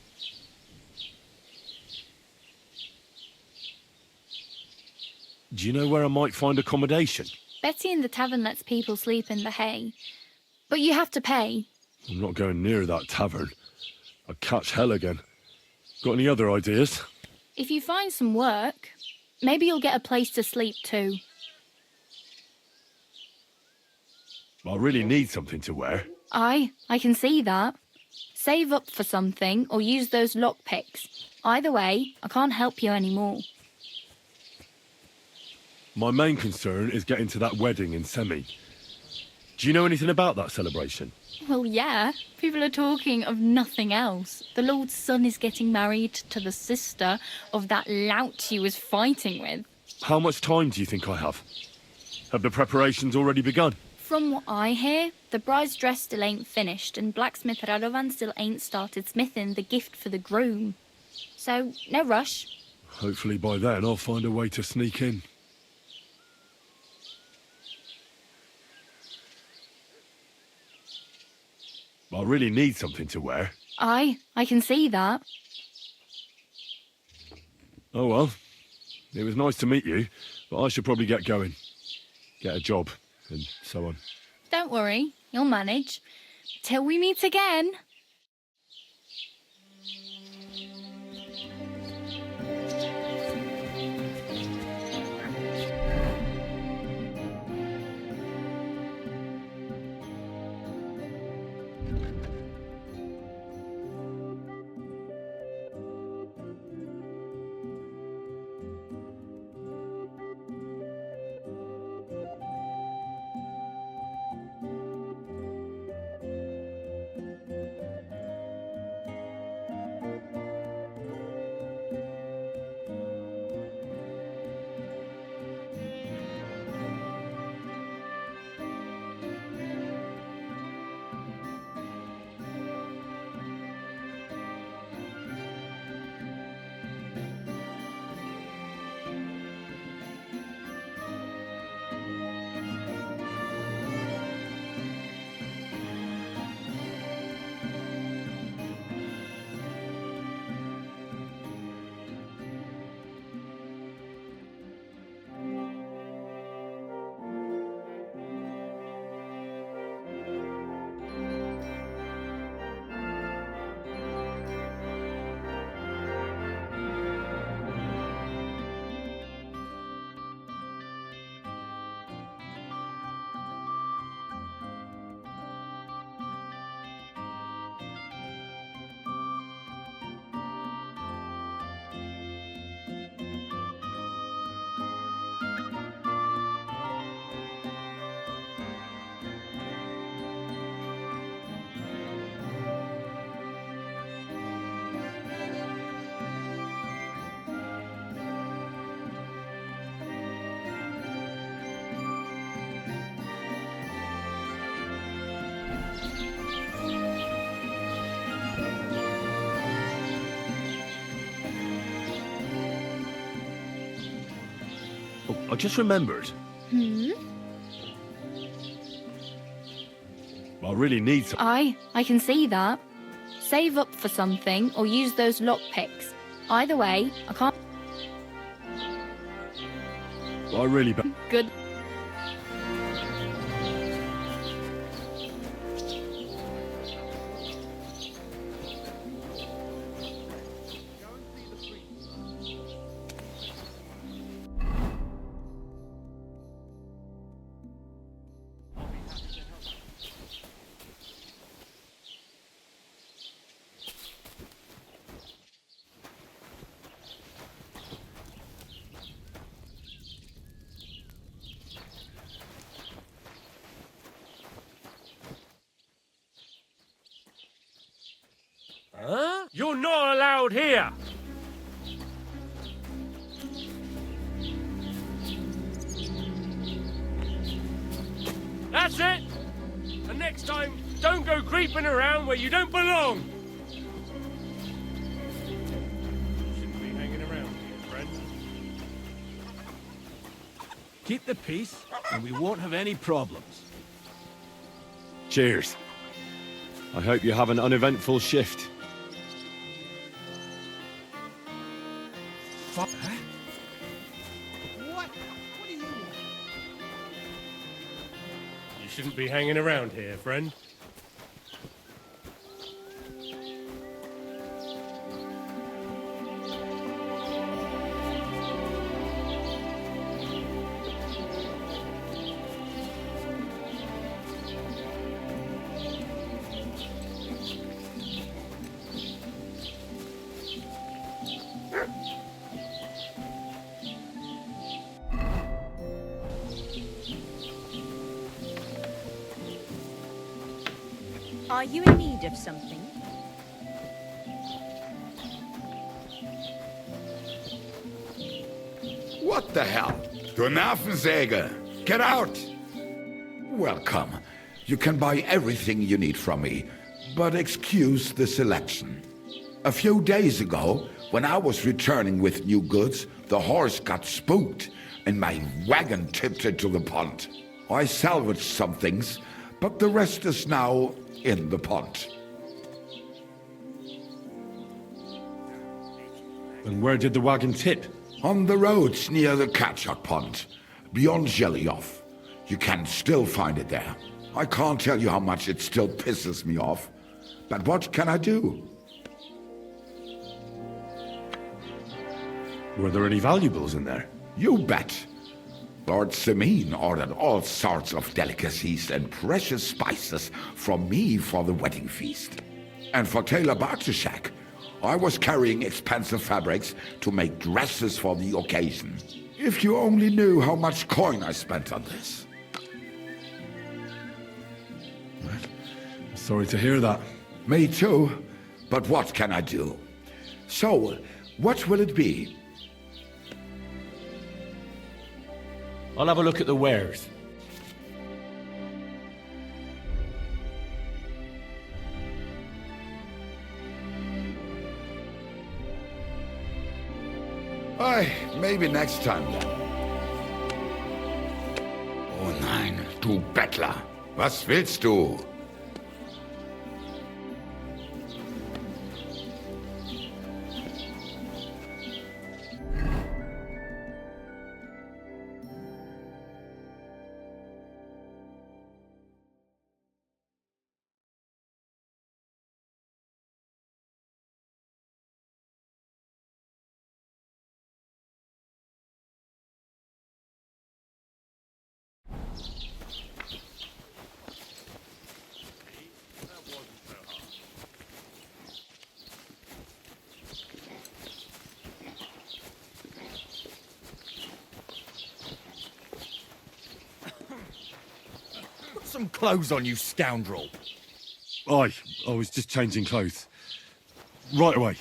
Do you know where I might find accommodation? Betty in the tavern lets people sleep in the hay. But you have to pay. I'm not going near that tavern. I'd catch hell again. Got any other ideas? If you find some work, maybe you'll get a place to sleep too. I really need something to wear. I can see that. Save up for something or use those lockpicks. Either way, I can't help you anymore. My main concern is getting to that wedding in Semin. Do you know anything about that celebration? Well, yeah. People are talking of nothing else. The Lord's son is getting married to the sister of that lout he was fighting with. How much time do you think I have? Have the preparations already begun? From what I hear, the bride's dress still ain't finished and blacksmith Radovan still ain't started smithing the gift for the groom. So, no rush. Hopefully by then I'll find a way to sneak in. I really need something to wear. I can see that. Oh well, it was nice to meet you, but I should probably get going. Get a job, and so on. Don't worry, you'll manage. Till we meet again. I just remembered. Hmm? I really need some. I can see that. Save up for something or use those lockpicks. Either way, I can't. I really. Good. Huh? You're not allowed here! That's it! And next time, don't go creeping around where you don't belong! Shouldn't be hanging around here, friend. Keep the peace, and we won't have any problems. Cheers. I hope you have an uneventful shift. Fuck, huh? What? What do you want? You shouldn't be hanging around here, friend. Are you in need of something? What the hell? Du Nervensäge! Get out! Welcome. You can buy everything you need from me, but excuse the selection. A few days ago, when I was returning with new goods, the horse got spooked and my wagon tipped into the pond. I salvaged some things, but the rest is now in the pond. And where did the wagon tip? On the roads near the Catchuck Pond, beyond Jelly-Off. You can still find it there. I can't tell you how much it still pisses me off. But what can I do? Were there any valuables in there? You bet. Lord Semin ordered all sorts of delicacies and precious spices from me for the wedding feast. And for Taylor Bartishak, I was carrying expensive fabrics to make dresses for the occasion. If you only knew how much coin I spent on this. Sorry to hear that. Me too, but what can I do? So, what will it be? I'll have a look at the wares. Aye, maybe next time then. Oh nein, du Bettler. Was willst du? Some clothes on, you scoundrel. I was just changing clothes. Right away.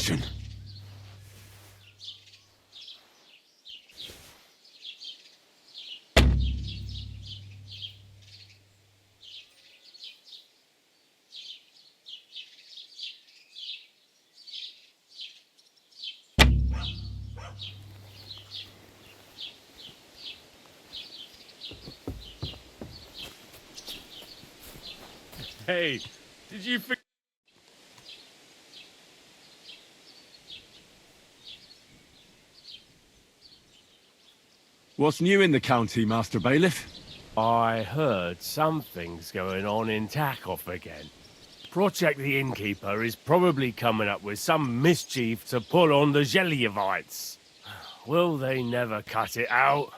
question. Hey, did you forget? What's new in the county, Master Bailiff? I heard something's going on in Takoff again. Project the Innkeeper is probably coming up with some mischief to pull on the Gelievites. Will they never cut it out?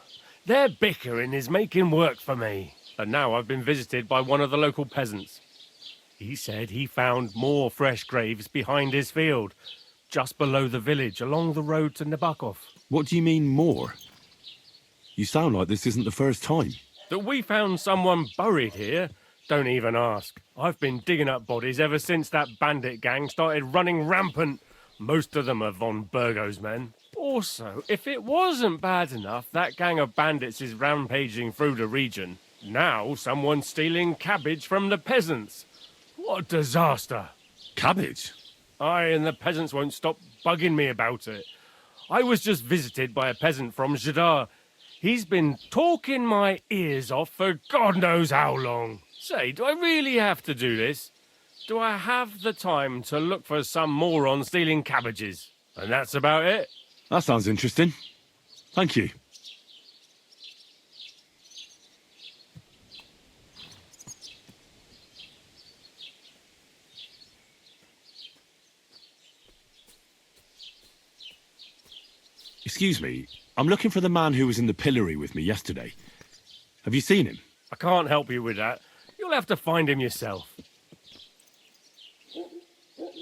Their bickering is making work for me. And now I've been visited by one of the local peasants. He said he found more fresh graves behind his field, just below the village, along the road to Nabokov. What do you mean, more? You sound like this isn't the first time. That we found someone buried here? Don't even ask. I've been digging up bodies ever since that bandit gang started running rampant. Most of them are von Burgo's men. Also, if it wasn't bad enough that gang of bandits is rampaging through the region, now someone's stealing cabbage from the peasants. What a disaster. Cabbage? Aye, and the peasants won't stop bugging me about it. I was just visited by a peasant from Jadar. He's been talking my ears off for God knows how long. Say, do I really have to do this? Do I have the time to look for some moron stealing cabbages? And that's about it. That sounds interesting. Thank you. Excuse me, I'm looking for the man who was in the pillory with me yesterday. Have you seen him? I can't help you with that. You'll have to find him yourself.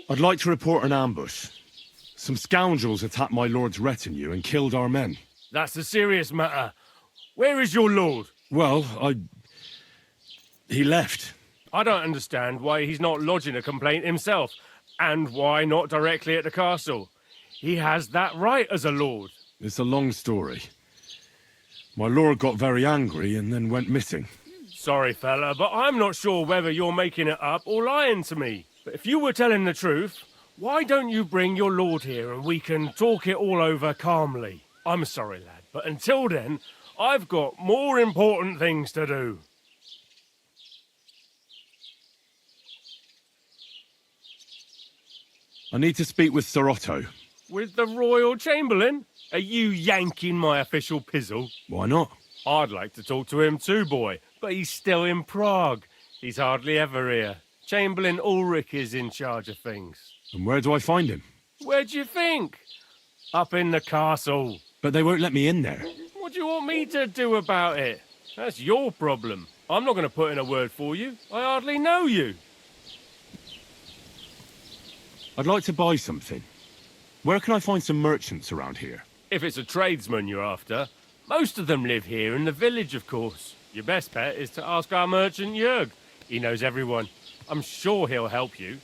I'd like to report an ambush. Some scoundrels attacked my lord's retinue and killed our men. That's a serious matter. Where is your lord? Well, he left. I don't understand why he's not lodging a complaint himself, and why not directly at the castle. He has that right as a lord. It's a long story. My lord got very angry and then went missing. Sorry, fella, but I'm not sure whether you're making it up or lying to me. But if you were telling the truth, why don't you bring your lord here and we can talk it all over calmly? I'm sorry, lad, but until then, I've got more important things to do. I need to speak with Sir Otto. With the Royal Chamberlain? Are you yanking my official pizzle? Why not? I'd like to talk to him too, boy, but he's still in Prague. He's hardly ever here. Chamberlain Ulrich is in charge of things. And where do I find him? Where do you think? Up in the castle. But they won't let me in there. What do you want me to do about it? That's your problem. I'm not going to put in a word for you. I hardly know you. I'd like to buy something. Where can I find some merchants around here? If it's a tradesman you're after, most of them live here in the village, of course. Your best bet is to ask our merchant Jörg. He knows everyone. I'm sure he'll help you.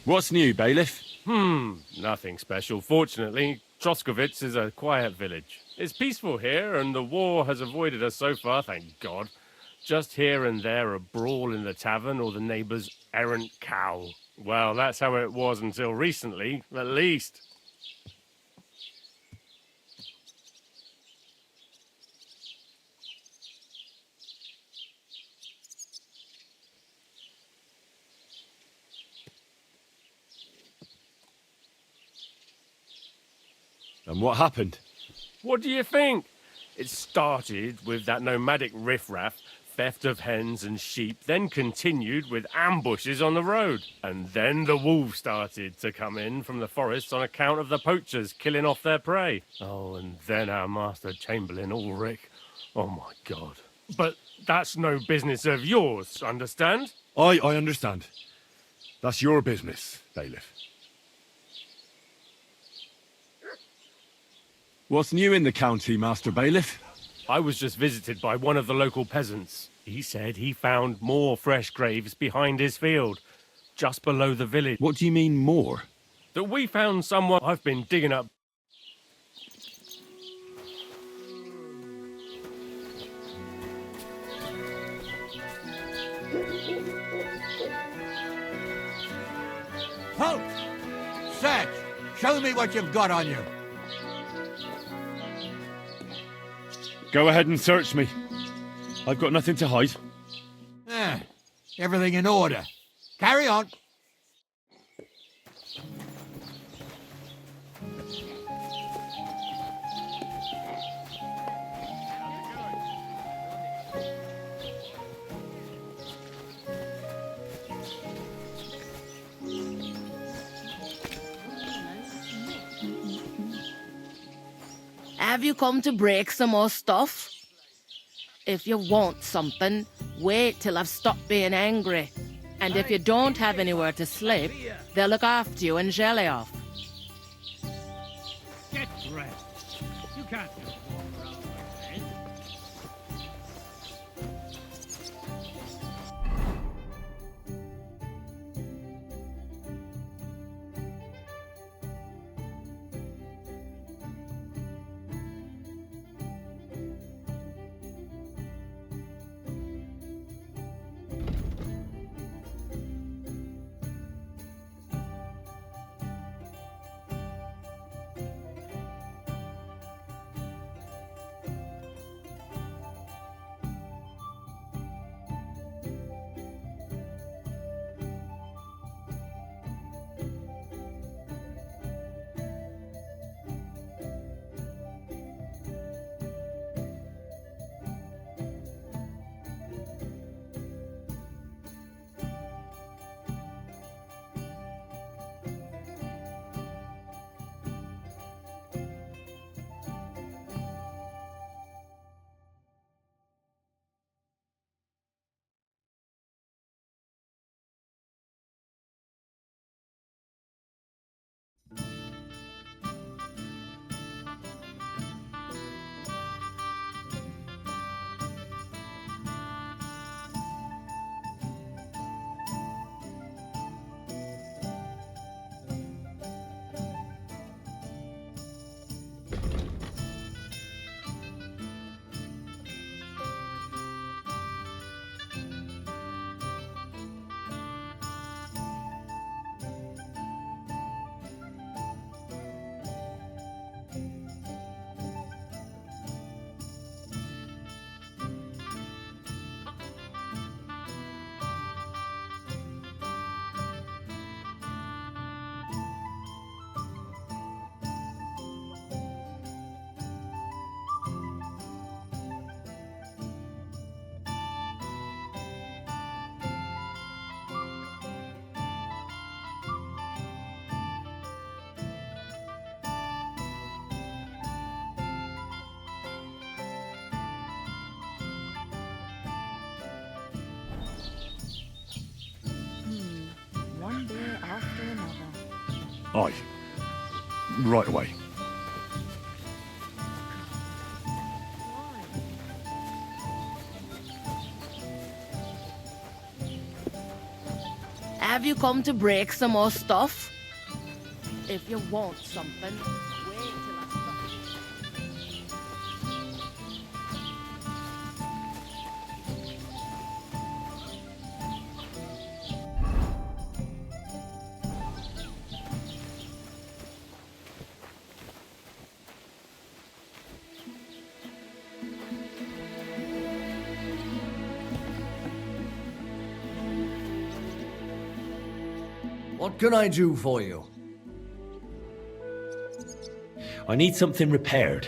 What's new, bailiff? Nothing special. Fortunately, Troskovitz is a quiet village. It's peaceful here, and the war has avoided us so far, thank God. Just here and there a brawl in the tavern or the neighbour's errant cow. Well, that's how it was until recently, at least. And what happened? What do you think? It started with that nomadic riffraff, theft of hens and sheep, then continued with ambushes on the road. And then the wolves started to come in from the forests on account of the poachers killing off their prey. Oh, and then our master Chamberlain Ulrich. Oh my God. But that's no business of yours, understand? I understand. That's your business, bailiff. What's new in the county, Master Bailiff? I was just visited by one of the local peasants. He said he found more fresh graves behind his field, just below the village. What do you mean, more? That we found someone I've been digging up. Halt! Search! Show me what you've got on you. Go ahead and search me. I've got nothing to hide. Everything in order. Carry on. Have you come to break some more stuff? If you want something, wait till I've stopped being angry. And if you don't have anywhere to sleep, they'll look after you and jelly off. Get dressed. You can't just walk around like that. One beer after another. Aye. Right away. Have you come to break some more stuff? If you want something, wait till I stop. What can I do for you? I need something repaired.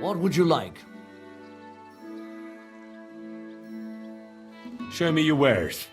What would you like? Show me your wares.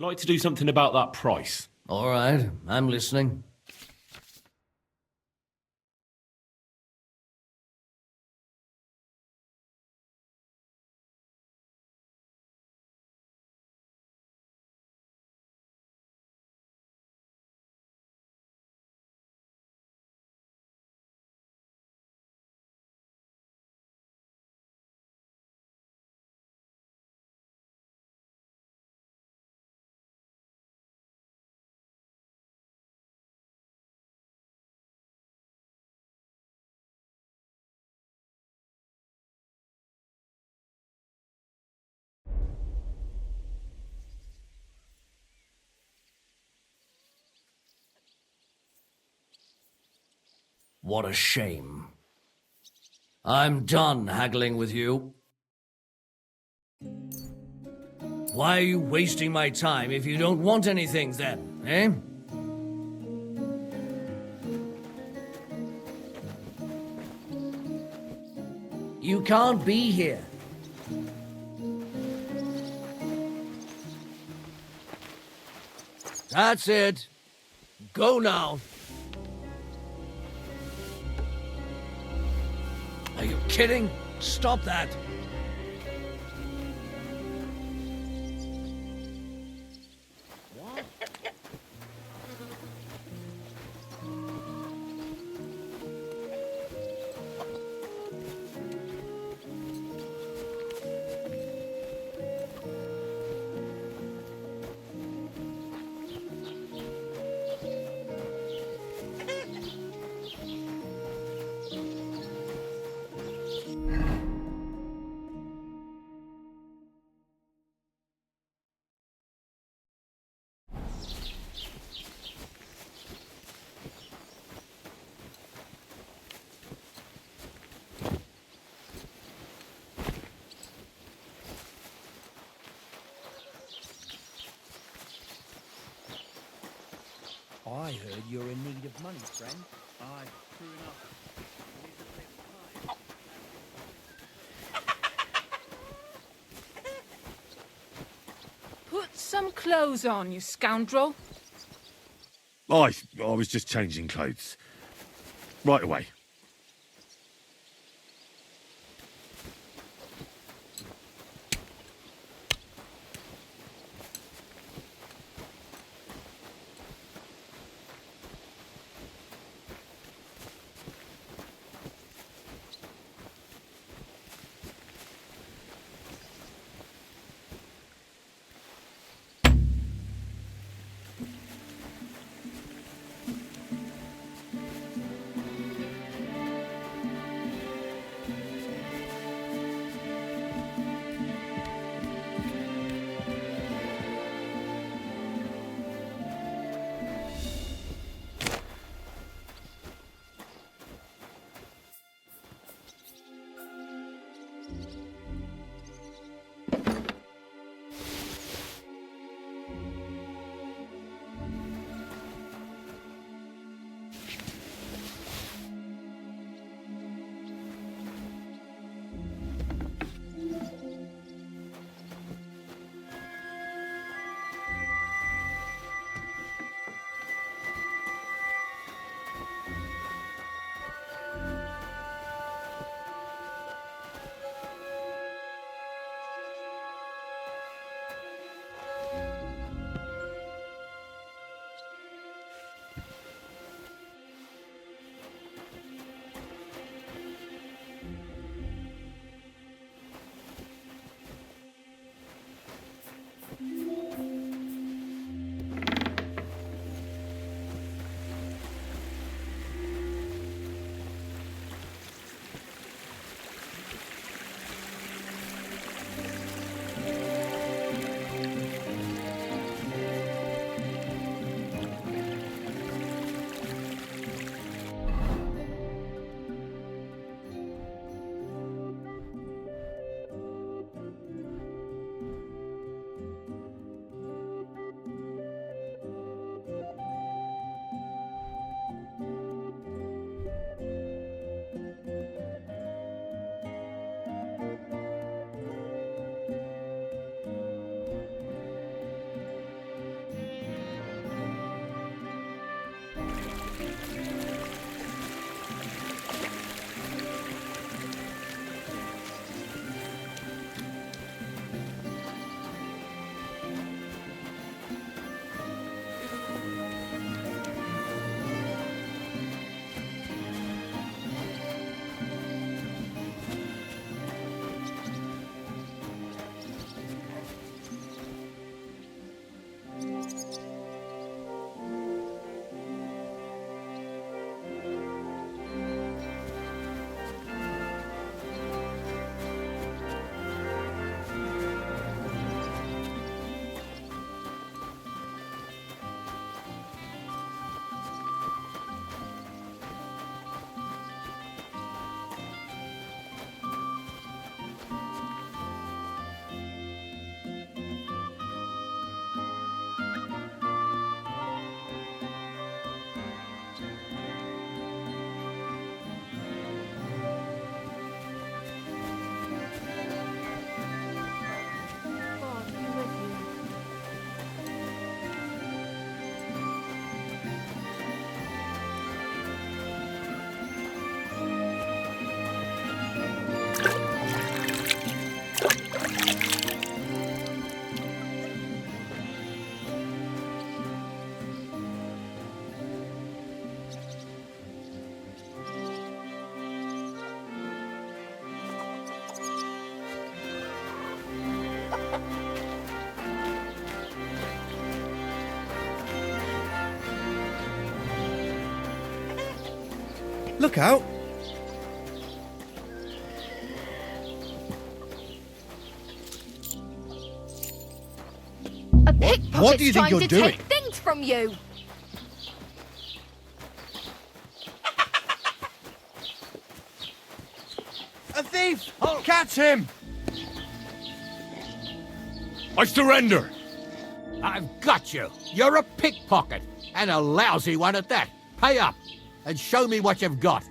I'd like to do something about that price. All right, I'm listening. What a shame. I'm done haggling with you. Why are you wasting my time if you don't want anything then, eh? You can't be here. That's it. Go now. Are you kidding? Stop that. I heard you're in need of money, friend. Aye, true enough. Put some clothes on, you scoundrel. I was just changing clothes. Right away. Look out! A pickpocket's What do you think trying you're to doing? take things from you. A thief! Catch him! I surrender! I've got you. You're a pickpocket, and a lousy one at that. Pay up, and show me what you've got.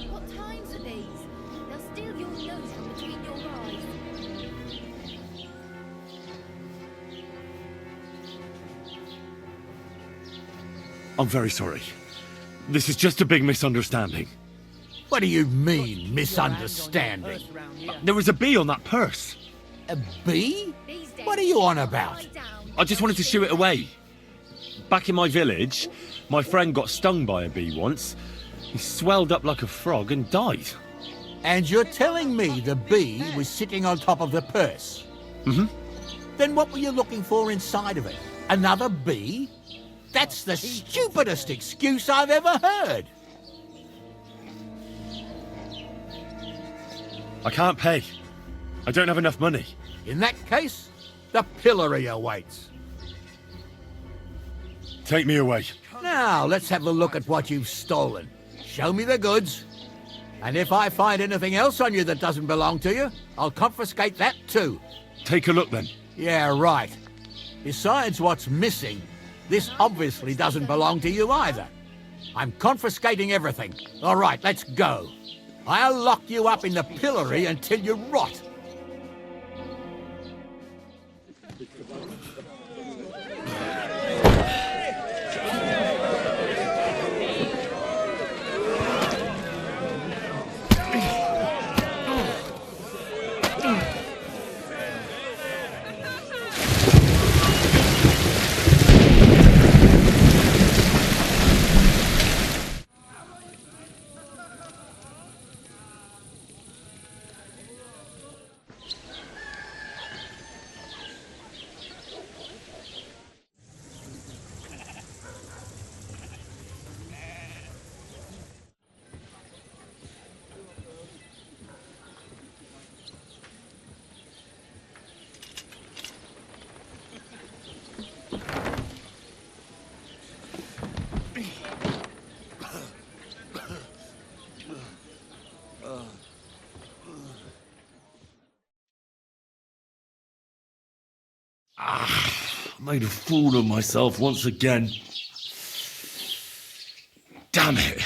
What times are these? They'll steal your nose from between your eyes. I'm very sorry. This is just a big misunderstanding. What do you mean, misunderstanding? There was a bee on that purse. A bee? What are you on about? I just wanted to shoo it away. Back in my village, my friend got stung by a bee once. He swelled up like a frog and died. And you're telling me the bee was sitting on top of the purse? Mm-hmm. Then what were you looking for inside of it? Another bee? That's the stupidest excuse I've ever heard. I can't pay. I don't have enough money. In that case, the pillory awaits. Take me away. Now, let's have a look at what you've stolen. Show me the goods. And if I find anything else on you that doesn't belong to you, I'll confiscate that too. Take a look then. Yeah, right. Besides what's missing, this obviously doesn't belong to you either. I'm confiscating everything. All right, let's go. I'll lock you up in the pillory until you rot. Made a fool of myself once again. Damn it.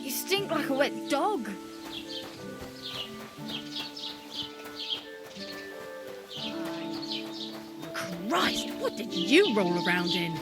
You stink like a wet dog. Christ, what did you roll around in?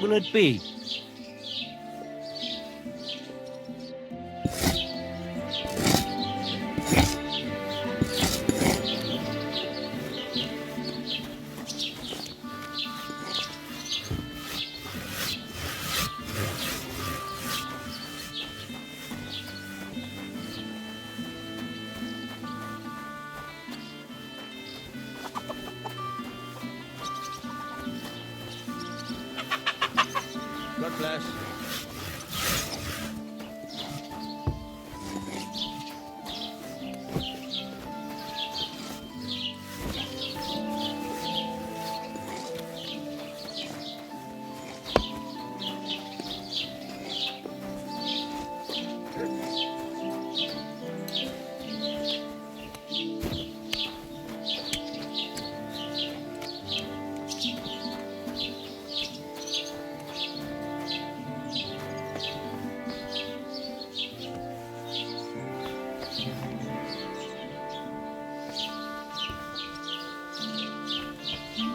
will it be? God bless.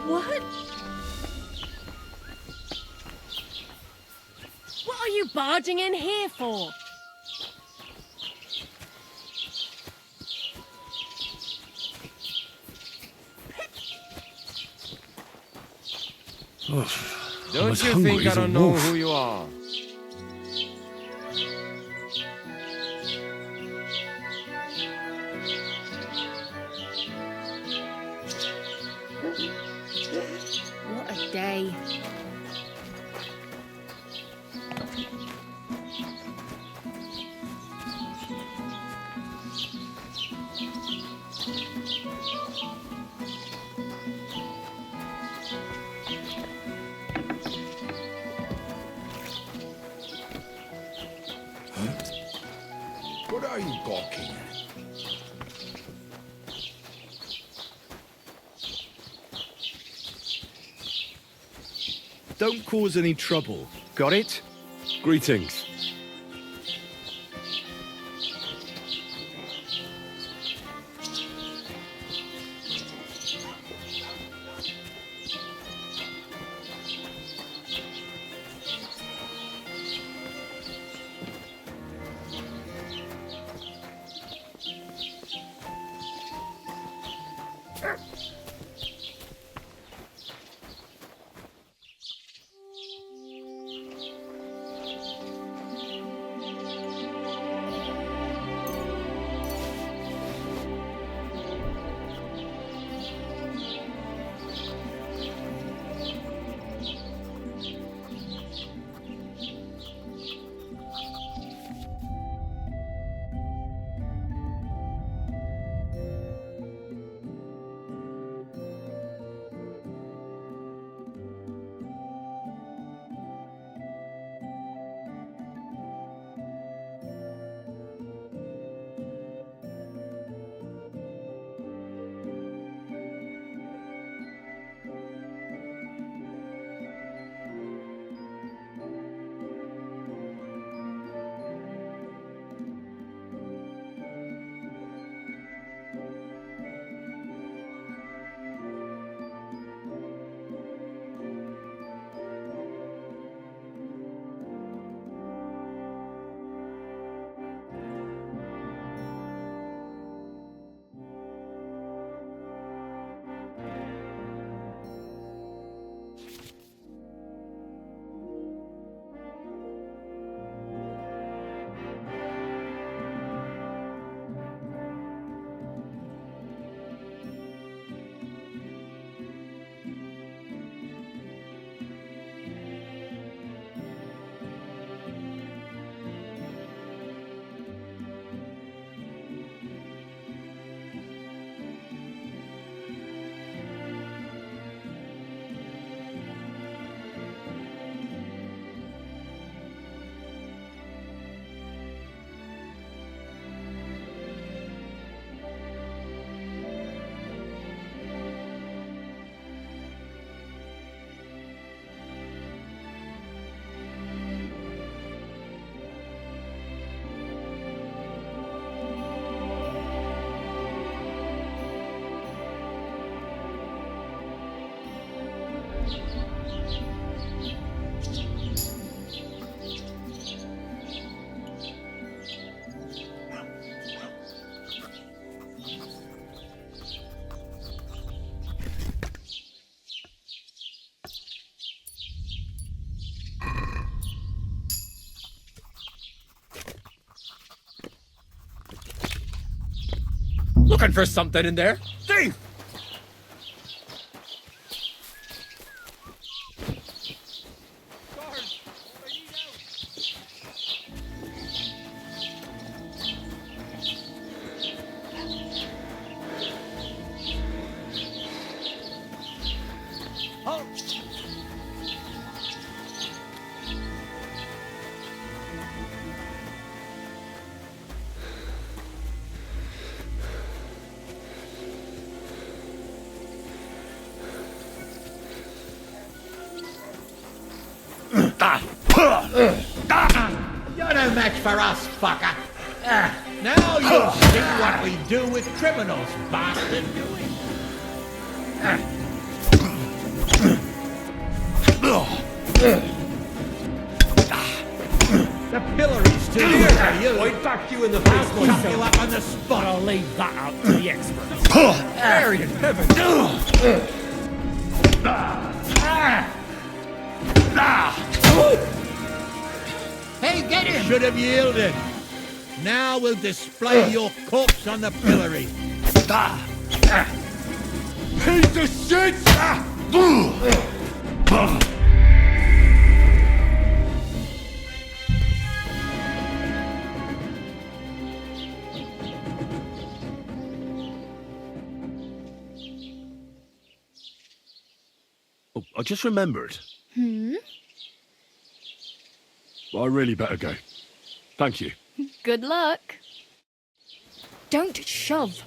What? What are you barging in here for? Don't you think I don't know who you are? What a day. What are you gawking at? Don't cause any trouble. Got it? Greetings. looking for something in there. Thief! You're no match for us, fucker. Now you'll see what we do with criminals, bastard. The pillory's too near for you. I'd back you in the face I'll cut you up on the spot. I'll leave that up to the experts. Mary in heaven! Hey, get him! Should have yielded. Now we'll display your corpse on the pillory. Piece of shit! Oh, I just remembered. Well, I really better go. Thank you. Good luck. Don't shove.